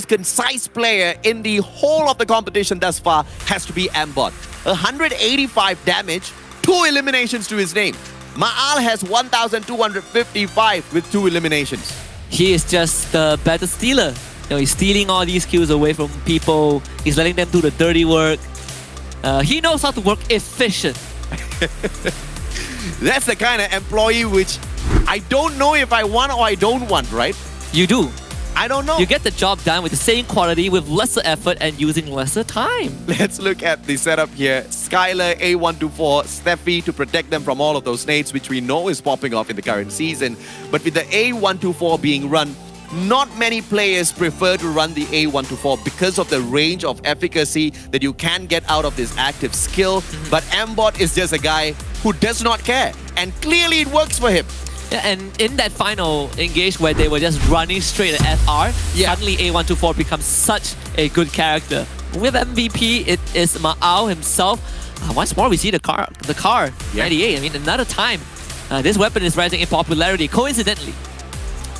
concise player in the whole of the competition thus far has to be Ambot. 185 damage, 2 eliminations to his name. Ma'al has 1,255 with 2 eliminations. He is just the better stealer. You know, he's stealing all these kills away from people. He's letting them do the dirty work. He knows how to work efficient. That's the kind of employee which I don't know if I want or I don't want, right? You do. I don't know. You get the job done with the same quality, with lesser effort and using lesser time. Let's look at the setup here. Skylar, A124, Steffi to protect them from all of those nades, which we know is popping off in the current season. But with the A124 being run, not many players prefer to run the A124 because of the range of efficacy that you can get out of this active skill. But Ambot is just a guy who does not care. And clearly it works for him. Yeah, and in that final engage where they were just running straight at FR, suddenly A124 becomes such a good character. With MVP, it is Ma'al himself. Once more, we see the car, 98. I mean, another time. This weapon is rising in popularity, coincidentally.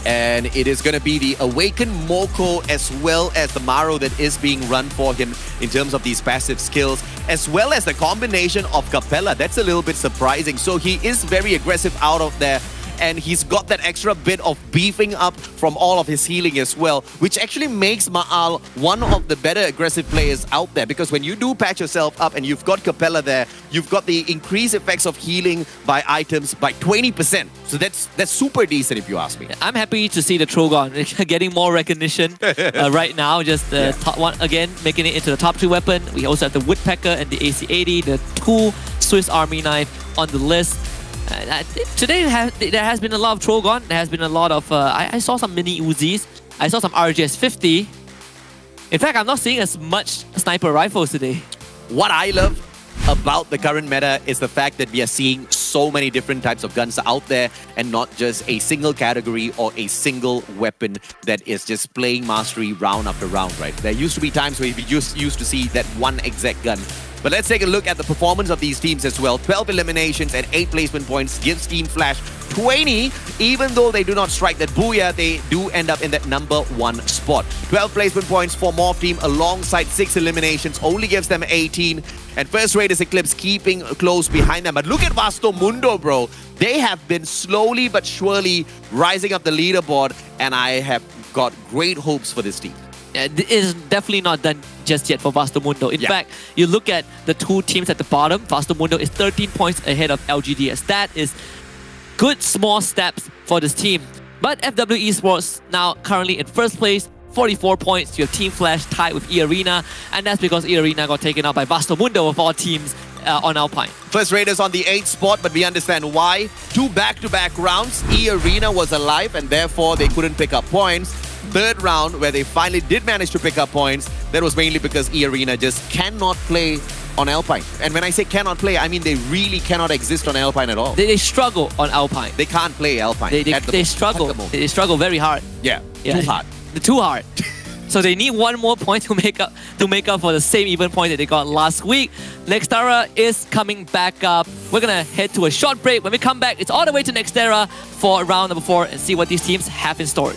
And it is going to be the Awakened Moko as well as the Maro that is being run for him in terms of these passive skills, as well as the combination of Capella. That's a little bit surprising. So he is very aggressive out of there. And he's got that extra bit of beefing up from all of his healing as well, which actually makes Ma'al one of the better aggressive players out there. Because when you do patch yourself up and you've got Capella there, you've got the increased effects of healing by items by 20%. So that's super decent if you ask me. I'm happy to see the Trogon getting more recognition right now. Just the top one again, making it into the top 2 weapon. We also have the Woodpecker and the AC-80, the 2 Swiss Army knife on the list. Today there has been a lot of Trogon. There has been a lot of I saw some mini Uzis. I saw some RGS-50. In fact, I'm not seeing as much sniper rifles today. What I love about the current meta is the fact that we are seeing so many different types of guns out there and not just a single category or a single weapon that is just playing mastery round after round, right? There used to be times where we just used to see that one exact gun. But let's take a look at the performance of these teams as well. 12 eliminations and 8 placement points gives Team Flash 20. Even though they do not strike that Booyah, they do end up in that number 1 spot. 12 placement points for Morph Team alongside 6 eliminations only gives them 18. And First Raiders Eclipse keeping close behind them. But look at Vasto Mundo, bro. They have been slowly but surely rising up the leaderboard, and I have got great hopes for this team. It is definitely not done just yet for Vasto Mundo. In fact, you look at the 2 teams at the bottom, Vasto Mundo is 13 points ahead of LGDS. That is good small steps for this team. But FW Esports now currently in first place, 44 points. You have Team Flash tied with E-Arena, and that's because E-Arena got taken out by Vasto Mundo of all teams on Alpine. First Raiders on the 8th spot, but we understand why. 2 back-to-back rounds, E-Arena was alive and therefore they couldn't pick up points. 3rd round, where they finally did manage to pick up points, that was mainly because E-Arena just cannot play on Alpine. And when I say cannot play, I mean they really cannot exist on Alpine at all. They struggle on Alpine. They can't play Alpine. They struggle. They struggle very hard. Yeah, too hard. Too hard. So they need 1 more point to make up for the same even point that they got last week. Nextera is coming back up. We're gonna head to a short break. When we come back, it's all the way to Nextera for round number 4 and see what these teams have in store.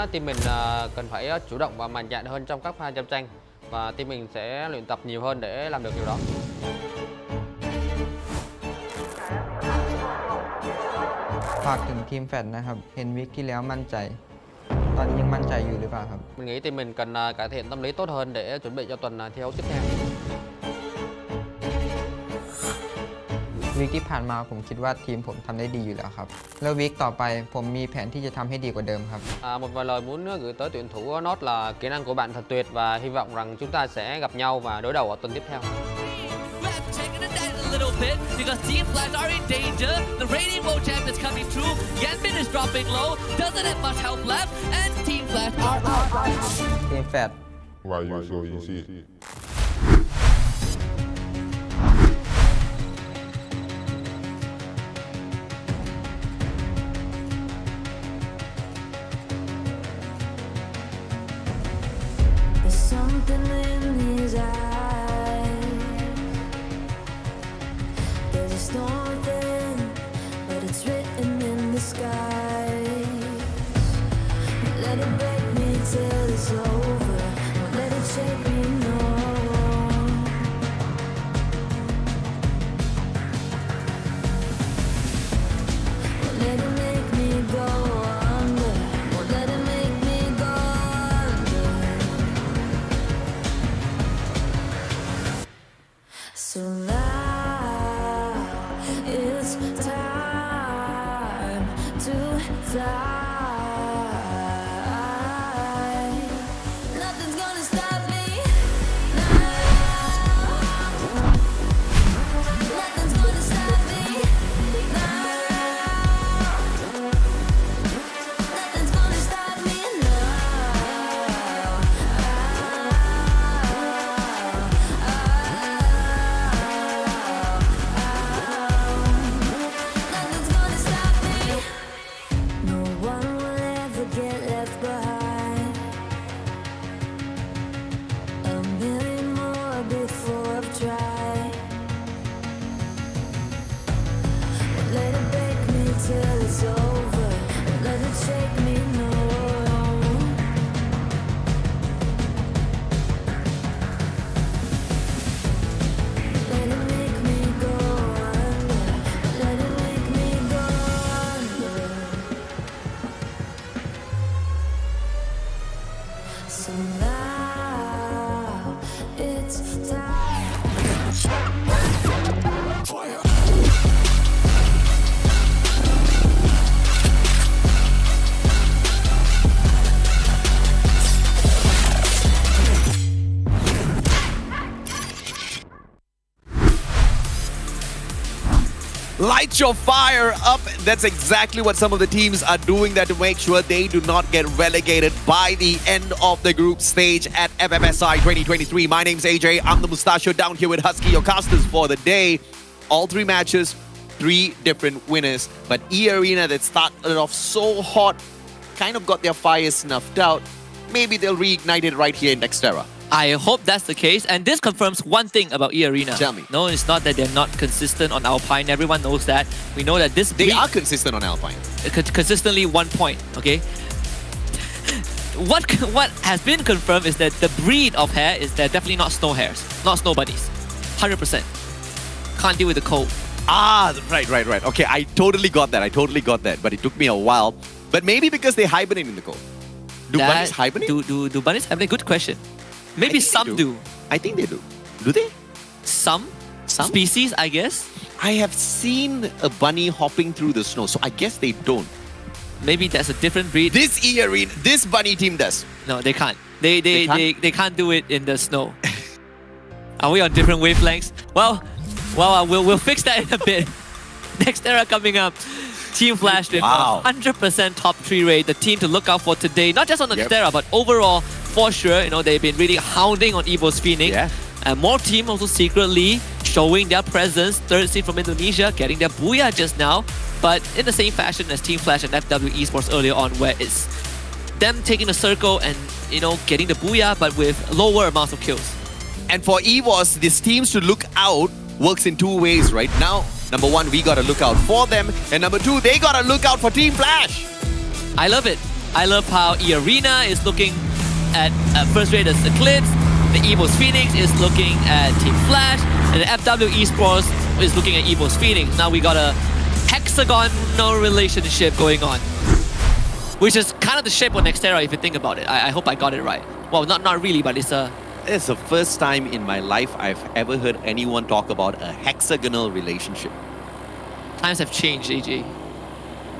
team mình cần phải chủ động và mạnh dạn hơn trong các pha giao tranh và team mình sẽ luyện tập nhiều hơn để làm được điều đó. ฝากถึงทีมแฟดนะครับ เห็นวิกที่แล้วมั่นใจ ตอนนี้ยังมั่นใจอยู่หรือเปล่าครับ Mình nghĩ team mình cần cải thiện tâm lý tốt hơn để chuẩn bị cho tuần thi đấu tiếp theo. วิกที่ผ่านมาผมคิดว่าทีมผมทำได้ดีอยู่แล้วครับ แล้ววิกต่อไปผมมีแผนที่จะทำให้ดีกว่าเดิมครับ Một vài lời muốn gửi tới tuyển thủ Nốt là kỹ năng của bạn thật tuyệt và hy vọng rằng chúng ta sẽ gặp nhau và đối đầu ở tuần tiếp theo. Checking it down a little bit because Team Flash are in danger. The Rainbow Jam is coming through. Yanbin is dropping low. Doesn't have much help left. And Team Flash are out. ทีมแฟด Why you so easy? There's something in his eyes. There's a storm within, but it's written in the sky. Let it break me till it's over. Won't let it shake me, no. Won't let it make me go under. Won't let it make me go under. So now it's time to fly. Nothing's gonna stop me now. Nothing's gonna stop me now. Nothing's gonna stop me Nothing's gonna stop me. No one will ever get left behind. A million more before I've tried. Won't let it break me till it's over. Won't let it shake me, no. Let it make me go under. Let it make me go under. So now it's time. Light your fire up. That's exactly what some of the teams are doing there to make sure they do not get relegated by the end of the group stage at FFSI 2023. My name's AJ. I'm the Mustachio down here with Husky, your casters for the day. All three matches, 3 different winners. But E-Arena that started off so hot kind of got their fire snuffed out. Maybe they'll reignite it right here in Dexterra. I hope that's the case, and this confirms one thing about E-Arena. Tell me. No, it's not that they're not consistent on Alpine. Everyone knows that. We know that this They are consistent on Alpine. consistently 1 point. Okay. What has been confirmed is that the breed of hair is they're definitely not snow hares, not snow bunnies. 100%. Can't deal with the cold. Ah, right. Okay, I totally got that. But it took me a while. But maybe because they hibernate in the cold. Do bunnies hibernate? Do bunnies hibernate? Good question. Maybe some do. I think they do. Do they? Some species, I guess. I have seen a bunny hopping through the snow, so I guess they don't. Maybe that's a different breed. This bunny team does. No, they can't. They can't do it in the snow. Are we on different wavelengths? Well, we'll fix that in a bit. Next era coming up. Team Flash with 100% top 3 rate. The team to look out for today. Not just on the Xterra, but overall, for sure. You know, they've been really hounding on Evo's Phoenix. Yeah. And more team also secretly showing their presence. Third seed from Indonesia, getting their booyah just now. But in the same fashion as Team Flash and FW Esports earlier on, where it's them taking the circle and, you know, getting the booyah, but with lower amounts of kills. And for EVOS, these teams to look out works in 2 ways right now. Number 1, we gotta look out for them. And number 2, they gotta look out for Team Flash. I love it. I love how E-Arena is looking at First Raiders Eclipse, the Evo's Phoenix is looking at Team Flash, and the FW Esports is looking at Evo's Phoenix. Now we got a hexagonal relationship going on, which is kind of the shape of Nextera if you think about it. I hope I got it right. Well, not really, but it's a... It's the first time in my life I've ever heard anyone talk about a hexagonal relationship. Times have changed, AJ.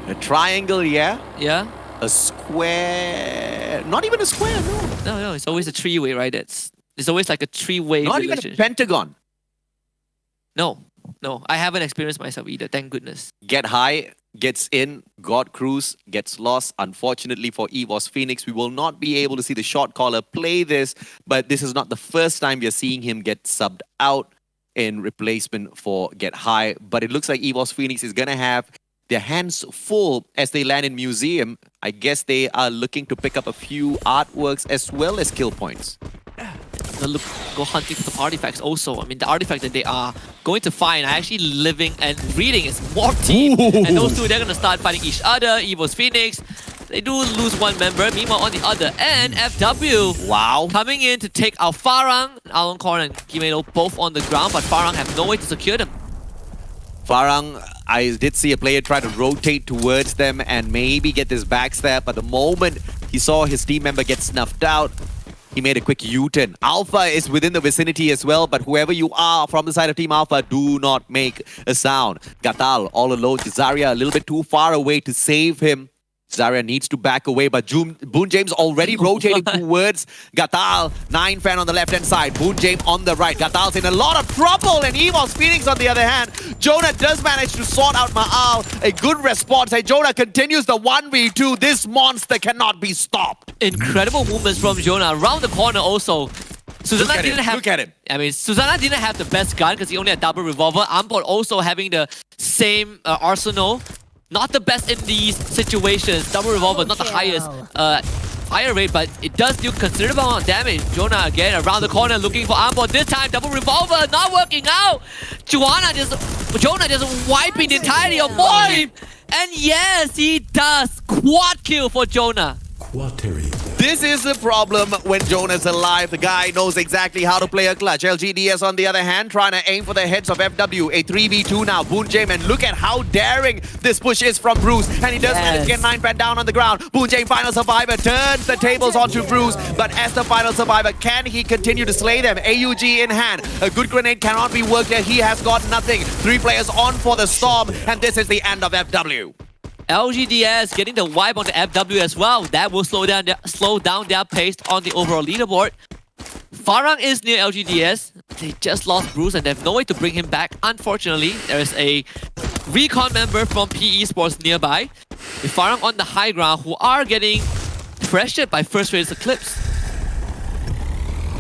A triangle, yeah? Yeah? A square... Not even a square, no. No, it's always a three-way, right? It's always like a three-way Not relationship. even a pentagon. No, I haven't experienced myself either, thank goodness. Get high, gets in, God Cruise, gets lost. Unfortunately for EVOS Phoenix, we will not be able to see the shot caller play this, but this is not the first time we are seeing him get subbed out in replacement for Get High. But it looks like EVOS Phoenix is going to have their hands full as they land in Museum. I guess they are looking to pick up a few artworks as well as kill points. Go hunting for the artifacts also. I mean, the artifact that they are going to find, actually living and reading, is Morph Team. And those two, they're going to start fighting each other. EVO's Phoenix, they do lose one member. Meanwhile, on the other end, FW coming in to take out Farang. Aloncorn and Kimedo both on the ground, but Farang have no way to secure them. Farang, I did see a player try to rotate towards them and maybe get this backstab, but the moment he saw his team member get snuffed out, he made a quick U-turn. Alpha is within the vicinity as well, but whoever you are from the side of Team Alpha, do not make a sound. Gatal all alone. Zarya a little bit too far away to save him. Zarya needs to back away, but Boon James already rotating towards Gatal. 9 fan on the left-hand side, Boon James on the right. Gatal's in a lot of trouble, and EVOS Phoenix on the other hand. Jonah does manage to sort out Ma'al. A good response, and Jonah continues the 1v2. This monster cannot be stopped. Incredible movements from Jonah. Around the corner also. Susanna didn't have... Look at him. I mean, Susanna didn't have the best gun because he only had double revolver. Amport also having the same arsenal. Not the best in these situations. Double revolver, not the highest fire rate, but it does do considerable amount of damage. Jonah again around the corner looking for Amport. This time, double revolver not working out. Jonah just wiping the entirety of Moim. And yes, he does. Quad kill for Jonah. This is the problem when Jonah's alive. The guy knows exactly how to play a clutch. LGDS on the other hand, trying to aim for the heads of FW. A 3v2 now. Boon James, and look at how daring this push is from Bruce. And he does manage to get 9 fan down on the ground. Boon James, final survivor, turns the tables onto Bruce. But as the final survivor, can he continue to slay them? AUG in hand. A good grenade cannot be worked there. He has got nothing. 3 players on for the storm. And this is the end of FW. LGDS getting the wipe on the FW as well. That will slow down their pace on the overall leaderboard. Farang is near LGDS. They just lost Bruce and they have no way to bring him back. Unfortunately, there is a recon member from PE Sports nearby. With Farang on the high ground, who are getting pressured by First Raiders Eclipse.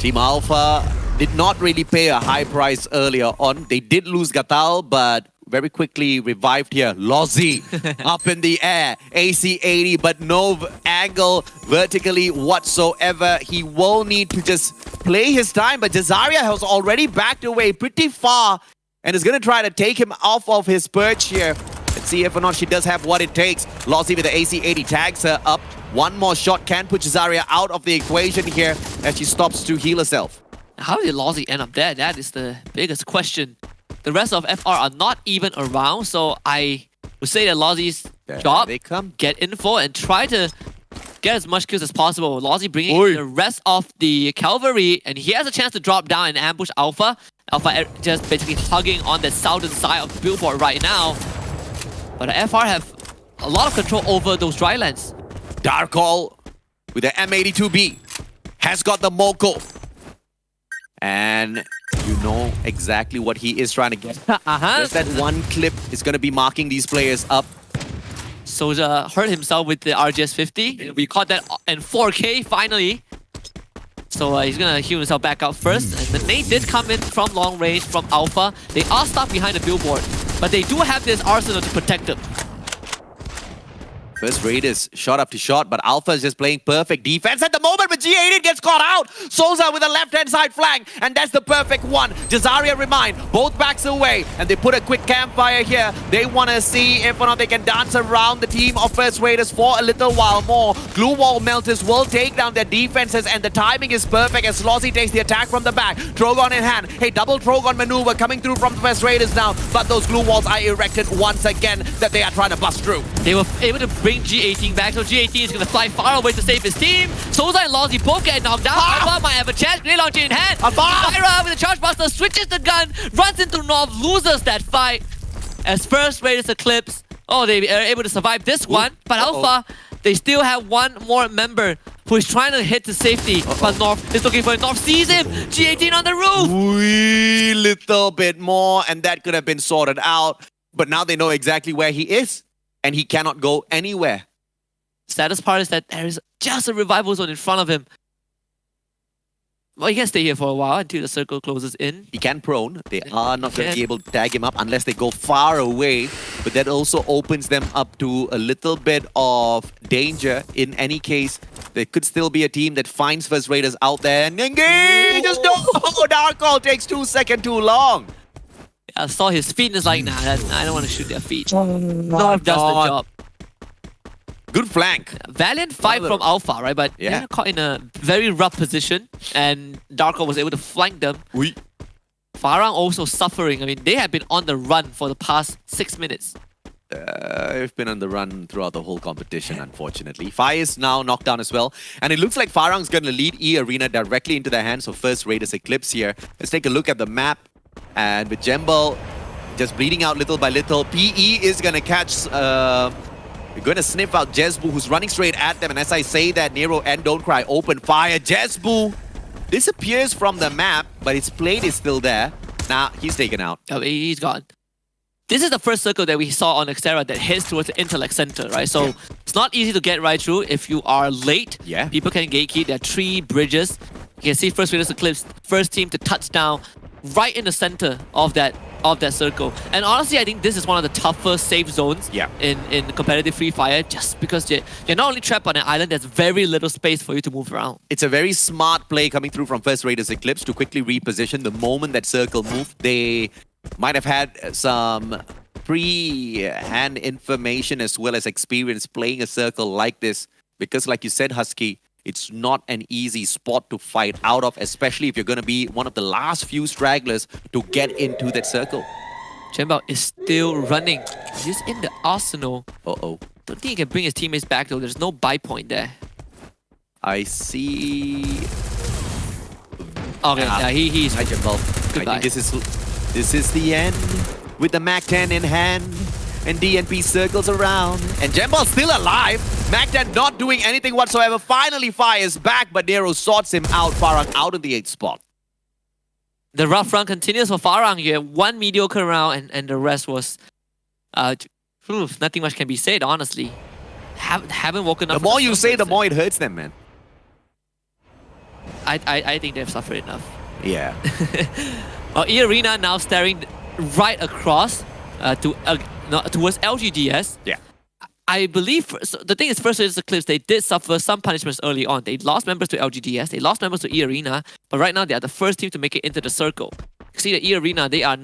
Team Alpha did not really pay a high price earlier on. They did lose Gatal, but very quickly revived here. Lozzy up in the air. AC-80, but no angle vertically whatsoever. He will need to just play his time, but Zarya has already backed away pretty far and is going to try to take him off of his perch here. Let's see if or not she does have what it takes. Lozzy with the AC-80 tags her up. One more shot can put Zarya out of the equation here as she stops to heal herself. How did Lozzy end up there? That is the biggest question. The rest of FR are not even around, so I would say that Lozzy's job, get info and try to get as much kills as possible. Lozzy bringing in the rest of the cavalry, and he has a chance to drop down and ambush Alpha. Alpha just basically hugging on the southern side of the billboard right now. But the FR have a lot of control over those drylands. Darkall with the M82B has got the Moko. And you know exactly what he is trying to get. Just that one clip is going to be marking these players up. Soja hurt himself with the RGS 50. We caught that in 4K finally. So he's going to heal himself back out first. And the nade did come in from long range from Alpha. They are stuck behind the billboard, but they do have this arsenal to protect them. First Raiders shot after shot, but Alpha is just playing perfect defense at the moment, but G18 gets caught out. Souza with a left-hand side flank, and that's the perfect one. Jazaria remind, both backs away, and they put a quick campfire here. They want to see if or not they can dance around the team of First Raiders for a little while more. Glue wall melters will take down their defenses, and the timing is perfect as Slozzy takes the attack from the back. Trogon in hand. Hey, double Trogon maneuver coming through from the First Raiders now, but those glue walls are erected once again that they are trying to bust through. They were able to bring G18 back, so G18 is going to fly far away to save his team. Souza and Lozzy both get knocked down. Alpha might have a chance. Grenade launcher in hand. Fire with the charge buster switches the gun, runs into North, loses that fight. As First Raiders Eclipse, they are able to survive this one, but Alpha, they still have one more member who is trying to hit to safety, but North is looking for it. North sees him. G18 on the roof. Wee little bit more, and that could have been sorted out. But now they know exactly where he is, and he cannot go anywhere. Saddest part is that there is just a revival zone in front of him. Well, he can stay here for a while until the circle closes in. He can prone. They are not going to be able to tag him up unless they go far away. But that also opens them up to a little bit of danger. In any case, there could still be a team that finds First Raiders out there and engages. No! Dark Call takes 2 seconds too long. I saw his feet and it's like, nah, I don't want to shoot their feet. North does the job. Good flank. Valiant fight from Alpha, right? But they're caught in a very rough position, and Darko was able to flank them. Farang also suffering. I mean, they have been on the run for the past 6 minutes. They've been on the run throughout the whole competition, unfortunately. Fire is now knocked down as well. And it looks like Farang's going to lead E Arena directly into the hands of First Raiders Eclipse here. Let's take a look at the map. And with Jembal just bleeding out little by little, PE is going to catch... We're going to sniff out Jezbu, who's running straight at them. And as I say that, Nero and Don't Cry open fire. Jezbu disappears from the map, but his plate is still there. Now, he's taken out. Oh, he's gone. This is the first circle that we saw on Xterra that heads towards the Intellect Center, right? So it's not easy to get right through. If you are late, people can gatekeep. There are 3 bridges. You can see First Raiders Eclipse, first team to touch down right in the center of that circle. And honestly, I think this is one of the toughest safe zones in competitive Free Fire, just because you're not only trapped on an island, there's very little space for you to move around. It's a very smart play coming through from First Raiders Eclipse to quickly reposition the moment that circle moved. They might have had some pre-hand information as well as experience playing a circle like this, because like you said, Husky, it's not an easy spot to fight out of, especially if you're going to be one of the last few stragglers to get into that circle. Jembao is still running. He's in the arsenal. Don't think he can bring his teammates back though. There's no buy point there. I see... Okay, he's... Hi, Jembal. Goodbye. I think this is the end with the MAC-10 in hand. And DNP circles around. And Jembal's still alive. MAC-10 not doing anything whatsoever. Finally fires back, but Nero sorts him out. Farang out of the 8th spot. The rough run continues for Farang here. 1 mediocre round, and the rest was... nothing much can be said, honestly. Haven't woken up... The more you say, the more it hurts them, man. I think they've suffered enough. Yeah. E Arena now staring right across towards LGDS. Yeah. I believe, so the thing is, First Raiders Eclipse, they did suffer some punishments early on. They lost members to LGDS, they lost members to E Arena, but right now they are the first team to make it into the circle. You see the E Arena, they are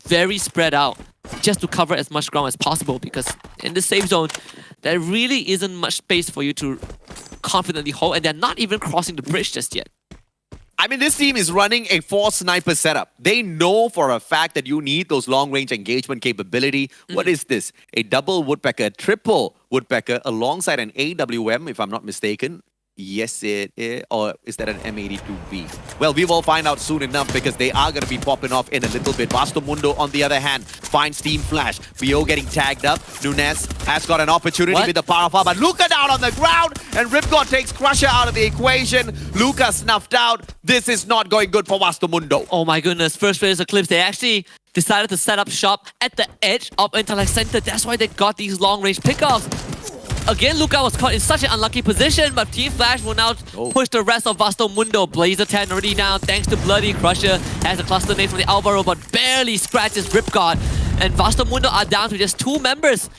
very spread out just to cover as much ground as possible, because in the safe zone, there really isn't much space for you to confidently hold, and they're not even crossing the bridge just yet. I mean, this team is running a 4-sniper setup. They know for a fact that you need those long-range engagement capability. What is this? A double Woodpecker, triple Woodpecker alongside an AWM, if I'm not mistaken. Yes, it is. Or is that an M82B? Well, we will find out soon enough, because they are going to be popping off in a little bit. Vasto Mundo, on the other hand, finds Team Flash. Bio getting tagged up. Nunez has got an opportunity with the power of, but Luca down on the ground, and Ripcord takes Crusher out of the equation. Luca snuffed out. This is not going good for Vasto Mundo. Oh my goodness, First Raiders Eclipse, they actually decided to set up shop at the edge of Intellect Center. That's why they got these long-range pickoffs. Again, Luca was caught in such an unlucky position, but Team Flash will now push the rest of Vasto Mundo. Blazer 10 already down thanks to Bloody. Crusher has a cluster nade from the Alvaro, but barely scratches Ripcord. And Vasto Mundo are down to just 2 members.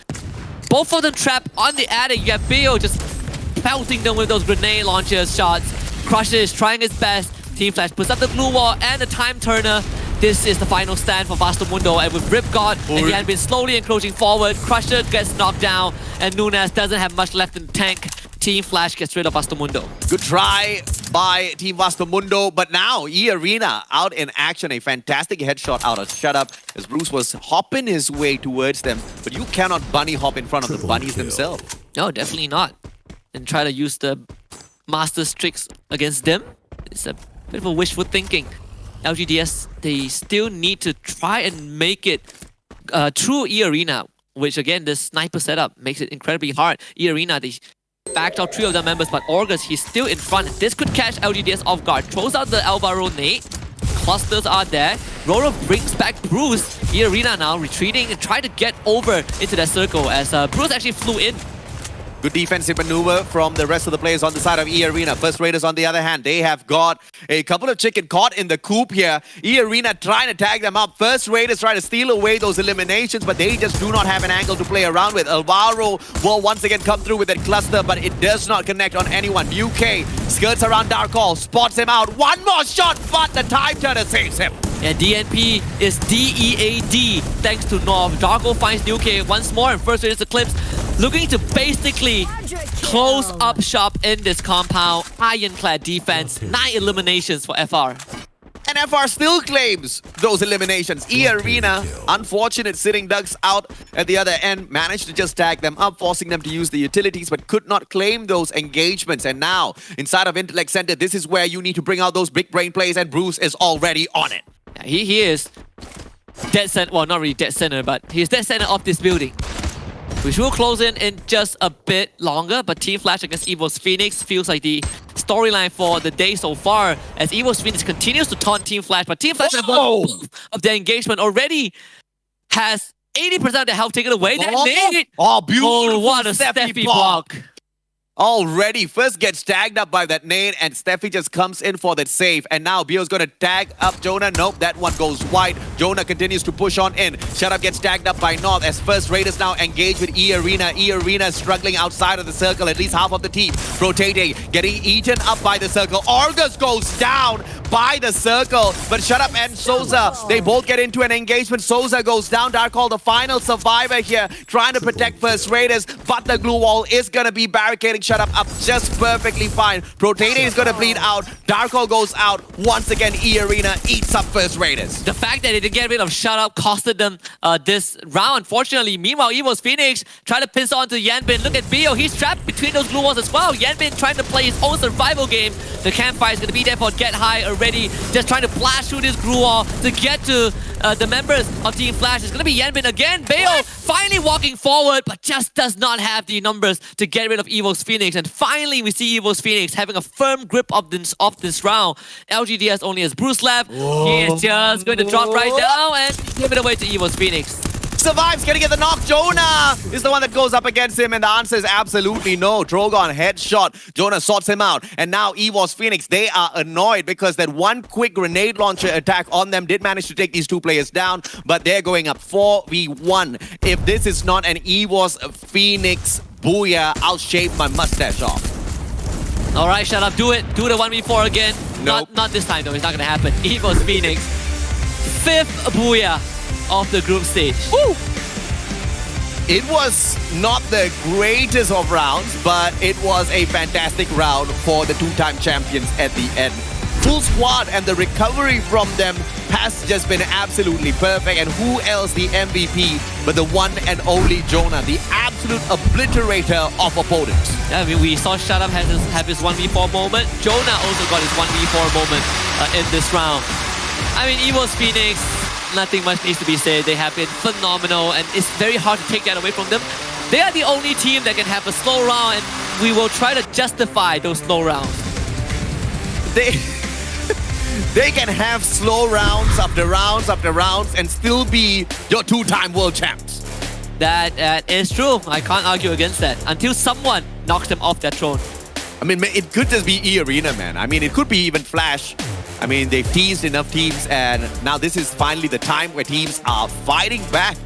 Both of them trapped on the attic. You have Bio just pelting them with those grenade launchers shots. Crusher is trying his best. Team Flash puts up the glue wall and the time turner. This is the final stand for Vastamundo, and with Rip God and Yanbin slowly encroaching forward, Crusher gets knocked down, and Nunes doesn't have much left in the tank. Team Flash gets rid of Vastamundo. Good try by Team Vastamundo, but now E-Arena out in action. A fantastic headshot out of Shut Up as Bruce was hopping his way towards them, but you cannot bunny hop in front of the bunnies themselves. No, definitely not. And try to use the Master's tricks against them. It's a bit of a wishful thinking. LGDS, they still need to try and make it through E-Arena, which again, the sniper setup makes it incredibly hard. E-Arena, they backed out 3 of their members, but August, he's still in front. This could catch LGDS off guard. Throws out the Alvaro nade. Clusters are there. Roro brings back Bruce. E-Arena now retreating and try to get over into that circle as Bruce actually flew in. Good defensive maneuver from the rest of the players on the side of E-Arena. First Raiders, on the other hand, they have got a couple of chicken caught in the coop here. E-Arena trying to tag them up. First Raiders try to steal away those eliminations, but they just do not have an angle to play around with. Alvaro will once again come through with that cluster, but it does not connect on anyone. UK skirts around Darkall, spots him out. One more shot, but the time turner saves him. And DNP is DEAD thanks to North. Darko finds UK once more, and First Raiders Eclipse looking to basically close up shop in this compound. Ironclad defense, 9 eliminations for FR. And FR still claims those eliminations. E-Arena, unfortunate sitting ducks out at the other end, managed to just tag them up, forcing them to use the utilities, but could not claim those engagements. And now, inside of Intellect Center, this is where you need to bring out those big brain plays, and Bruce is already on it. Yeah, he is dead center, well, not really dead center, but he's dead center of this building, which will close in just a bit longer. But Team Flash against Evo's Phoenix feels like the storyline for the day so far, as Evo's Phoenix continues to taunt Team Flash, but Team Flash of their engagement already has 80% of their health taken away. That nade! Oh, beautiful! Oh, what a Steffi block! Already, first gets tagged up by that nade, and Steffi just comes in for that save. And now Bio's gonna tag up Jonah. Nope, that one goes wide. Jonah continues to push on in. Shut Up gets tagged up by North as First Raiders now engage with E-Arena. E-Arena struggling outside of the circle, at least half of the team. Rotating, getting eaten up by the circle. Argus goes down by the circle, but Shut Up and Souza, they both get into an engagement. Souza goes down. Darkall, the final survivor here, trying to protect First Raiders, but the glue wall is gonna be barricading Shut Up just perfectly fine. Protate is gonna bleed out. Darkall goes out. Once again, E-Arena eats up First Raiders. The fact that they didn't get rid of Shut Up costed them this round, unfortunately. Meanwhile, Evo's Phoenix trying to piss on to Yanbin. Look at Bio, he's trapped between those glue walls as well. Yanbin trying to play his own survival game. The campfire is gonna be there for Get High already, just trying to blast through this glue wall to get to the members of Team Flash. It's gonna be Yanbin again. Bayo finally walking forward, but just does not have the numbers to get rid of Evo's Phoenix. And finally, we see Evo's Phoenix having a firm grip of this round. LGDS only has Bruce left. He is just going to drop right down and give it away to Evo's Phoenix. Survives, gonna get the knock. Jonah is the one that goes up against him, and the answer is absolutely no. Drogon headshot. Jonah sorts him out. And now Evo's Phoenix, they are annoyed because that one quick grenade launcher attack on them did manage to take these 2 players down, but they're going up 4v1. If this is not an Evo's Phoenix booyah, I'll shave my mustache off. All right, Shut Up, do it. Do the 1v4 again. Nope. Not this time though, it's not gonna happen. Evo's Phoenix, 5th booyah of the group stage. Woo! It was not the greatest of rounds, but it was a fantastic round for the 2-time champions at the end. Full squad, and the recovery from them has just been absolutely perfect. And who else the MVP but the one and only Jonah, the absolute obliterator of opponents. Yeah, I mean, we saw Shut Up have his 1v4 moment. Jonah also got his 1v4 moment in this round. I mean, Evo's Phoenix, nothing much needs to be said. They have been phenomenal, and it's very hard to take that away from them. They are the only team that can have a slow round, and we will try to justify those slow rounds. They can have slow rounds after rounds after rounds and still be your 2-time world champs. That is true. I can't argue against that until someone knocks them off that throne. I mean, it could just be E-Arena, man. I mean, it could be even Flash. I mean, they've teased enough teams, and now this is finally the time where teams are fighting back.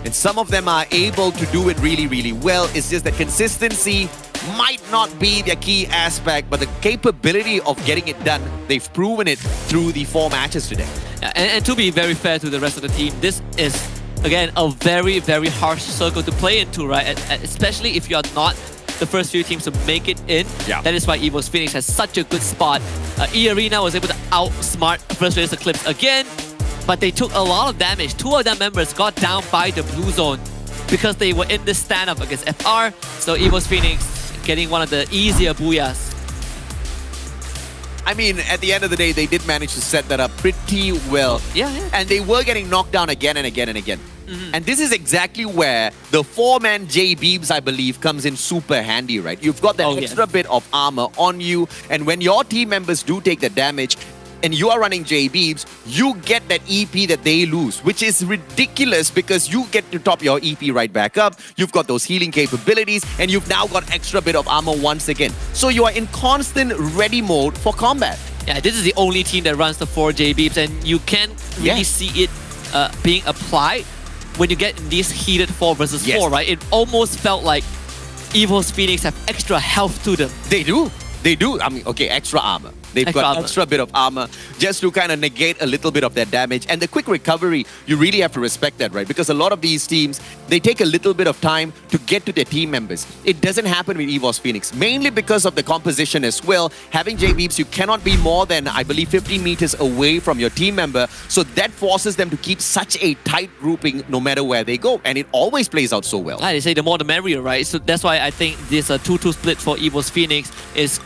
and some of them are able to do it really, really well. It's just that consistency might not be their key aspect, but the capability of getting it done, they've proven it through the 4 matches today. Yeah, and to be very fair to the rest of the team, this is, again, a very, very harsh circle to play into, right? Especially if you're not the first few teams to make it in. Yeah. That is why EVO's Phoenix has such a good spot. E-Arena was able to outsmart First Raiders Eclipse again, but they took a lot of damage. 2 of their members got down by the blue zone because they were in this stand-up against FR. So EVO's Phoenix getting one of the easier booyahs. I mean, at the end of the day, they did manage to set that up pretty well. Yeah. And they were getting knocked down again and again and again. And this is exactly where the 4-man J-Beebs, I believe, comes in super handy, right? You've got that extra bit of armor on you, and when your team members do take the damage, and you are running J-Beebs, you get that EP that they lose, which is ridiculous because you get to top your EP right back up. You've got those healing capabilities, and you've now got extra bit of armor once again. So you are in constant ready mode for combat. Yeah, this is the only team that runs the 4 J-Beebs, and you can really see it being applied when you get in these heated 4 versus 4, right? It almost felt like EVO's Phoenix have extra health to them. They do. They do. I mean, okay, extra armor. They've got extra bit of armor just to kind of negate a little bit of that damage. And the quick recovery, you really have to respect that, right? Because a lot of these teams, they take a little bit of time to get to their team members. It doesn't happen with EVO's Phoenix, mainly because of the composition as well. Having J-Beebs, you cannot be more than, I believe, 15 meters away from your team member. So that forces them to keep such a tight grouping no matter where they go. And it always plays out so well. They say the more the merrier, right? So that's why I think this 2-2 split for EVO's Phoenix is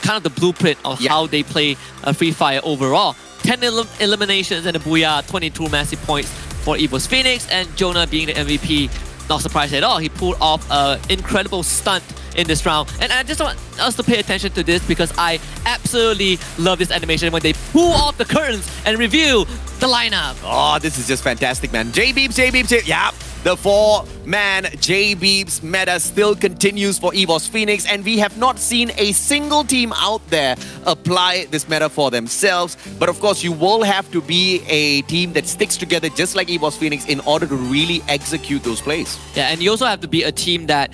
kind of the blueprint of how they play Free Fire overall. 10 eliminations and a booyah, 22 massive points for EVO's Phoenix, and Jonah being the MVP, not surprised at all. He pulled off an incredible stunt in this round. And I just want us to pay attention to this because I absolutely love this animation when they pull off the curtains and reveal the lineup. Oh, this is just fantastic, man. J-Beebs, yeah. The 4-man J-Beebs meta still continues for EVO's Phoenix, and we have not seen a single team out there apply this meta for themselves. But of course, you will have to be a team that sticks together just like EVO's Phoenix in order to really execute those plays. Yeah, and you also have to be a team that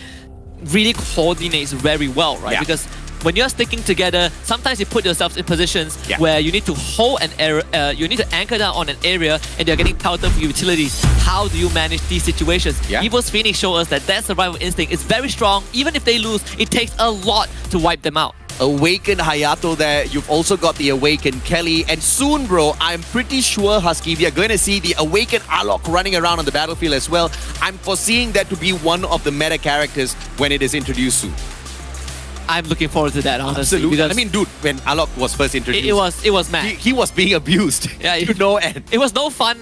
really coordinates very well, right? Because when you're sticking together, sometimes you put yourselves in positions where you need to hold an area, you need to anchor down on an area, and you're getting pelted with utilities. How do you manage these situations? EVO's Phoenix show us that survival instinct is very strong. Even if they lose, it takes a lot to wipe them out. Awakened Hayato there. You've also got the Awakened Kelly. And soon, bro, I'm pretty sure, Husky, we are going to see the Awakened Alok running around on the battlefield as well. I'm foreseeing that to be one of the meta characters when it is introduced soon. I'm looking forward to that, honestly. Absolutely. I mean, dude, when Alok was first introduced, it was mad. He was being abused. Yeah, to no end. It was no fun.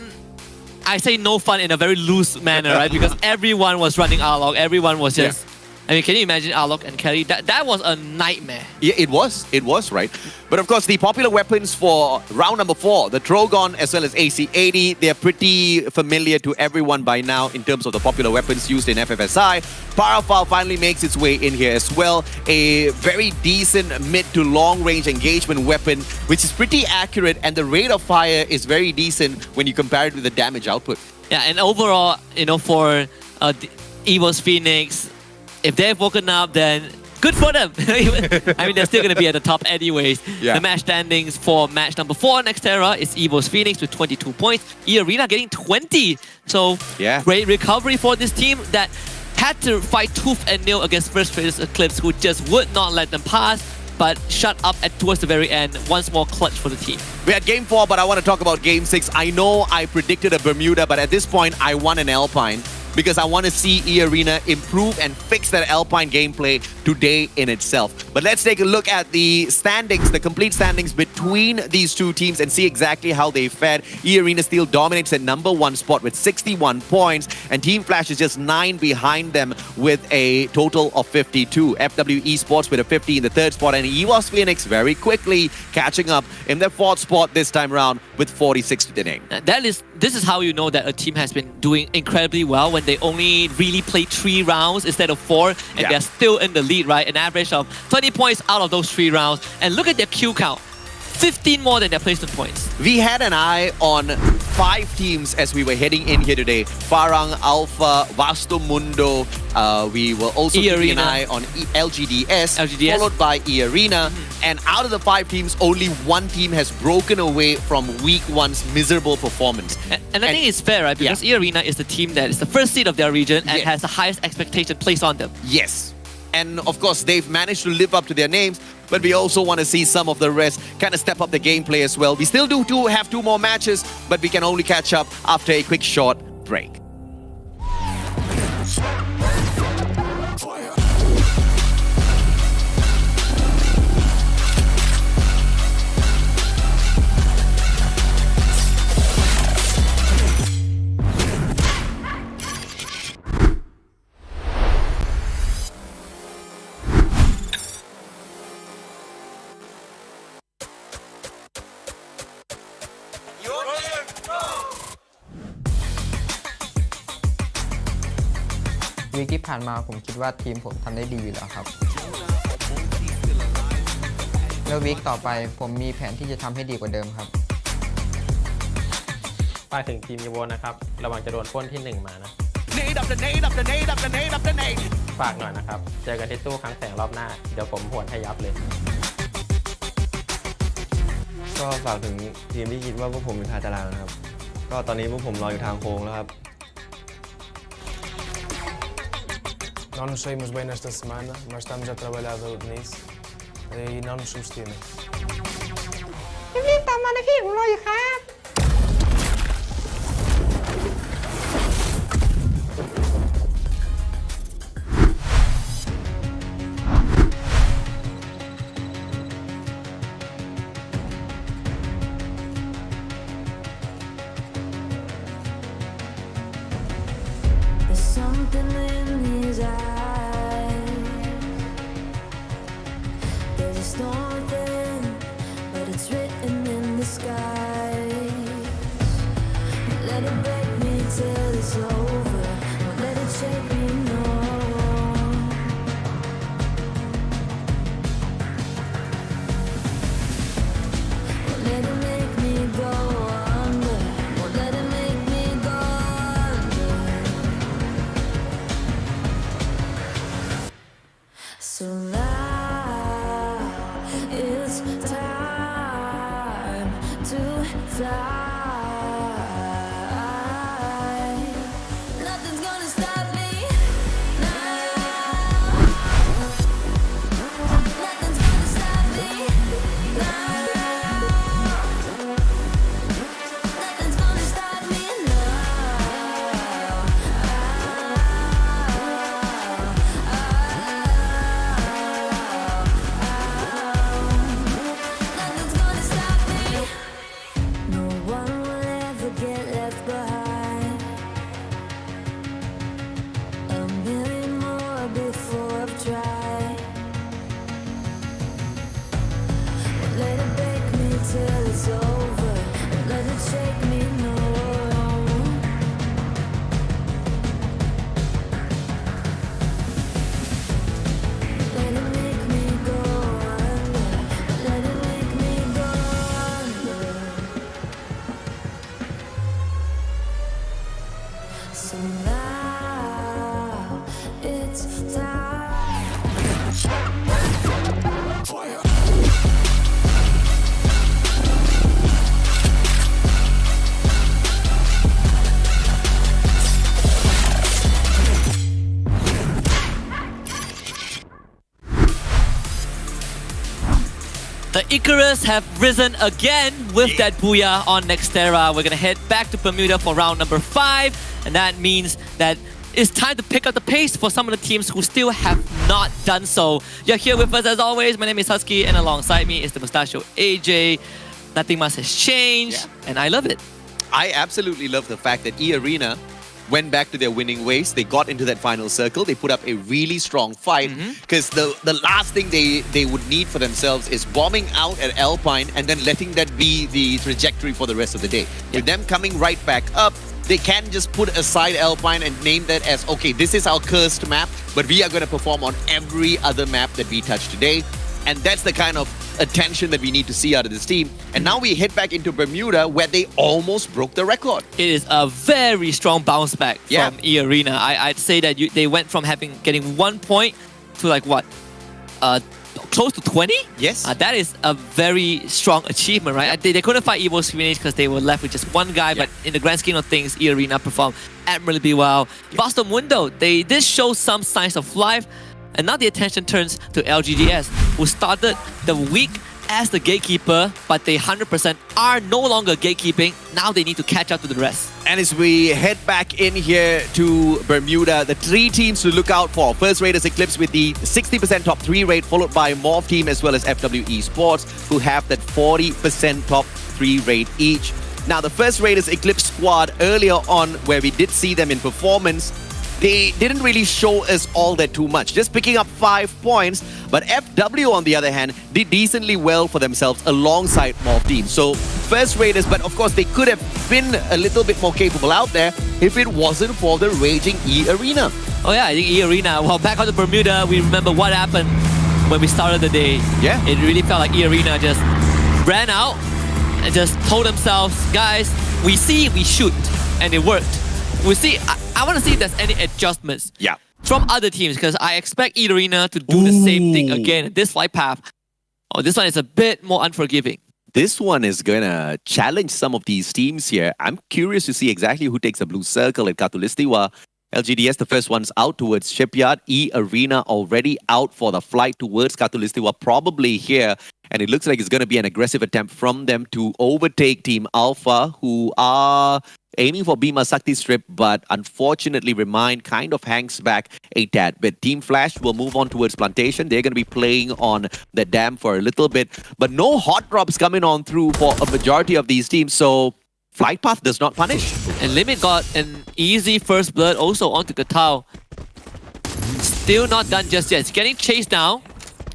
I say no fun in a very loose manner, right? Because everyone was running Alok. Everyone was just... I mean, can you imagine Alok and Kelly? That was a nightmare. Yeah, it was. It was, right? But of course, the popular weapons for round number 4, the Trogon as well as AC-80, they're pretty familiar to everyone by now in terms of the popular weapons used in FFSI. Parafal finally makes its way in here as well. A very decent mid to long range engagement weapon, which is pretty accurate, and the rate of fire is very decent when you compare it with the damage output. Yeah, and overall, you know, for EVO's Phoenix, if they've woken up, then good for them. I mean, they're still going to be at the top anyways. The match standings for match number 4 next Terra is EVO's Phoenix with 22 points. E-Arena getting 20. So great recovery for this team that had to fight tooth and nail against First Raiders Eclipse, who just would not let them pass, but shut up towards the very end. Once more clutch for the team. We're at Game 4, but I want to talk about Game 6. I know I predicted a Bermuda, but at this point, I want an Alpine, because I want to see E-Arena improve and fix that Alpine gameplay today in itself. But let's take a look at the standings, the complete standings between these two teams, and see exactly how they fared. E-Arena still dominates at number 1 spot with 61 points, and Team Flash is just 9 behind them with a total of 52. FW Esports with a 50 in the 3rd spot, and EVO's Phoenix very quickly catching up in their 4th spot this time around with 46 to the name. This is how you know that a team has been doing incredibly well, when they only really played 3 rounds instead of 4, and they're still in the lead, right? An average of 20 points out of those 3 rounds. And look at their kill count, 15 more than their placement points. we had an eye on 5 teams as we were heading in here today. Farang, Alpha, Vasto Mundo. We were also keeping an eye on LGDS, followed by E-Arena. And out of the 5 teams, only one team has broken away from week 1's miserable performance. And I think it's fair, right? Because E-Arena is the team that is the first seed of their region and has the highest expectation placed on them. Yes. And of course, they've managed to live up to their names, but we also want to see some of the rest kind of step up the gameplay as well. We still do have 2 more matches, but we can only catch up after a quick short break.วีคที่ผ่านมาผมคิดว่าทีมผมทำได้ดีอยู่แล้วครับแล้ววีคต่อไปผมมีแผนที่จะทำให้ดีกว่าเดิมครับฝากถึงทีมยูโวนะครับระวังจะโดนป้นที่ 1 มานะฝากหน่อยนะครับเจอกันที่ตู้คลังแสงรอบหน้าเดี๋ยวผมหวนให้ยับเลย ก็ฝากถึงทีมที่คิดว่าพวกผมเป็นคาตารางนะครับก็ตอนนี้พวกผมรออยู่ทางโค้งแล้วครับ Não nos saímos bem nesta semana, mas estamos a trabalhar nisso e não nos subestimem. รีบๆตามมานะพี่ผมรออยู่ครับ There's something in his eyes. There's a storm within, but it's written in the sky. Let it break me till it's over. Won't let it shake me, no. Won't let it make me go under. Won't let it make me go under. So now it's time to fly. Nothing's gonna stop me now. Nothing's gonna stop me now. Nothing's gonna stop me Nothing's gonna stop me. No one will ever get left behind. A million more before I've tried. Won't let it break me till it's over. Won't let it shake me, no. Let it make me go under. Let it make me go under. So now it's time. The Icarus have risen again with that booyah on Nextera. We're gonna head back to Bermuda for round number 5, and that means that it's time to pick up the pace for some of the teams who still have not done so. You're here with us as always. My name is Husky, and alongside me is the Mustachio AJ. Nothing much has changed, and I love it. I absolutely love the fact that E-Arena went back to their winning ways. They got into that final circle. They put up a really strong fight because the last thing they would need for themselves is bombing out at Alpine and then letting that be the trajectory for the rest of the day. With them coming right back up, they can just put aside Alpine and name that as, okay, this is our cursed map, but we are going to perform on every other map that we touch today. And that's the kind of attention that we need to see out of this team. And now we head back into Bermuda where they almost broke the record. It is a very strong bounce back Yeah. from E-Arena. I'd say that they went from getting 1 point to like what? Close to 20? Yes. That is a very strong achievement, right? They couldn't fight Evo Screenage because they were left with just one guy, but in the grand scheme of things, E-Arena performed admirably well. Vasto Mundo, they did show some signs of life, and now the attention turns to LGDS, who started the week as the gatekeeper, but they 100% are no longer gatekeeping. Now they need to catch up to the rest. And as we head back in here to Bermuda, the 3 teams to look out for. First Raiders Eclipse with the 60% top 3 rate, followed by Morph Team as well as FW Esports, who have that 40% top 3 rate each. Now, the First Raiders Eclipse squad earlier on, where we did see them in performance, they didn't really show us all that too much, just picking up 5 points. But FW, on the other hand, did decently well for themselves alongside Morph Team. So, First Raiders, but of course, they could have been a little bit more capable out there if it wasn't for the raging E-Arena. Oh yeah, I think E-Arena, well, back on the Bermuda, we remember what happened when we started the day. Yeah. It really felt like E-Arena just ran out and just told themselves, guys, we see, we shoot. And it worked. We see, I want to see if there's any adjustments from other teams, because I expect E-Arena to do the same thing again. This flight path, this one is a bit more unforgiving. This one is going to challenge some of these teams here. I'm curious to see exactly who takes the blue circle at Katulistiwa. LGDS, the first one's out towards Shipyard. E-Arena already out for the flight towards Katulistiwa, probably here. And it looks like it's going to be an aggressive attempt from them to overtake Team Alpha, who are aiming for Bima Sakti Strip, but unfortunately Remind kind of hangs back a tad bit. Team Flash will move on towards Plantation. They're going to be playing on the dam for a little bit, but no hot drops coming on through for a majority of these teams, so flight path does not punish. And Limit got an easy first blood also onto Katao. Still not done just yet. It's getting chased now.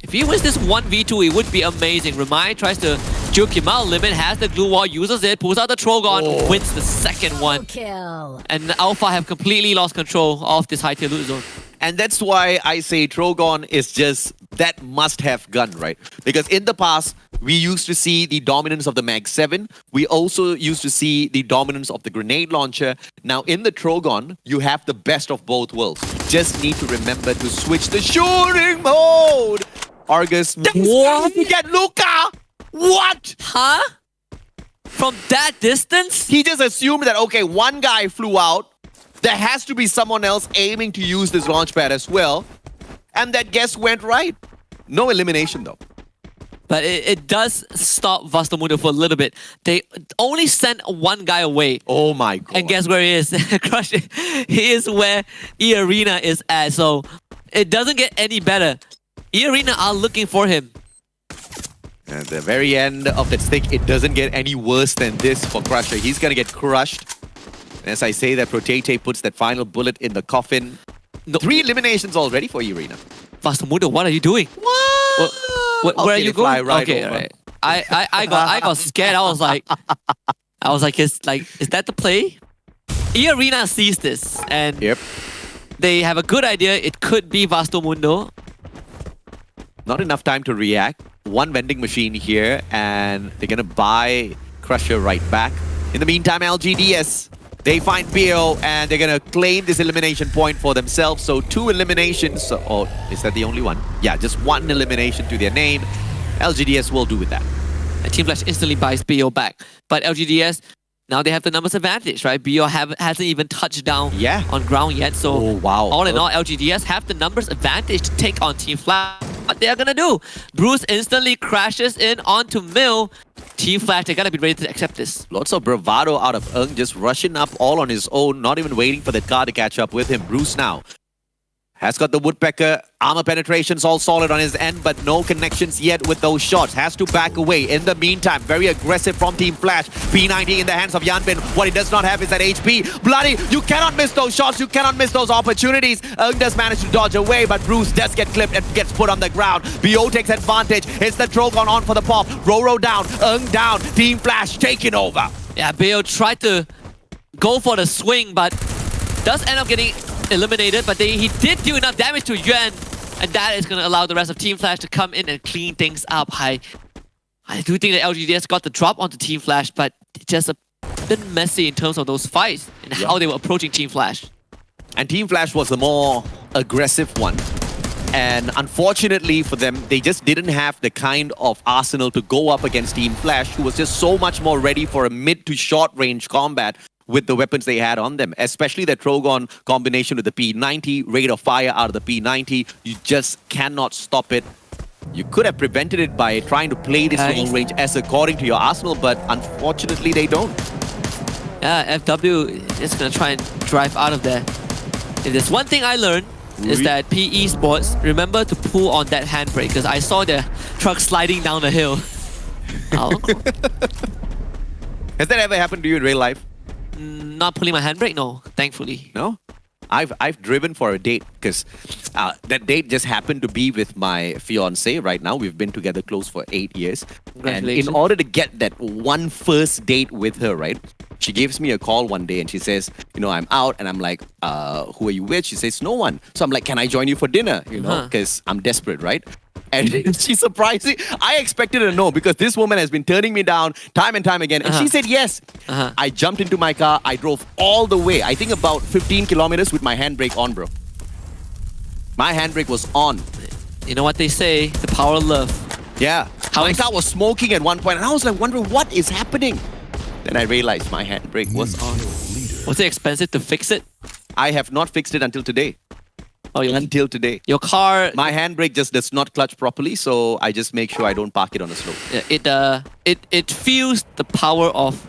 If he wins this 1v2, it would be amazing. Remind tries to juke him out. Limit has the glue wall, uses it, pulls out the Trogon, wins the second one. Kill. And Alpha have completely lost control of this high tier loot zone. And that's why I say Trogon is just that must-have gun, right? Because in the past, we used to see the dominance of the Mag 7. We also used to see the dominance of the grenade launcher. Now, in the Trogon, you have the best of both worlds. Just need to remember to switch the shooting mode. Argus, what? Get Luca! What? Huh? From that distance? He just assumed that, okay, one guy flew out. There has to be someone else aiming to use this launch pad as well. And that guess went right. No elimination though. But it does stop Vasto Mundo for a little bit. They only sent one guy away. Oh my god. And guess where he is? Crush it. He is where E-Arena is at. So it doesn't get any better. E-Arena are looking for him. At the very end of that stick, it doesn't get any worse than this for Crusher. He's gonna get crushed. As I say that, Protete puts that final bullet in the coffin. No. 3 eliminations already for E-Arena. Vasto Mundo, what are you doing? What? Where are you going? Right okay, over. right. I got scared. I was like, is that the play? E-Arena sees this and they have a good idea. It could be Vasto Mundo. Not enough time to react. One vending machine here, and they're gonna buy Crusher right back. In the meantime, LGDS, they find BO, and they're gonna claim this elimination point for themselves. So 2 eliminations, or is that the only one? Yeah, just 1 elimination to their name. LGDS will do with that. And Team Flash instantly buys BO back. But LGDS, now they have the numbers advantage, right? BO hasn't even touched down on ground yet. So all in all, LGDS have the numbers advantage to take on Team Flash. What they're gonna do? Bruce instantly crashes in onto Mill. Team Flash, they gotta be ready to accept this. Lots of bravado out of Ung, just rushing up all on his own, not even waiting for the car to catch up with him. Bruce now has got the Woodpecker. Armor penetrations all solid on his end, but no connections yet with those shots. Has to back away. In the meantime, very aggressive from Team Flash. P90 in the hands of Yanbin. What he does not have is that HP. Bloody, you cannot miss those shots. You cannot miss those opportunities. Ung does manage to dodge away, but Bruce does get clipped and gets put on the ground. BO takes advantage. It's the Trogon on for the pop. Roro down. Ung down. Team Flash taking over. Yeah, BO tried to go for the swing, but does end up getting eliminated, but he did do enough damage to Yuan, and that is going to allow the rest of Team Flash to come in and clean things up. I do think that LGDS got the drop onto Team Flash, but just a bit messy in terms of those fights and how they were approaching Team Flash. And Team Flash was the more aggressive one. And unfortunately for them, they just didn't have the kind of arsenal to go up against Team Flash, who was just so much more ready for a mid to short range combat with the weapons they had on them, especially the Trogon combination with the P90, rate of fire out of the P90. You just cannot stop it. You could have prevented it by trying to play this long range as according to your arsenal, but unfortunately they don't. Yeah, FW is going to try and drive out of there. If there's one thing I learned, is that PE Sports, remember to pull on that handbrake, because I saw the truck sliding down the hill. Has that ever happened to you in real life? Not pulling my handbrake, no, thankfully. No? I've driven for a date because that date just happened to be with my fiance right now. We've been together close for 8 years. And in order to get that one first date with her, right? She gives me a call one day and she says, you know, I'm out, and I'm like, who are you with? She says, no one. So I'm like, can I join you for dinner? You know, because I'm desperate, right? And she surprised me. I expected a no because this woman has been turning me down time and time again. And she said yes. I jumped into my car. I drove all the way. I think about 15 kilometers with my handbrake on, bro. My handbrake was on. You know what they say, the power of love. Yeah. My car was smoking at one point, and I was like wondering what is happening. Then I realized my handbrake was on. Was it expensive to fix it? I have not fixed it until today. Oh, until today. Your car... My handbrake just does not clutch properly, so I just make sure I don't park it on a slope. It feels the power of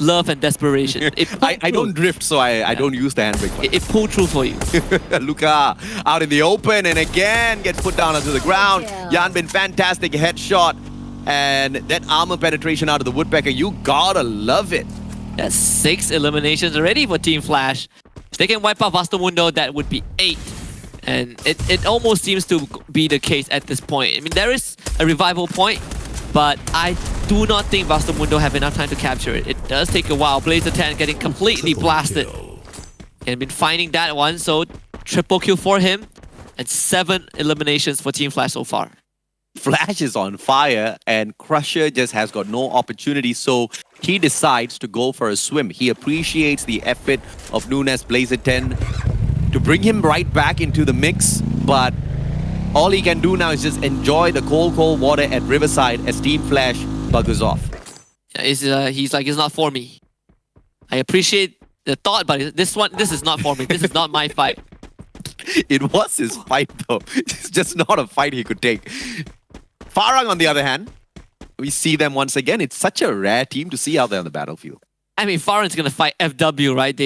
love and desperation. I don't drift, so I don't use the handbrake. It pulled through for you. Luca out in the open and again gets put down onto the ground. Jan been fantastic headshot. And that armor penetration out of the Woodpecker, you gotta love it. That's 6 eliminations already for Team Flash. If they can wipe out Vastamundo, that would be 8. And it almost seems to be the case at this point. I mean, there is a revival point, but I do not think Vastamundo have enough time to capture it. It does take a while. Blazer 10 getting completely blasted. And been finding that one, so triple kill for him. And 7 eliminations for Team Flash so far. Flash is on fire and Crusher just has got no opportunity, so he decides to go for a swim. He appreciates the effort of Nunes Blazer 10 to bring him right back into the mix, but all he can do now is just enjoy the cold water at Riverside as Team Flash buggers off. He's like, it's not for me. I appreciate the thought, but this is not for me. This is not my fight. It was his fight though. It's just not a fight he could take. Farang, on the other hand, we see them once again. It's such a rare team to see out there on the battlefield. I mean, Farang's gonna fight FW, right?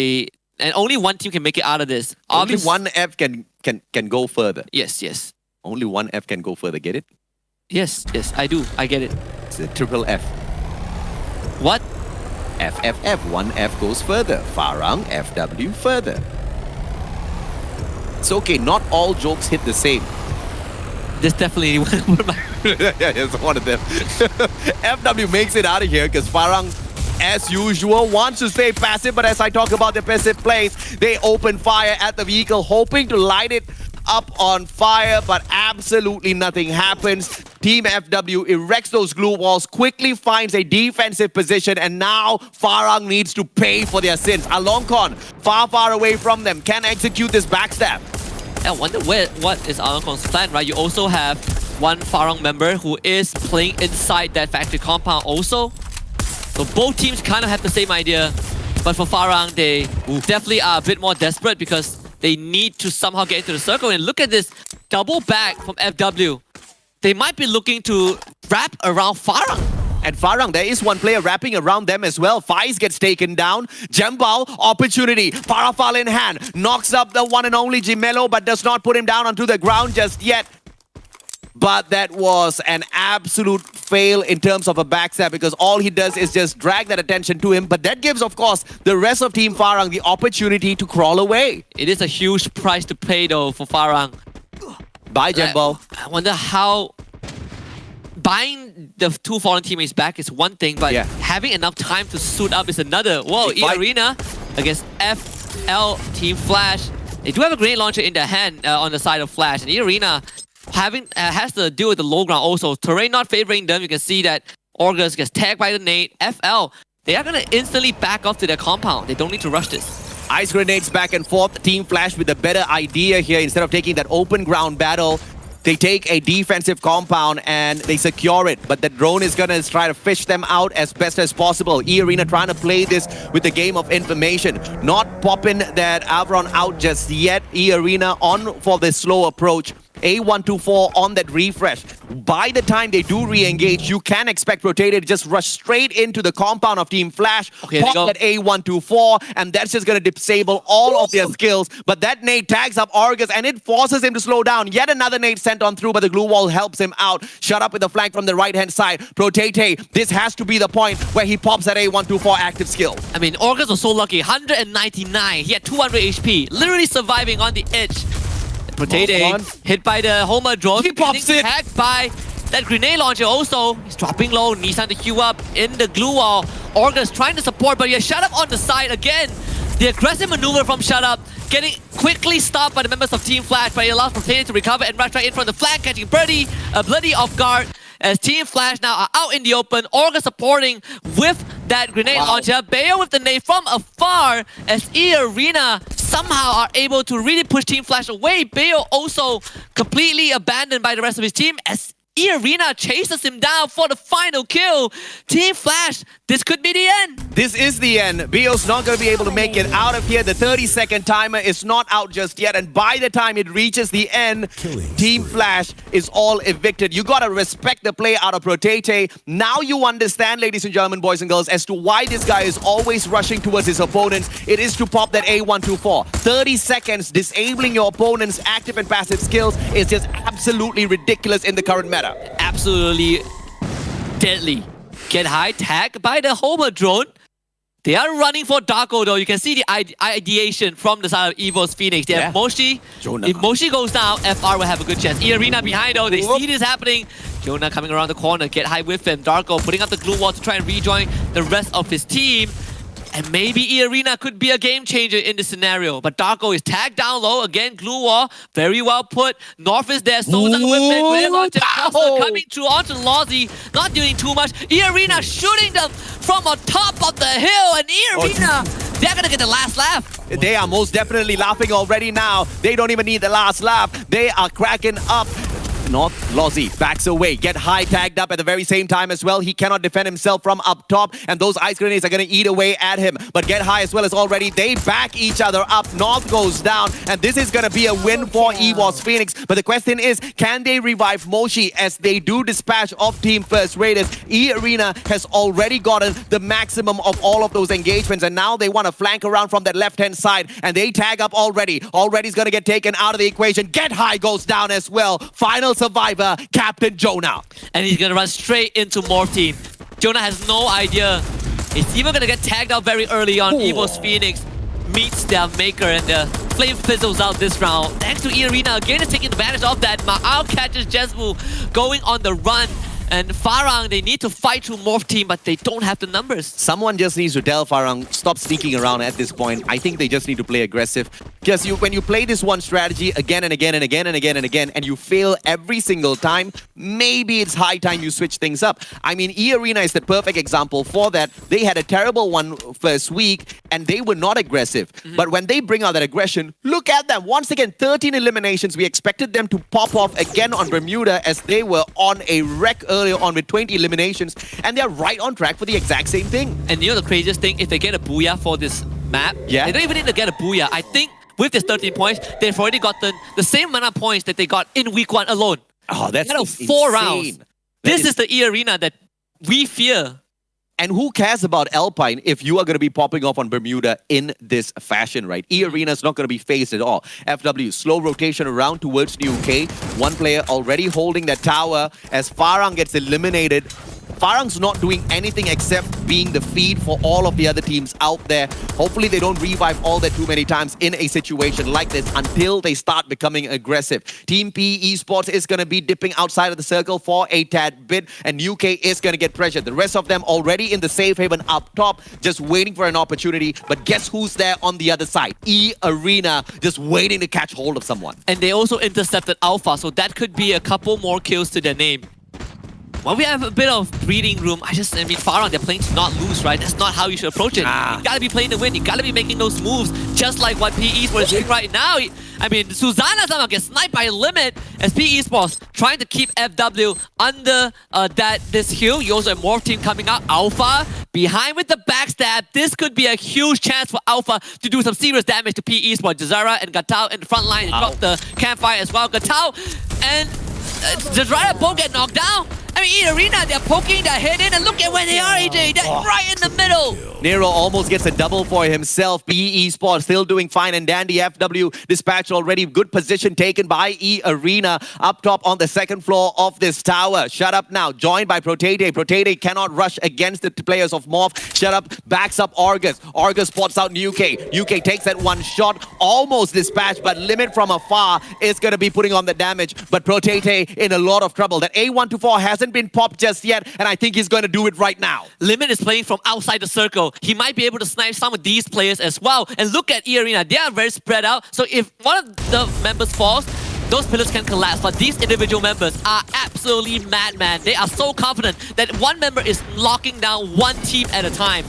And only one team can make it out of this. Only one F can go further. Yes. Only one F can go further. Get it? Yes, I do. I get it. It's a triple F. What? F. One F goes further. Farang, FW further. It's okay. Not all jokes hit the same. This definitely one of my... Yeah, it's one of them. FW makes it out of here because Farang, as usual, wants to stay passive, but as I talk about the passive plays, they open fire at the vehicle, hoping to light it up on fire, but absolutely nothing happens. Team FW erects those glue walls, quickly finds a defensive position, and now Farang needs to pay for their sins. Alongkon, far away from them, can execute this backstab. I wonder what is Alongkon's plan, right? You also have one Farang member who is playing inside that factory compound also. So both teams kind of have the same idea, but for Farang, they definitely are a bit more desperate because they need to somehow get into the circle. And look at this double back from FW. They might be looking to wrap around Farang. And Farang, there is one player wrapping around them as well. Faiz gets taken down. Jembal, opportunity. Parafal in hand. Knocks up the one and only Gimelo, but does not put him down onto the ground just yet. But that was an absolute fail in terms of a backstab because all he does is just drag that attention to him. But that gives, of course, the rest of Team Farang the opportunity to crawl away. It is a huge price to pay, though, for Farang. Bye, Jembal. I wonder how... Buying the 2 fallen teammates back is one thing, but having enough time to suit up is another. Whoa, E-Arena against FL Team Flash. They do have a grenade launcher in their hand on the side of Flash. And E-Arena has to deal with the low ground also. Terrain not favoring them. You can see that August gets tagged by the nade. FL, they are going to instantly back off to their compound. They don't need to rush this. Ice grenades back and forth. Team Flash with a better idea here. Instead of taking that open ground battle, they take a defensive compound and they secure it. But the drone is going to try to fish them out as best as possible. E-Arena trying to play this with the game of information. Not popping that Avron out just yet. E-Arena on for the slow approach. A124 on that refresh. By the time they do re-engage, you can expect Rotated to just rush straight into the compound of Team Flash, pop that A124, and that's just going to disable all of their skills. But that nade tags up Argus, and it forces him to slow down. Yet another nade sent on through, but the glue wall helps him out. Shut up with the flank from the right-hand side. Protete, this has to be the point where he pops that A124 active skill. I mean, August was so lucky. 199. He had 200 HP. Literally surviving on the edge. Protete hit by the Homer drone. He pops it. Tagged by that grenade launcher also. He's dropping low. Nissan to queue up in the glue wall. August trying to support, but yeah, Shut Up on the side again. The aggressive maneuver from Shut Up getting quickly stopped by the members of Team Flash, but it allows Protete to recover and rush right in from the flank, catching Bloody off guard. As Team Flash now are out in the open, August supporting with that grenade launcher. Bayo with the nade from afar as E-Arena somehow are able to really push Team Flash away. Bayo also completely abandoned by the rest of his team as E-Arena chases him down for the final kill. Team Flash, this could be the end. This is the end. Bio's not going to be able to make it out of here. The 30-second timer is not out just yet. And by the time it reaches the end, Team Flash is all evicted. You got to respect the play out of Protete. Now you understand, ladies and gentlemen, boys and girls, as to why this guy is always rushing towards his opponents. It is to pop that A124. 30 seconds disabling your opponent's active and passive skills is just absolutely ridiculous in the current meta. Absolutely deadly. Get high, tagged by the Homer drone. They are running for Darko though. You can see the ideation from the side of Evo's Phoenix. They have Moshi. Jonah. If Moshi goes down, FR will have a good chance. E-Arena behind though. They see this happening. Jonah coming around the corner. Get high with him. Darko putting up the glue wall to try and rejoin the rest of his team. And maybe E-Arena could be a game changer in this scenario. But Darko is tagged down low. Again, glue wall. Very well put. North is there. So's on the whip. Coming through onto Lozzy. Not doing too much. E-Arena shooting them from on top of the hill. And E-Arena, they're going to get the last laugh. They are most definitely laughing already now. They don't even need the last laugh. They are cracking up. North, Lozzy backs away. Get high tagged up at the very same time as well. He cannot defend himself from up top, and those ice grenades are going to eat away at him. But Get High as well as already, they back each other up. North goes down, and this is going to be a win for EVOS Phoenix. But the question is, can they revive Moshi as they do dispatch of Team First Raiders? E-Arena has already gotten the maximum of all of those engagements, and now they want to flank around from that left-hand side, and they tag up already. Already's going to get taken out of the equation. Get High goes down as well. Final survivor, Captain Jonah. And he's going to run straight into Morph Team. Jonah has no idea. He's even going to get tagged out very early on. EVOS Phoenix meets their maker, and the flame fizzles out this round. Thanks to E-Arena, again is taking advantage of that. Ma'au catches Jezbu going on the run. And Farang, they need to fight through Morph Team, but they don't have the numbers. Someone just needs to tell Farang, stop sneaking around at this point. I think they just need to play aggressive. Because when you play this one strategy again and again and again and again and again, and you fail every single time, maybe it's high time you switch things up. I mean, E-Arena is the perfect example for that. They had a terrible one first week, and they were not aggressive. But when they bring out that aggression, look at them. Once again, 13 eliminations. We expected them to pop off again on Bermuda as they were on a wreck earlier on with 20 eliminations, and they're right on track for the exact same thing. And you know the craziest thing? If they get a booyah for this map, they don't even need to get a booyah. I think with this 13 points, they've already gotten the same amount of points that they got in week 1 alone. Oh, that's out of 4 rounds. This is the E-Arena that we fear. And who cares about Alpine if you are going to be popping off on Bermuda in this fashion, right? E-Arena is not going to be phased at all. FW, slow rotation around towards New UK. One player already holding that tower as Farang gets eliminated. Farang's not doing anything except being the feed for all of the other teams out there. Hopefully they don't revive all that too many times in a situation like this until they start becoming aggressive. Team P Esports is going to be dipping outside of the circle for a tad bit, and UK is going to get pressured. The rest of them already in the safe haven up top, just waiting for an opportunity. But guess who's there on the other side? E-Arena, just waiting to catch hold of someone. And they also intercepted Alpha, so that could be a couple more kills to their name. When we have a bit of breathing room, I mean, Farah, they're playing to not lose, right? That's not how you should approach it. You gotta be playing to win. You gotta be making those moves, just like what PE Sports is doing right now. I mean, Susanna somehow gets sniped by Limit as PE Sports trying to keep FW under this hill. You also have Morph team coming out. Alpha behind with the backstab. This could be a huge chance for Alpha to do some serious damage to PE Sports. Jazara and Gatao in the front line. They drop the campfire as well. Gatao and Jazara both get knocked down. I mean, E-Arena, they're poking their head in, and look at where they are, AJ. They're right in the middle. Nero almost gets a double for himself. PE Sports still doing fine, and Dandy FW dispatched already. Good position taken by E-Arena up top on the second floor of this tower. Shut Up now, joined by Protete. Protete cannot rush against the players of Morph. Shut Up backs up Argus. Argus spots out UK. UK takes that one shot, almost dispatched, but Limit from afar is going to be putting on the damage. But Protete in a lot of trouble. That A124 hasn't been popped just yet, and I think he's going to do it right now. Limit is playing from outside the circle. He might be able to snipe some of these players as well. And look at E-Arena. They are very spread out. So if one of the members falls, those pillars can collapse. But these individual members are absolutely madman. They are so confident that one member is locking down one team at a time.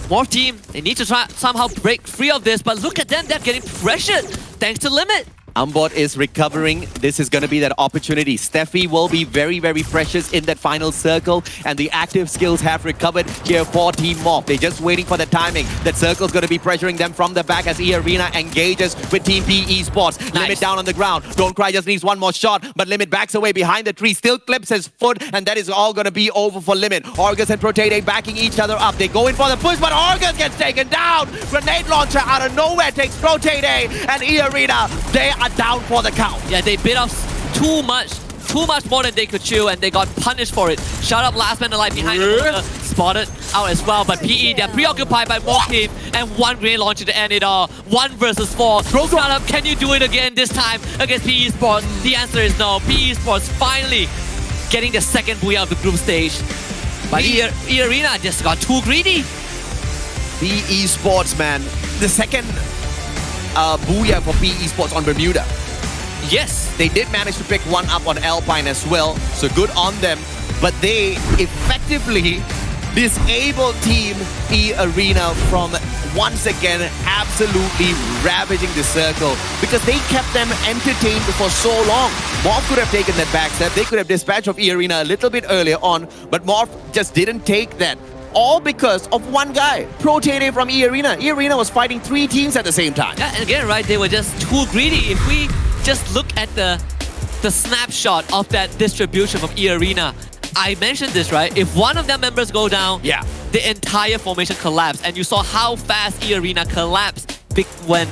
Morph team, they need to try somehow break free of this. But look at them. They're getting pressured thanks to Limit. Umbot is recovering. This is going to be that opportunity. Steffi will be very, very precious in that final circle, and the active skills have recovered here for Team Morph. They're just waiting for the timing. That circle's going to be pressuring them from the back as E-Arena engages with Team PE Sports. Nice. Limit down on the ground. Don't Cry just needs one more shot, but Limit backs away behind the tree, still clips his foot, and that is all going to be over for Limit. Argus and Protete backing each other up. They go in for the push, but Argus gets taken down. Grenade launcher out of nowhere takes Protete, and E-Arena, they are down for the count. Yeah, they bit off too much more than they could chew, and they got punished for it. Shut Up, last man alive behind the spotted out as well, but PE, they're preoccupied by Morph team, and one grenade launcher to end it all. 1 versus 4. Shut Up, can you do it again this time against PE Sports? The answer is no. PE Sports finally getting the second booyah of the group stage. But E-Arena just got too greedy. PE Sports, man. The second booyah for PE Sports on Bermuda. Yes, they did manage to pick one up on Alpine as well, so good on them. But they effectively disabled Team E-Arena from once again absolutely ravaging the circle because they kept them entertained for so long. Morph could have taken that back step. They could have dispatched of E-Arena a little bit earlier on, but Morph just didn't take that. All because of one guy, Protete from E-Arena. E-Arena was fighting 3 teams at the same time. Yeah, and again, right, they were just too greedy. If we just look at the snapshot of that distribution from E-Arena, I mentioned this, right? If one of their members go down, the entire formation collapsed. And you saw how fast E-Arena collapsed when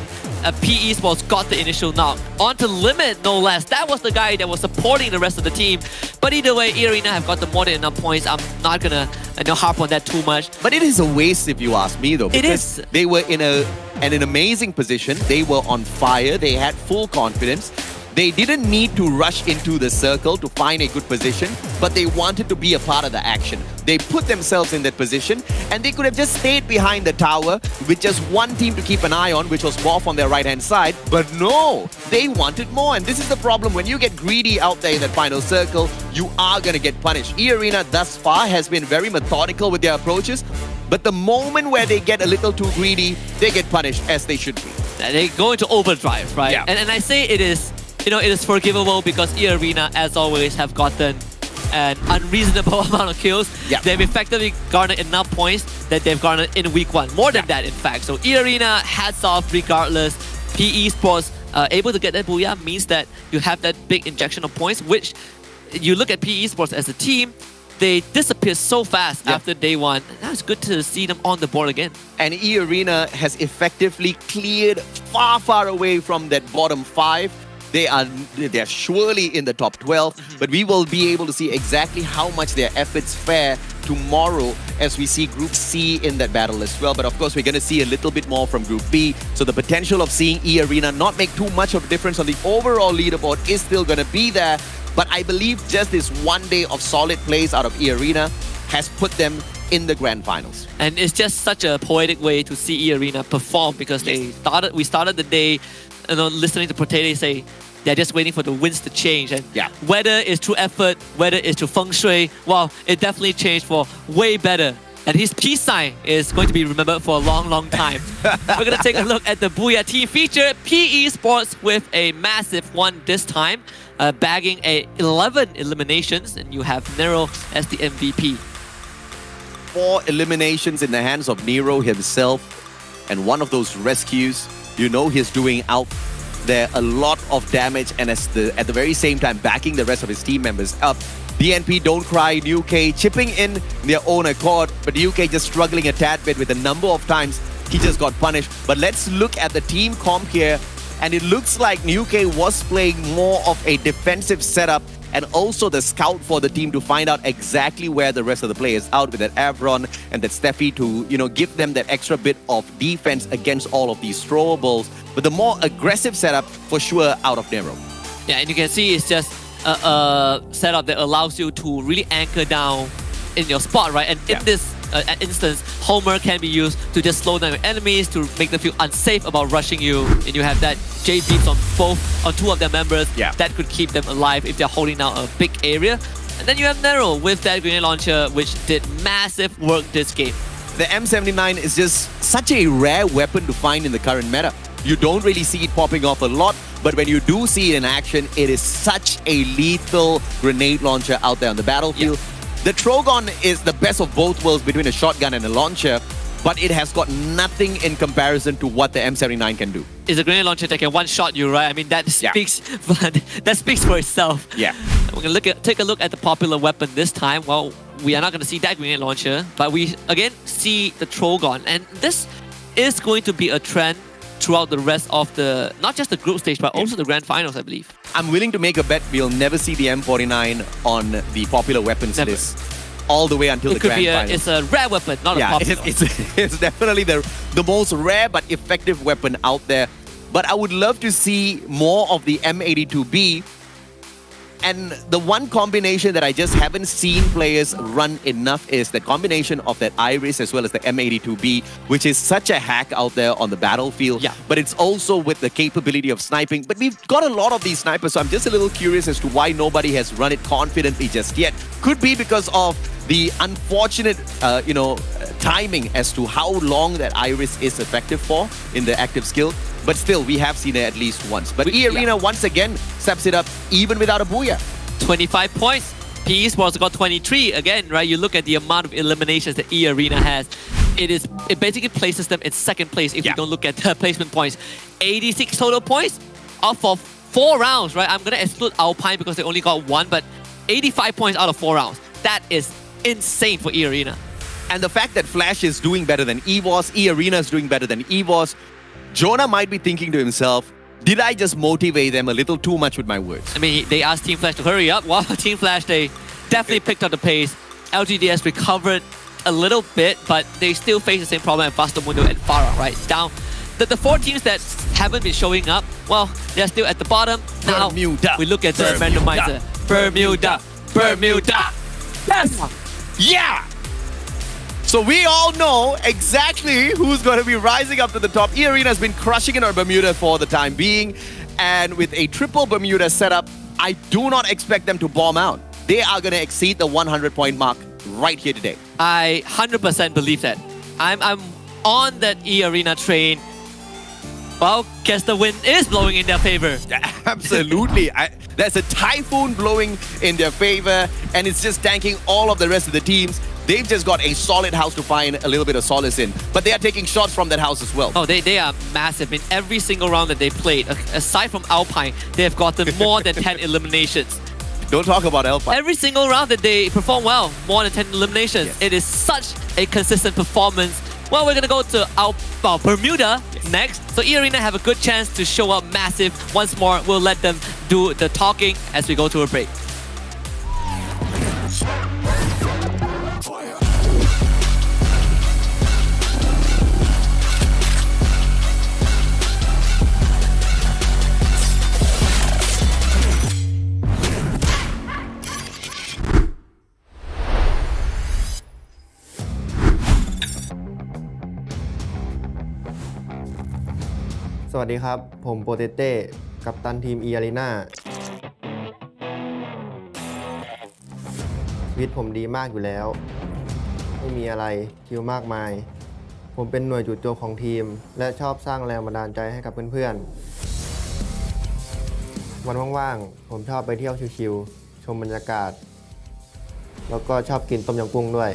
PE Sports got the initial knock. On to Limit, no less. That was the guy that was supporting the rest of the team. But either way, E-Arena have got the more than enough points. I'm not gonna harp on that too much. But it is a waste if you ask me, though. It is. They were in an amazing position. They were on fire. They had full confidence. They didn't need to rush into the circle to find a good position, but they wanted to be a part of the action. They put themselves in that position, and they could have just stayed behind the tower with just one team to keep an eye on, which was Morph on their right-hand side. But no, they wanted more, and this is the problem. When you get greedy out there in that final circle, you are going to get punished. E-Arena thus far has been very methodical with their approaches, but the moment where they get a little too greedy, they get punished, as they should be. They go into overdrive, right? Yeah. And I say it is, it is forgivable because E-Arena, as always, have gotten an unreasonable amount of kills. Yeah. They've effectively garnered enough points that they've garnered in week 1. More than that, in fact. So E-Arena, hats off regardless. PE Sports able to get that booyah means that you have that big injection of points, which you look at PE Sports as a team, they disappear so fast after day 1. Now it's good to see them on the board again. And E-Arena has effectively cleared far away from that bottom 5. They're surely in the top 12, but we will be able to see exactly how much their efforts fare tomorrow as we see Group C in that battle as well. But of course, we're going to see a little bit more from Group B. So the potential of seeing E-Arena not make too much of a difference on the overall leaderboard is still going to be there. But I believe just this one day of solid plays out of E-Arena has put them in the grand finals. And it's just such a poetic way to see E-Arena perform because we started the day listening to Protete say They're just waiting for the winds to change. And whether it's through effort, whether it's through feng shui, well, it definitely changed for way better. And his peace sign is going to be remembered for a long, long time. We're going to take a look at the Booyah team feature. PE Sports with a massive one this time, bagging 11 eliminations, and you have Nero as the MVP. 4 eliminations in the hands of Nero himself, and one of those rescues. You know he's doing out there a lot of damage, and at the very same time backing the rest of his team members up. DNP Don't Cry, UK chipping in their own accord, but UK just struggling a tad bit with the number of times he just got punished. But let's look at the team comp here, and it looks like UK was playing more of a defensive setup and also the scout for the team to find out exactly where the rest of the players out with that Avron and that Steffi to, give them that extra bit of defense against all of these throwables. But the more aggressive setup for sure out of Nero. Yeah, and you can see it's just a setup that allows you to really anchor down in your spot, right? And in this instance, Homer can be used to just slow down your enemies, to make them feel unsafe about rushing you. And you have that J beams on 2 of their members that could keep them alive if they're holding down a big area. And then you have Nero with that grenade launcher, which did massive work this game. The M79 is just such a rare weapon to find in the current meta. You don't really see it popping off a lot, but when you do see it in action, it is such a lethal grenade launcher out there on the battlefield. The Trogon is the best of both worlds between a shotgun and a launcher, but it has got nothing in comparison to what the M79 can do. It's a grenade launcher that can one-shot you, right? I mean, that speaks for itself. Yeah. We're going to take a look at the popular weapon this time. Well, we are not going to see that grenade launcher, but we again see the Trogon. And this is going to be a trend throughout the rest of the, not just the group stage, but also the grand finals, I believe. I'm willing to make a bet we'll never see the M49 on the popular weapons list all the way until the grand finals. It's a rare weapon, not a popular. It's definitely the most rare but effective weapon out there. But I would love to see more of the M82B. And the one combination that I just haven't seen players run enough is the combination of that Iris as well as the M82B, which is such a hack out there on the battlefield. But it's also with the capability of sniping. But we've got a lot of these snipers, so I'm just a little curious as to why nobody has run it confidently just yet. Could be because of the unfortunate, timing as to how long that Iris is effective for in the active skill. But still, we have seen it at least once. But E-Arena once again steps it up even without a Booyah. 25 points. PE Sports got 23 again, right? You look at the amount of eliminations that E-Arena has. It basically places them in second place if you don't look at the placement points. 86 total points out for 4 rounds, right? I'm going to exclude Alpine because they only got 1, but 85 points out of 4 rounds. That is insane for E-Arena. And the fact that Flash is doing better than EVOS, E-Arena is doing better than EVOS, Jonah might be thinking to himself, did I just motivate them a little too much with my words? I mean, they asked Team Flash to hurry up. Well, Team Flash, they definitely picked up the pace. LGDS recovered a little bit, but they still face the same problem as Vastamundo and Farah, right? Down. The 4 teams that haven't been showing up, well, they're still at the bottom. Now, we look at the randomizer. Bermuda. Yes! Yeah! So we all know exactly who's going to be rising up to the top. E-Arena has been crushing in our Bermuda for the time being. And with a triple Bermuda setup, I do not expect them to bomb out. They are going to exceed the 100-point mark right here today. I 100% believe that. I'm on that E-Arena train. Well, guess the wind is blowing in their favor. Absolutely. There's a typhoon blowing in their favor, and it's just tanking all of the rest of the teams. They've just got a solid house to find a little bit of solace in. But they are taking shots from that house as well. Oh, they are massive. In every single round that they played, aside from Alpine, they have gotten more than 10 eliminations. Don't talk about Alpine. Every single round that they perform well, more than 10 eliminations. Yes. It is such a consistent performance. Well, we're going to go to Bermuda next. So E-Arena have a good chance to show up massive. Once more, we'll let them do the talking as we go to a break.สวัสดีครับผมโปเตเต้ กัปตันทีม Arena ชีวิตผมดีมากอยู่แล้ว ไม่มีอะไรคิวมากมาย ผมเป็นหน่วยจู่โจมของทีม และชอบสร้างแรงบันดาลใจให้กับเพื่อนๆ วันว่างๆ ผมชอบไปเที่ยวชิลๆ ชมบรรยากาศ แล้วก็ชอบกินต้มยำกุ้งด้วย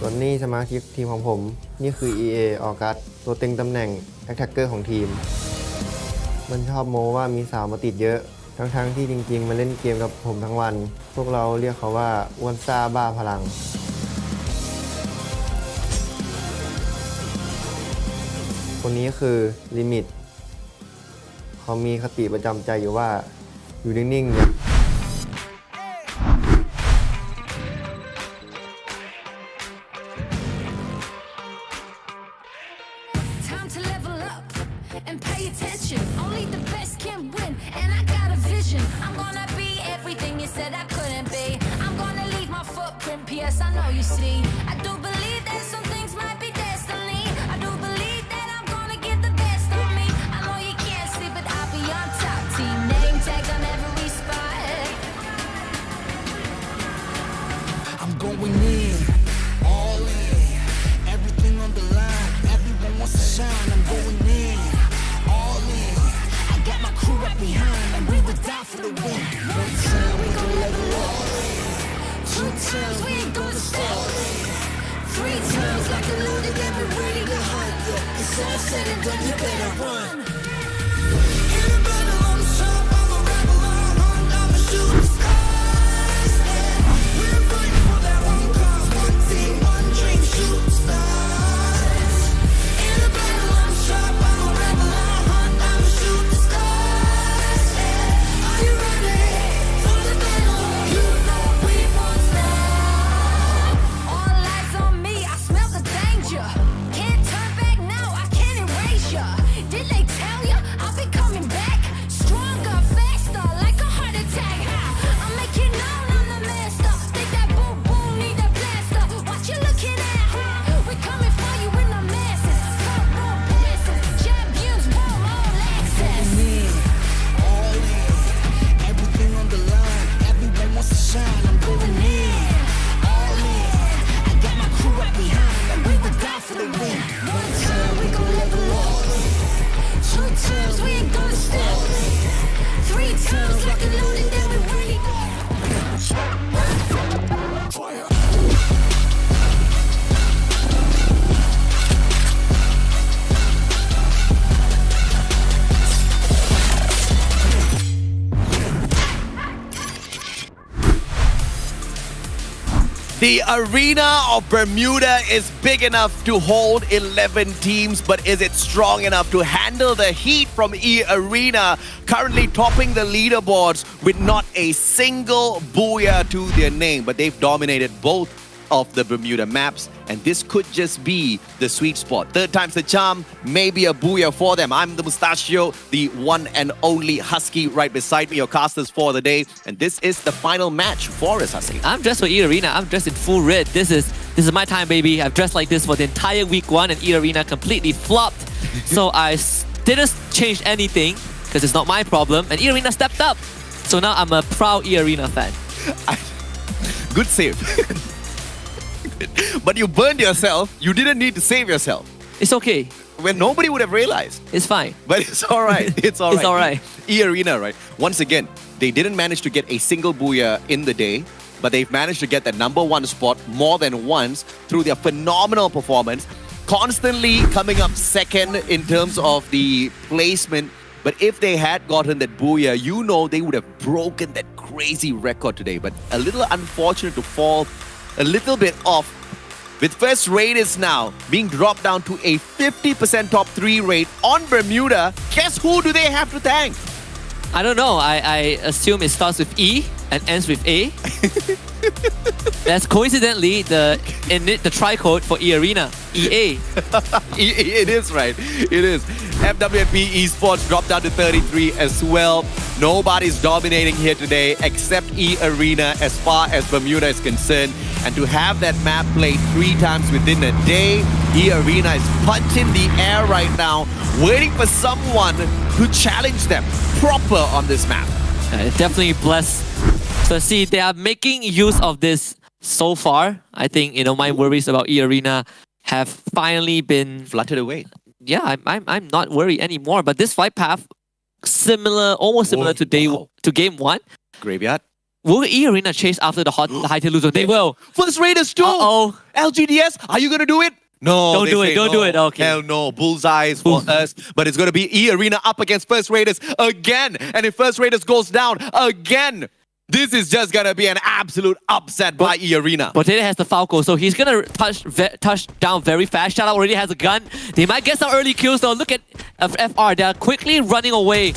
ส่วนนี้สมาชิกทีมของผม นี่คือ EA ออกัสตัวเต็งตำแหน่ง Attacker ของทีม มันชอบโม้ว่ามีสาวมาติดเยอะ ทั้งที่จริงๆมาเล่นเกมกับผมทั้งวัน พวกเราเรียกเขาว่าอ้วนซ่าบ้าพลัง คนนี้คือลิมิต เขามีคติประจำใจอยู่ว่าอยู่นิ่งๆเนี่ย Time to level up and pay attention. Only the best can win, and I got a vision. I'm gonna be everything you said I couldn't be. I'm gonna leave my footprint, P.S. I know you see. I do believe that some things might be destiny. I do believe that I'm gonna get the best of me. I know you can't see, but I'll be on top. Team name tag on every spot. I'm going in, all in, everything on the line. Everyone wants to shine. I'm going in, all in. I got my crew right behind, and we would die for the win. One time we gon' level up. Two times we ain't gonna stop. Three times like a loaded, and we ready to hunt. It's all said and done, you better run. In the battle, I'm sharp, I'm a rebel, I'm hunt, I'm a shooting stars. Yeah. We're fighting for that one cause, one team, one dream, shooting stars. In the battle, I'm sharp, I'm a rebel, I'm hunt, I'm a shooting stars. Yeah. Are you ready for the battle? You know we won't stop. All eyes on me, I smell the danger. Can't turn back now, I can't erase ya. Did they tell ya I'll be coming back? Stronger, faster, like a heart attack. I'll make it known I'm the master. Think that boom boom need a blaster. What you looking at, huh? We coming for you in the masses. Front row passes, champions want all access. In, all in, everything on the line. Everyone wants to shine. I'm going in, all in. I got my crew right behind, and we would die for the win. One time we gon' level up. Two times we ain't gonna stop. Three times like a loaded, then we ready. The arena of Bermuda is big enough to hold 11 teams, but is it strong enough to handle the heat from Arena, currently topping the leaderboards with not a single booyah to their name, but they've dominated both of the Bermuda maps, and this could just be the sweet spot. Third time's the charm, maybe a booyah for them. I'm the Mustachio, the one and only Husky right beside me, your casters for the day, and this is the final match for us, Husky. I'm dressed for Arena. I'm dressed in full red. This is my time, baby. I've dressed like this for the entire week one, and Arena completely flopped. So I didn't change anything because it's not my problem, and Arena stepped up. So now I'm a proud Arena fan. Good save. But you burned yourself. You didn't need to save yourself. It's okay. When nobody would have realized. It's fine. But it's all right. It's all right. It's all right. Arena, right? Once again, they didn't manage to get a single booyah in the day, but they've managed to get the #1 spot more than once through their phenomenal performance, constantly coming up second in terms of the placement. But if they had gotten that booyah, you know they would have broken that crazy record today. But a little unfortunate to fall a little bit off, with first Raiders now being dropped down to a 50% top 3 rate on Bermuda. Guess who do they have to thank? I don't know. I assume it starts with E and ends with A. That's coincidentally the tri-code for Arena, EA. It is, right? It is. FWP Esports dropped down to 33 as well. Nobody's dominating here today except Arena as far as Bermuda is concerned. And to have that map played 3 times within a day, E-Arena is punching the air right now, waiting for someone to challenge them proper on this map. Definitely blessed. So see, they are making use of this so far. I think, my worries about E-Arena have finally been fluttered away. Yeah, I'm not worried anymore. But this flight path, almost similar to game 1. Graveyard. Will E-Arena chase after the high tail loser? They will. First Raiders too. Uh-oh. LGDS, are you gonna do it? No, Don't do it. Okay. Hell no. Bullseyes for us. But it's going to be E-Arena up against First Raiders again. And if First Raiders goes down again, this is just going to be an absolute upset by E-Arena. Potato has the Falco, so he's going to touch down very fast. Shout Out already has a gun. They might get some early kills though. Look at FR. They're quickly running away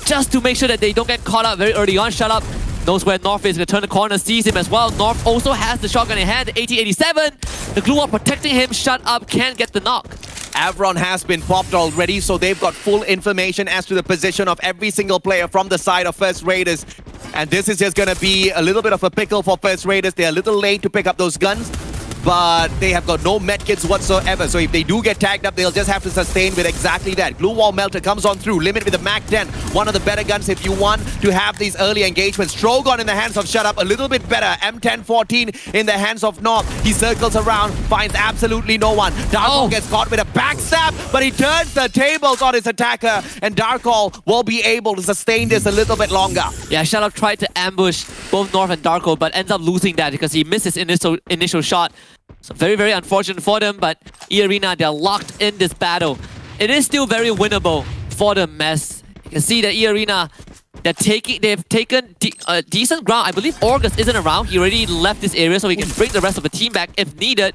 just to make sure that they don't get caught out very early on. Shout Out knows where North is, going to turn the corner, sees him as well. North also has the shotgun in hand, 8087. The glue wall protecting him, Shut Up, can't get the knock. Avron has been popped already, so they've got full information as to the position of every single player from the side of First Raiders. And this is just going to be a little bit of a pickle for First Raiders. They're a little late to pick up those guns, but they have got no medkits whatsoever. So if they do get tagged up, they'll just have to sustain with exactly that. Glue Wall Melter comes on through. Limit with the MAC-10. One of the better guns if you want to have these early engagements. Strogon in the hands of Shut Up, a little bit better. M1014 in the hands of North. He circles around, finds absolutely no one. Darkhall gets caught with a backstab, but he turns the tables on his attacker, and Darkhall will be able to sustain this a little bit longer. Yeah, Shut Up tried to ambush both North and Darkhall, but ends up losing that because he missed his initial shot. So very, very unfortunate for them, but E-Arena, they're locked in this battle. It is still very winnable for them, as you can see that E-Arena, they've taken decent ground. I believe August isn't around. He already left this area, so he can bring the rest of the team back if needed.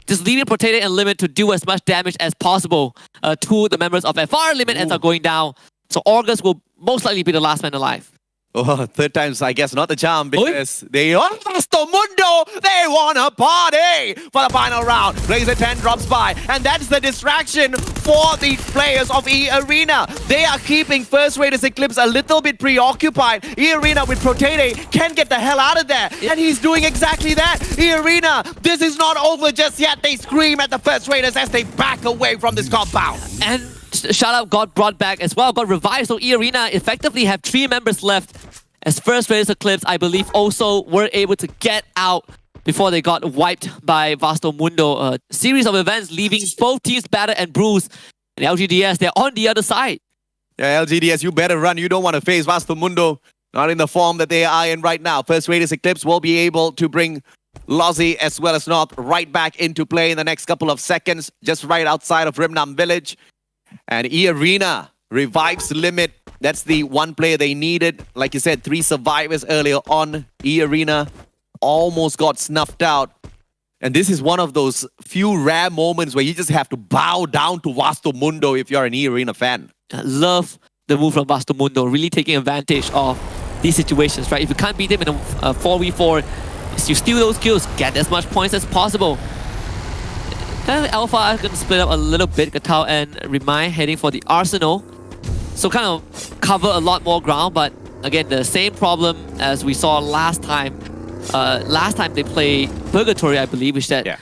Just leaving Potato and Limit to do as much damage as possible to the members of FR. Limit ends up going down, so August will most likely be the last man alive. Oh, third time's, I guess, not the charm because they on Vasto Mundo. They want a party for the final round. Blazer 10 drops by, and that's the distraction for the players of E-Arena. They are keeping First Raiders Eclipse a little bit preoccupied. E-Arena with Protete can get the hell out of there, and he's doing exactly that. E-Arena, this is not over just yet. They scream at the First Raiders as they back away from this compound. And Shout Out got brought back as well, got revived, so E-Arena effectively have 3 members left. As First Raiders Eclipse, I believe, also were able to get out before they got wiped by Vasto Mundo. A series of events leaving both teams battered and bruised. And LGDS, they're on the other side. Yeah, LGDS, you better run. You don't want to face Vasto Mundo. Not in the form that they are in right now. First Raiders Eclipse will be able to bring Lozzie as well as North right back into play in the next couple of seconds, just right outside of Rimnam Village. And E-Arena revives Limit. That's the one player they needed. Like you said, 3 survivors earlier on. E-Arena almost got snuffed out. And this is one of those few rare moments where you just have to bow down to Vasto Mundo if you're an E-Arena fan. I love the move from Vasto Mundo, really taking advantage of these situations, right? If you can't beat them in a 4v4, you steal those kills, get as much points as possible. Alpha is going to split up a little bit. Gatao and Remind heading for the Arsenal. So kind of cover a lot more ground, but again, the same problem as we saw last time. Last time they played Purgatory, I believe, which that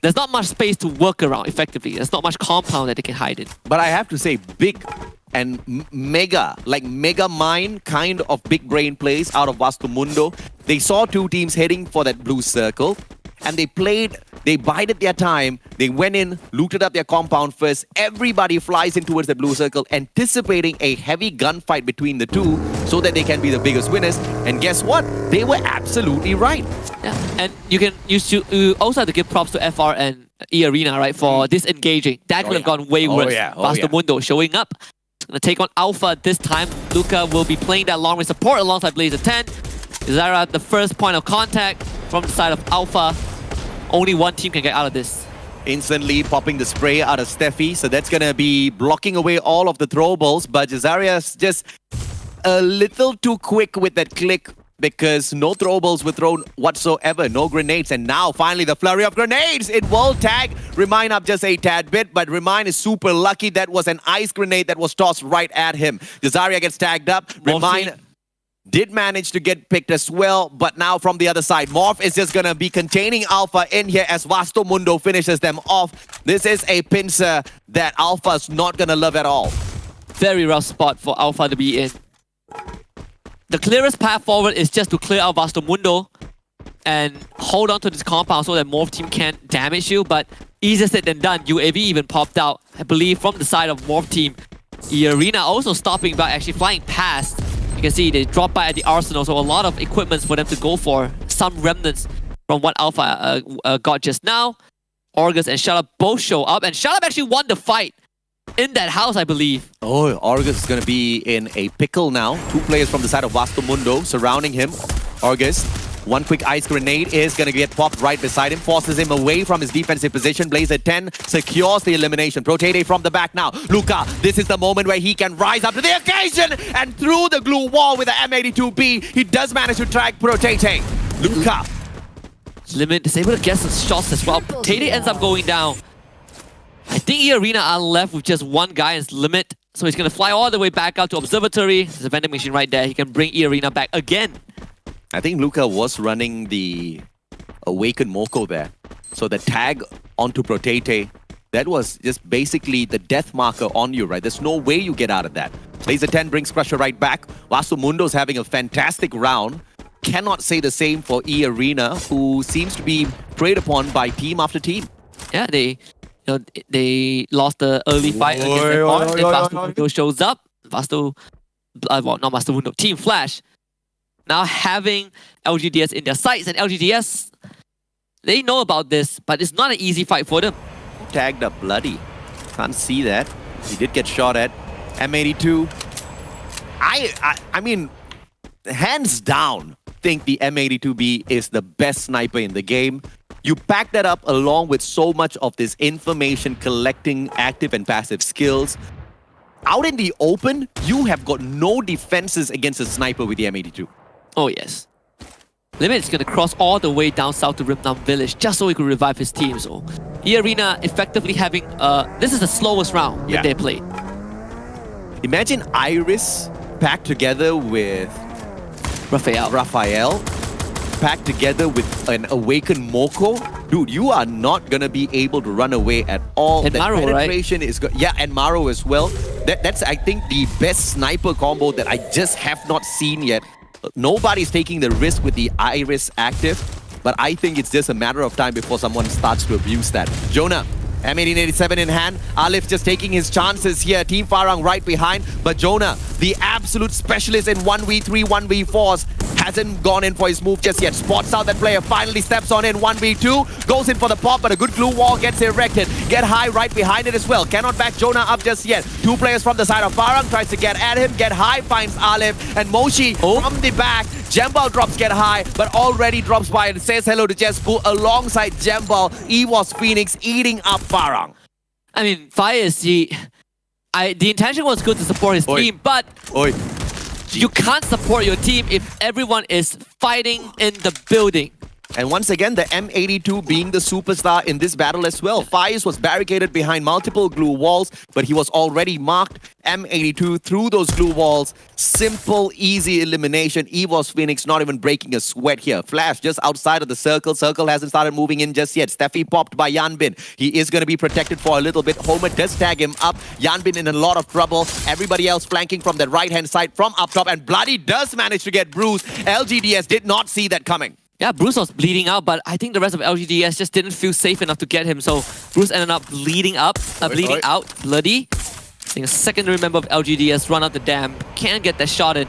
there's not much space to work around effectively. There's not much compound that they can hide in. But I have to say, big and mega mind kind of big brain plays out of Vasto Mundo. They saw 2 teams heading for that blue circle, and they bided their time. They went in, looted up their compound first. Everybody flies in towards the blue circle, anticipating a heavy gunfight between the two so that they can be the biggest winners. And guess what? They were absolutely right. Yeah, and you also have to give props to FR and E-Arena, right, for disengaging. That could have gone way worse. Vasto Mundo showing up. Gonna take on Alpha this time. Luca will be playing that long-range support alongside Blazer 10. Zara, the first point of contact from the side of Alpha. Only one team can get out of this. Instantly popping the spray out of Steffi, so that's gonna be blocking away all of the throwables, but Jazaria's just a little too quick with that click because no throwables were thrown whatsoever, no grenades, and now finally the flurry of grenades! It will tag Remind up just a tad bit, but Remind is super lucky. That was an ice grenade that was tossed right at him. Jazaria gets tagged up, Remind... did manage to get picked as well, but now from the other side, Morph is just gonna be containing Alpha in here as Vasto Mundo finishes them off. This is a pincer that Alpha's not gonna love at all. Very rough spot for Alpha to be in. The clearest path forward is just to clear out Vasto Mundo and hold on to this compound so that Morph team can't damage you, but easier said than done. UAV even popped out, I believe, from the side of Morph team. Arena also stopping by, actually flying past. You can see they dropped by at the arsenal, so a lot of equipments for them to go for. Some remnants from what Alpha got just now. Orgus and Shalab both show up, and Shalab actually won the fight in that house, I believe. Oh, Orgus is gonna be in a pickle now. 2 players from the side of Vasto Mundo surrounding him. Orgus, one quick ice grenade is gonna get popped right beside him, forces him away from his defensive position. Blazer 10 secures the elimination. Protete from the back now. Luca, this is the moment where he can rise up to the occasion, and through the glue wall with the M82B, he does manage to track Protete. Luca. Limit is able to get some shots as well. Tate ends up going down. I think E-Arena are left with just one guy as Limit, so he's gonna fly all the way back out to Observatory. There's a vending machine right there. He can bring E-Arena back again. I think Luca was running the Awakened Moko there. So the tag onto Protete, that was just basically the death marker on you, right? There's no way you get out of that. Laser 10 brings Crusher right back. Vasto Mundo's having a fantastic round. Cannot say the same for E-Arena, who seems to be preyed upon by team after team. Yeah, they lost the early fight against their boss, and Vasto Mundo shows up. Vasto, well, not Vasto Mundo, Team Flash. Now having LGDS in their sights, and LGDS, they know about this, but it's not an easy fight for them. Tagged up Bloody. Can't see that. He did get shot at. M82. I mean, hands down, think the M82B is the best sniper in the game. You back that up along with so much of this information collecting active and passive skills. Out in the open, you have got no defenses against a sniper with the M82. Oh yes. Limit is going to cross all the way down south to Rimnam Village just so he could revive his team. So E-Arena effectively having, this is the slowest round that they played. Imagine Iris packed together with Raphael, packed together with an Awakened Moko. Dude, you are not going to be able to run away at all. And Maro, penetration right? is yeah, and Maro as well. That's, I think, the best sniper combo that I just have not seen yet. Nobody's taking the risk with the Iris active, but I think it's just a matter of time before someone starts to abuse that. Jonah, M1887 in hand. Alif just taking his chances here. Team Farang right behind, but Jonah, the absolute specialist in 1v3, 1v4s, hasn't gone in for his move just yet. Spots out that player, finally steps on in 1v2, goes in for the pop, but a good glue wall gets erected. Get high right behind it as well. Cannot back Jonah up just yet. 2 players from the side of Farang tries to get at him. Get high finds Alif, and Moshi from the back. Jembal drops Get High, but already drops by and says hello to Jespu alongside Jembal. EWAS Phoenix eating up Farang. I mean, Fire SEA, the intention was good to support his team, but you can't support your team if everyone is fighting in the building. And once again, the M82 being the superstar in this battle as well. Faiz was barricaded behind multiple glue walls, but he was already marked. M82 through those glue walls. Simple, easy elimination. EWAS Phoenix not even breaking a sweat here. Flash just outside of the circle. Circle hasn't started moving in just yet. Steffi popped by Yanbin. He is going to be protected for a little bit. Homer does tag him up. Yanbin in a lot of trouble. Everybody else flanking from the right-hand side from up top. And Bloody does manage to get bruised. LGDS did not see that coming. Yeah, Bruce was bleeding out, but I think the rest of LGDS just didn't feel safe enough to get him, so Bruce ended up bleeding out, Bloody. I think a secondary member of LGDS run out the dam, can't get that shot in,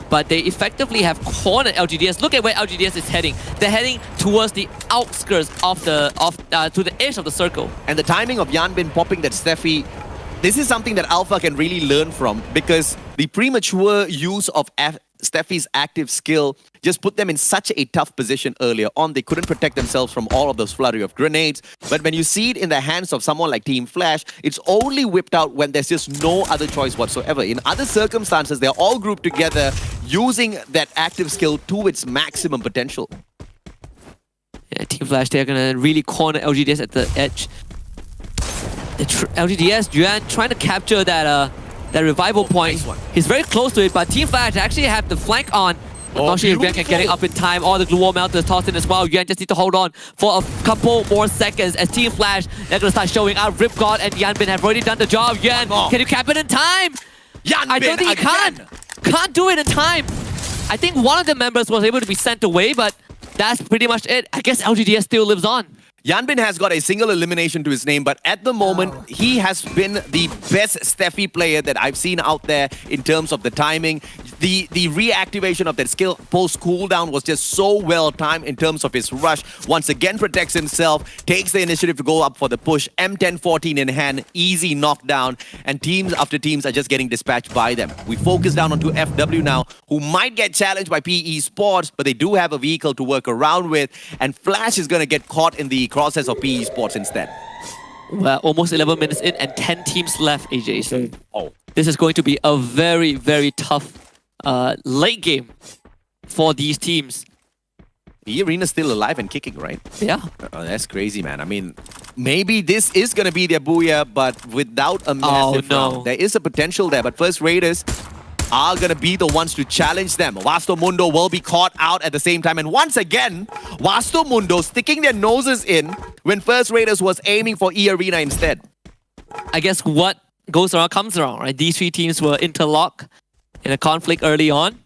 but they effectively have cornered LGDS. Look at where LGDS is heading. They're heading towards the outskirts of the to the edge of the circle. And the timing of Yanbin popping that Steffi, this is something that Alpha can really learn from, because the premature use of Steffi's active skill just put them in such a tough position earlier on. They couldn't protect themselves from all of those flurry of grenades. But when you see it in the hands of someone like Team Flash, it's only whipped out when there's just no other choice whatsoever. In other circumstances, they're all grouped together using that active skill to its maximum potential. Yeah, Team Flash, they're gonna really corner LGDS at the edge. LGDS, Yuan trying to capture that that revival point. He's very close to it, but Team Flash actually have the flank on. Not sure if Yuan can get it up in time. All the glue wall melters tossed in as well. Yuan just need to hold on for a couple more seconds as Team Flash, they're going to start showing out. Rip God and Yanbin have already done the job. Yuan, can you cap it in time? Yanbin, I don't think he can't do it in time. I think one of the members was able to be sent away, but that's pretty much it. I guess LGDS still lives on. Yanbin has got a single elimination to his name, but at the moment, he has been the best Steffi player that I've seen out there in terms of the timing. The reactivation of that skill post cooldown was just so well timed in terms of his rush. Once again protects himself, takes the initiative to go up for the push. M10-14 in hand, easy knockdown, and teams after teams are just getting dispatched by them. We focus down onto FW now, who might get challenged by PE Sports, but they do have a vehicle to work around with, and Flash is going to get caught in the process of PE Sports instead. Well, almost 11 minutes in and 10 teams left, AJ. So this is going to be a very, very tough late game for these teams. The arena's still alive and kicking, right? Yeah. Oh, that's crazy, man. I mean, maybe this is going to be their booyah, but without a massive round. There is a potential there, but first Raiders are going to be the ones to challenge them. Vasto Mundo will be caught out at the same time. And once again, Vasto Mundo sticking their noses in when First Raiders was aiming for E-Arena instead. I guess what goes around comes around, right? These three teams were interlocked in a conflict early on.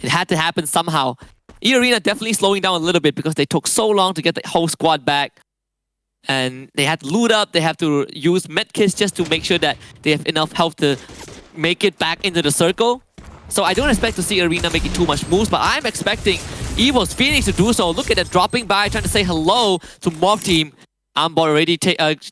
It had to happen somehow. E-Arena definitely slowing down a little bit because they took so long to get the whole squad back. And they had to loot up, they have to use medkits just to make sure that they have enough health to make it back into the circle. So I don't expect to see Arena making too much moves, but I'm expecting Evil's Phoenix to do so. Look at that, dropping by, trying to say hello to Mob Team. Ambot already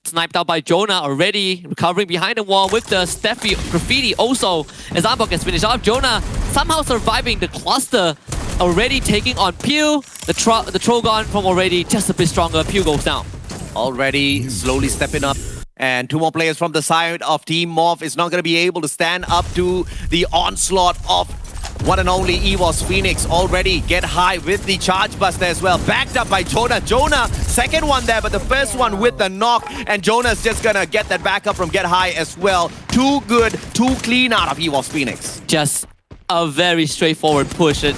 sniped out by Jonah, already recovering behind the wall with the Steffi graffiti also. As Ambot gets finished off, Jonah somehow surviving the cluster, already taking on Pew. The Trogon from already just a bit stronger. Pew goes down. Already slowly stepping up. And two more players from the side of Team Morph is not going to be able to stand up to the onslaught of one and only EVOS Phoenix. Already get high with the Charge Buster as well. Backed up by Jonah. Jonah, second one there, but the first one with the knock. And Jonah's just going to get that backup from Get High as well. Too good, too clean out of EVOS Phoenix. Just a very straightforward push. It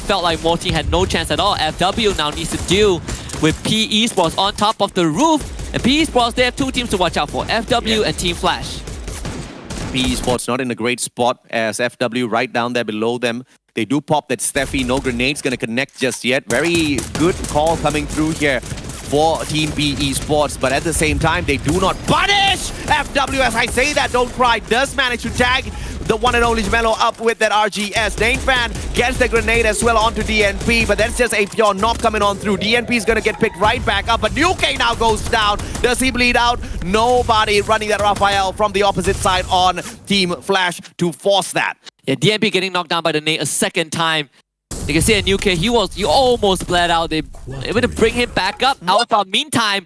felt like Morty had no chance at all. FW now needs to deal with PE Sports on top of the roof. And PE Sports, they have two teams to watch out for, FW and Team Flash. PE Sports not in a great spot as FW right down there below them. They do pop that Steffi, no grenades gonna connect just yet. Very good call coming through here for Team PE Sports, but at the same time, they do not punish FW. As I say that, don't cry, does manage to tag the one and only Mello up with that RGS. Dane Fan gets the grenade as well onto DNP, but that's just a pure knock coming on through. DNP is going to get picked right back up, but Nuke now goes down. Does he bleed out? Nobody running that Raphael from the opposite side on Team Flash to force that. Yeah, DNP getting knocked down by the nade a second time. You can see at Nuke, he almost bled out. They were able to bring him back up. Alpha, meantime,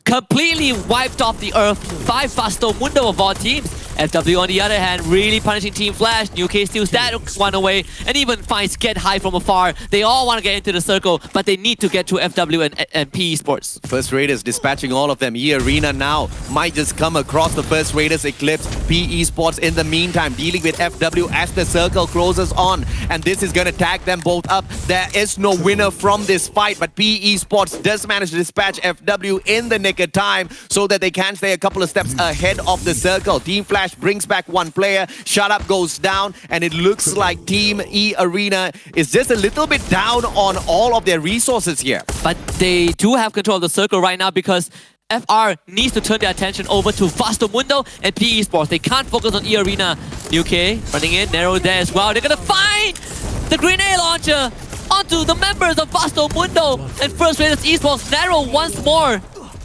completely wiped off the earth by Vasto Mundo of all teams. FW on the other hand, really punishing Team Flash. Nuke steals that one away and even finds Get High from afar. They all want to get into the circle, but they need to get to FW and PE Sports. First Raiders dispatching all of them. E-Arena now might just come across the First Raiders Eclipse. PE Sports in the meantime dealing with FW as the circle closes on. And this is going to tag them both up. There is no winner from this fight, but PE Sports does manage to dispatch FW in the nick of time so that they can stay a couple of steps ahead of the circle. Team Flash brings back one player. Shut Up goes down, and it looks like Team E-Arena is just a little bit down on all of their resources here. But they do have control of the circle right now because FR needs to turn their attention over to Vasto Mundo and PE Sports. They can't focus on E-Arena. UK running in, Narrow there as well. They're gonna find the grenade launcher onto the members of Vasto Mundo. And First Raiders Esports, Narrow once more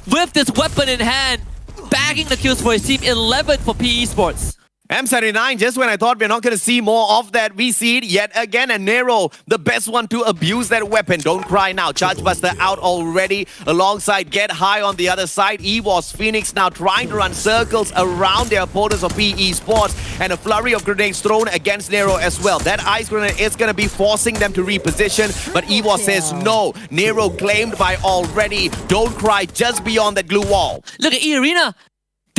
with this weapon in hand, bagging the kills for his team. 11 for PE Sports. M79, just when I thought we're not going to see more of that, we see it yet again. And Nero, the best one to abuse that weapon. Don't cry now. Charge Buster out already alongside Get High on the other side. EVOS Phoenix now trying to run circles around their opponents of PE Sports. And a flurry of grenades thrown against Nero as well. That ice grenade is going to be forcing them to reposition. But EVOS says no. Nero claimed by already. Don't cry just beyond that glue wall. Look at E-Arena.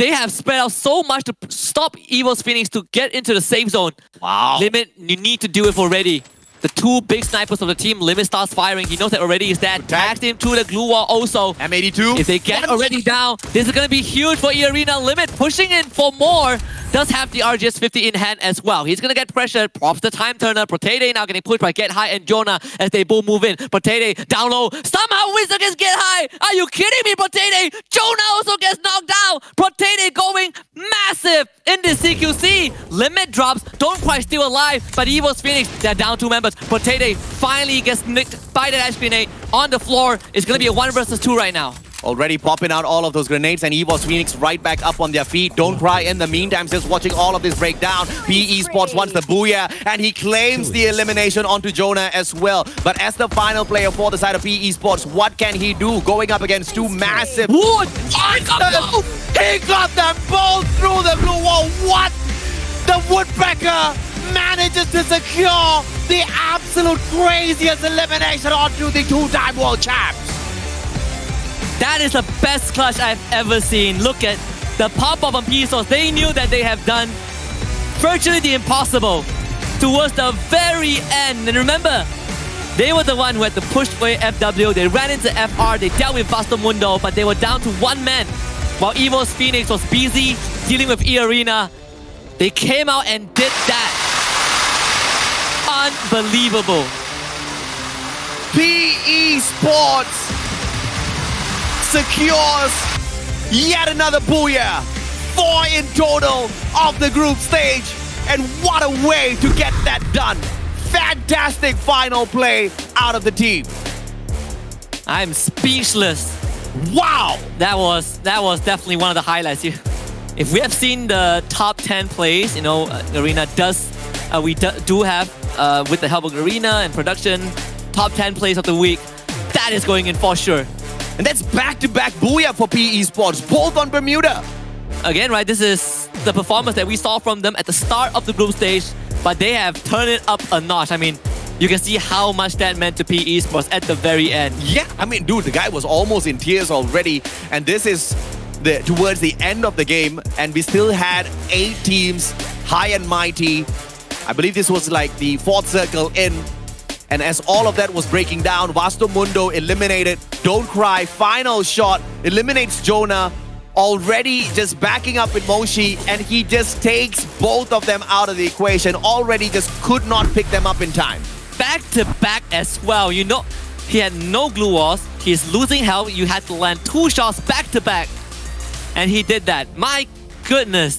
They have spread out so much to stop Evil's Phoenix to get into the safe zone. Wow. Limit, you need to do it already. The two big snipers of the team, Limit starts firing. He knows that already is dead. Tags him to the glue wall also. M82. If they get already down, this is going to be huge for E-Arena. Limit pushing in for more. Does have the RGS 50 in hand as well. He's going to get pressured. Props the time turner. Protede now getting pushed by Get High and Jonah as they both move in. Protede down low. Somehow wins against Get High. Are you kidding me, Protede? Jonah also gets knocked down. Protede going massive in this CQC. Limit drops. Don't quite still alive. But Evil's Phoenix, they're down 2 members. Protede finally gets nicked by that ash grenade on the floor. It's going to be a 1 versus 2 right now. Already popping out all of those grenades, and EVOS Phoenix right back up on their feet. Don't cry in the meantime, just watching all of this break down. PE Sports wants the booyah, and he claims the elimination onto Jonah as well. But as the final player for the side of PE Sports, what can he do going up against two massive... Wood! He got them both through the blue wall. What? The Woodpecker manages to secure the absolute craziest elimination onto the 2-time world champs. That is the best clutch I've ever seen. Look at the pop-up on Pisos. They knew that they have done virtually the impossible towards the very end. And remember, they were the one who had to push away FW. They ran into FR. They dealt with Vastomundo, but they were down to 1 man. While EVOS Phoenix was busy dealing with E-Arena, they came out and did that. Unbelievable. PE Sports secures yet another booyah. 4 in total of the group stage. And what a way to get that done. Fantastic final play out of the team. I'm speechless. Wow! That was definitely one of the highlights here. If we have seen the top 10 plays, you know, Arena does, we do have, with the help of Arena and production, top 10 plays of the week. That is going in for sure. And that's back-to-back booyah for PE Sports, both on Bermuda. Again, right, this is the performance that we saw from them at the start of the group stage, but they have turned it up a notch. I mean, you can see how much that meant to PE Sports at the very end. Yeah, I mean, dude, the guy was almost in tears already, and this is towards the end of the game, and we still had 8 teams, high and mighty. I believe this was like the 4th circle in. And as all of that was breaking down, Vastomundo eliminated. Don't Cry, final shot, eliminates Jonah. Already just backing up with Moshi, and he just takes both of them out of the equation. Already just could not pick them up in time. Back to back as well. You know, he had no glue walls. He's losing health. You had to land 2 shots back to back. And he did that. My goodness.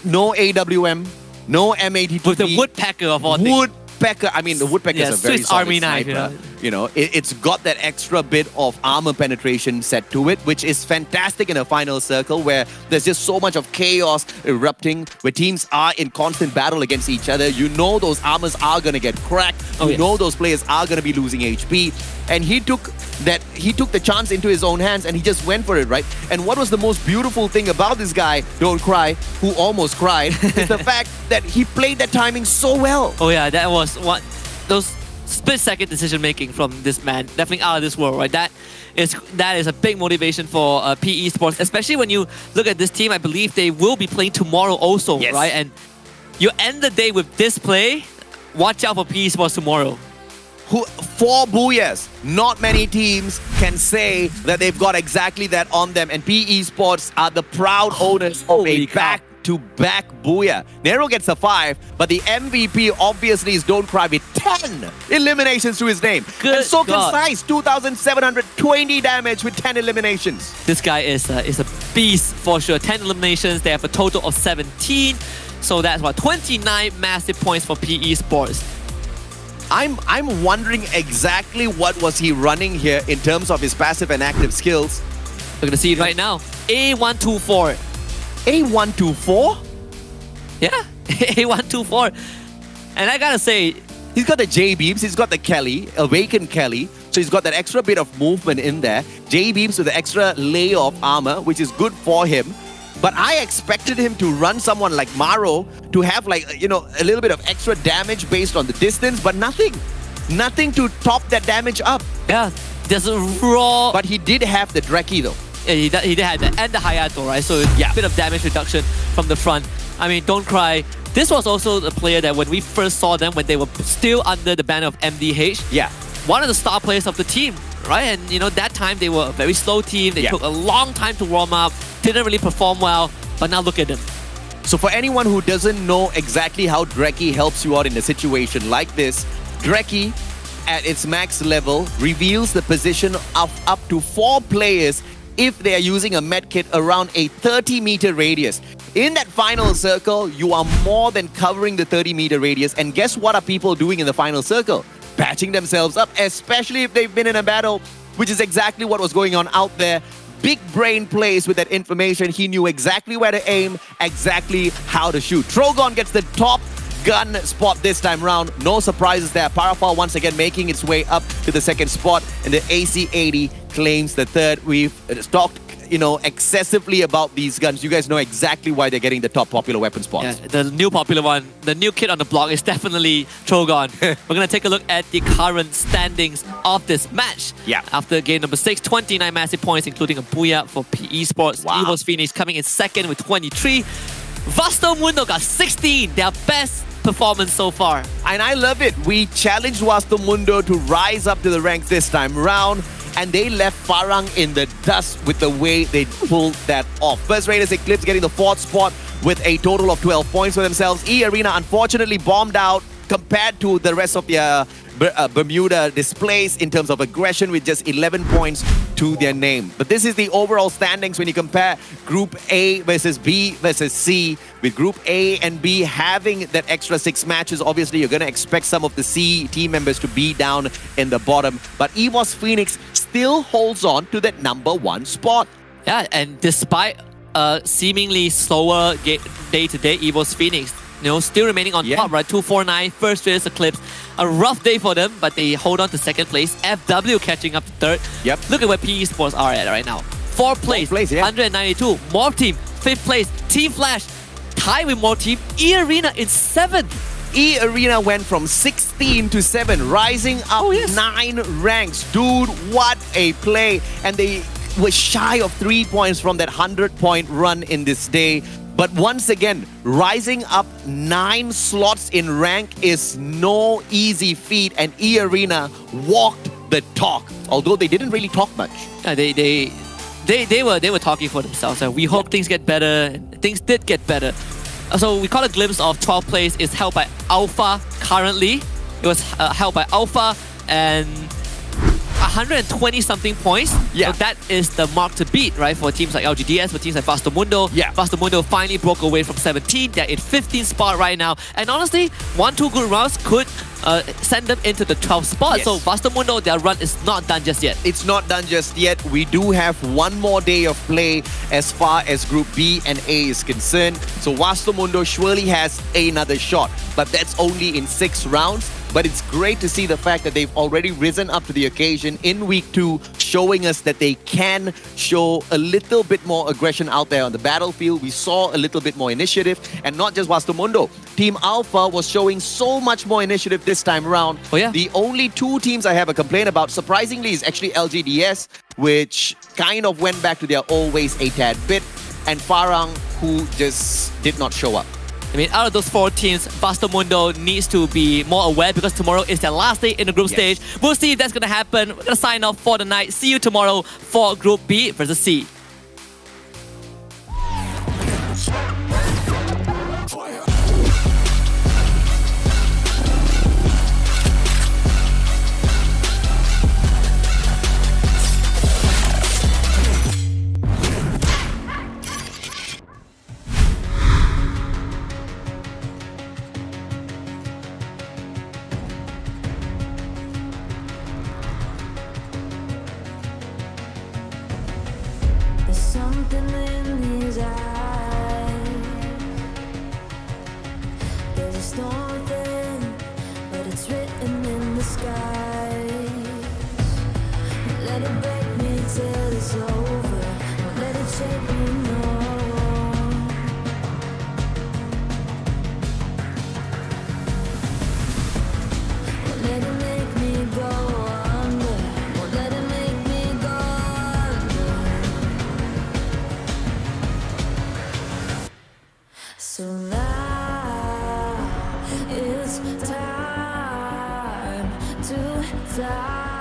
No AWM, no M82. With the Woodpecker of all things. Woodpecker, I mean, the Woodpecker is a very Swiss solid Army knife, sniper. You know, it's got that extra bit of armor penetration set to it, which is fantastic in a final circle where there's just so much of chaos erupting, where teams are in constant battle against each other. You know those armors are going to get cracked. You know those players are going to be losing HP. And he took the chance into his own hands, and he just went for it, right? And what was the most beautiful thing about this guy, Don't Cry, who almost cried, is the fact that he played that timing so well. Oh yeah, that was what those split-second decision-making from this man, definitely out of this world, right? That is a big motivation for PE Sports, especially when you look at this team. I believe they will be playing tomorrow also, right? And you end the day with this play. Watch out for PE Sports tomorrow. 4 booyahs. Not many teams can say that they've got exactly that on them. And PE Sports are the proud owners of a back-to-back booyah. Nero gets a 5, but the MVP obviously is Don't Cry with 10 eliminations to his name. And so concise, 2,720 damage with 10 eliminations. This guy is a beast for sure. 10 eliminations. They have a total of 17. So that's what, 29 massive points for PE Sports. I'm wondering exactly what was he running here in terms of his passive and active skills. We're gonna see it right now. A124. A124? Yeah, A124. And I gotta say, he's got the J-beams, he's got the Kelly, Awakened Kelly. So he's got that extra bit of movement in there. J-beams with the extra layer of armor, which is good for him. But I expected him to run someone like Maro to have, like, you know, a little bit of extra damage based on the distance, but nothing. Nothing to top that damage up. Yeah, there's a raw... But he did have the Dreki though. Yeah, he had that and the Hayato, right? So yeah, a bit of damage reduction from the front. I mean, don't cry. This was also the player that when we first saw them, when they were still under the banner of MDH, Yeah. one of the star players of the team, right? And you know, that time they were a very slow team. They took a long time to warm up, didn't really perform well, but now look at them. So for anyone who doesn't know exactly how Dreki helps you out in a situation like this, Dreki at its max level reveals the position of up to 4 players if they are using a medkit around a 30-meter radius. In that final circle, you are more than covering the 30-meter radius. And guess what are people doing in the final circle? Patching themselves up, especially if they've been in a battle, which is exactly what was going on out there. Big brain plays with that information. He knew exactly where to aim, exactly how to shoot. Trogon gets the top gun spot this time round. No surprises there. Parafal once again making its way up to the second spot, and the AC-80 claims the third. We've talked, excessively about these guns. You guys know exactly why they're getting the top popular weapon spots. Yeah, the new popular one, the new kid on the block is definitely Trogon. We're going to take a look at the current standings of this match. Yeah. After game number 6, 29 massive points, including a booyah for PE Sports. Wow. Evo's Phoenix coming in second with 23. Vasto Mundo got 16, their best performance so far. And I love it. We challenged Vasto Mundo to rise up to the ranks this time round, and they left Farang in the dust with the way they pulled that off. First Raiders Eclipse getting the 4th spot with a total of 12 points for themselves. E-Arena unfortunately bombed out compared to the rest of their Bermuda displays in terms of aggression with just 11 points to their name. But this is the overall standings when you compare Group A versus B versus C. With Group A and B having that extra 6 matches, obviously you're going to expect some of the C team members to be down in the bottom. But EVOS Phoenix still holds on to that number 1 spot. Yeah, and despite a seemingly slower day-to-day, EVOS Phoenix, still remaining on top, right? 249, First Raiders Eclipse. A rough day for them, but they hold on to second place. FW catching up to third. Yep. Look at where PE Sports are at right now. 4th place, 192. Morph Team, 5th place. Team Flash, tied with Morph Team. E-Arena in 7th. E-Arena went from 16 to 7, rising up 9 ranks. Dude, what a play. And they were shy of 3 points from that 100-point run in this day. But once again, rising up 9 slots in rank is no easy feat, and E-Arena walked the talk, although they didn't really talk much. They were talking for themselves. We hope things get better. Things did get better. So we caught a glimpse of 12th place is held by Alpha currently. It was held by Alpha and 120 something points. Yeah. So that is the mark to beat, right? For teams like LGDS, for teams like Vasto Mundo. Yeah. Vasto Mundo finally broke away from 17. They're in 15th spot right now. And honestly, 1-2 good rounds could send them into the 12th spot. Yes. So Vasto Mundo, their run is not done just yet. It's not done just yet. We do have one more day of play as far as Group B and A is concerned. So Vasto Mundo surely has another shot. But that's only in 6 rounds. But it's great to see the fact that they've already risen up to the occasion in week 2, showing us that they can show a little bit more aggression out there on the battlefield. We saw a little bit more initiative, and not just Vasto Mundo. Team Alpha was showing so much more initiative this time around. Oh, yeah. The only 2 teams I have a complaint about, surprisingly, is actually LGDS, which kind of went back to their old ways a tad bit, and Farang, who just did not show up. I mean, out of those 4 teams, Vasto Mundo needs to be more aware because tomorrow is their last day in the group stage. We'll see if that's going to happen. We're going to sign off for the night. See you tomorrow for Group B versus C. There's something in his eyes. There's a storm thing, but it's written in the sky. Let it break me till it's over. Won't let it shake me, no. Won't let it make me go under. Won't let it make me go under. time to die.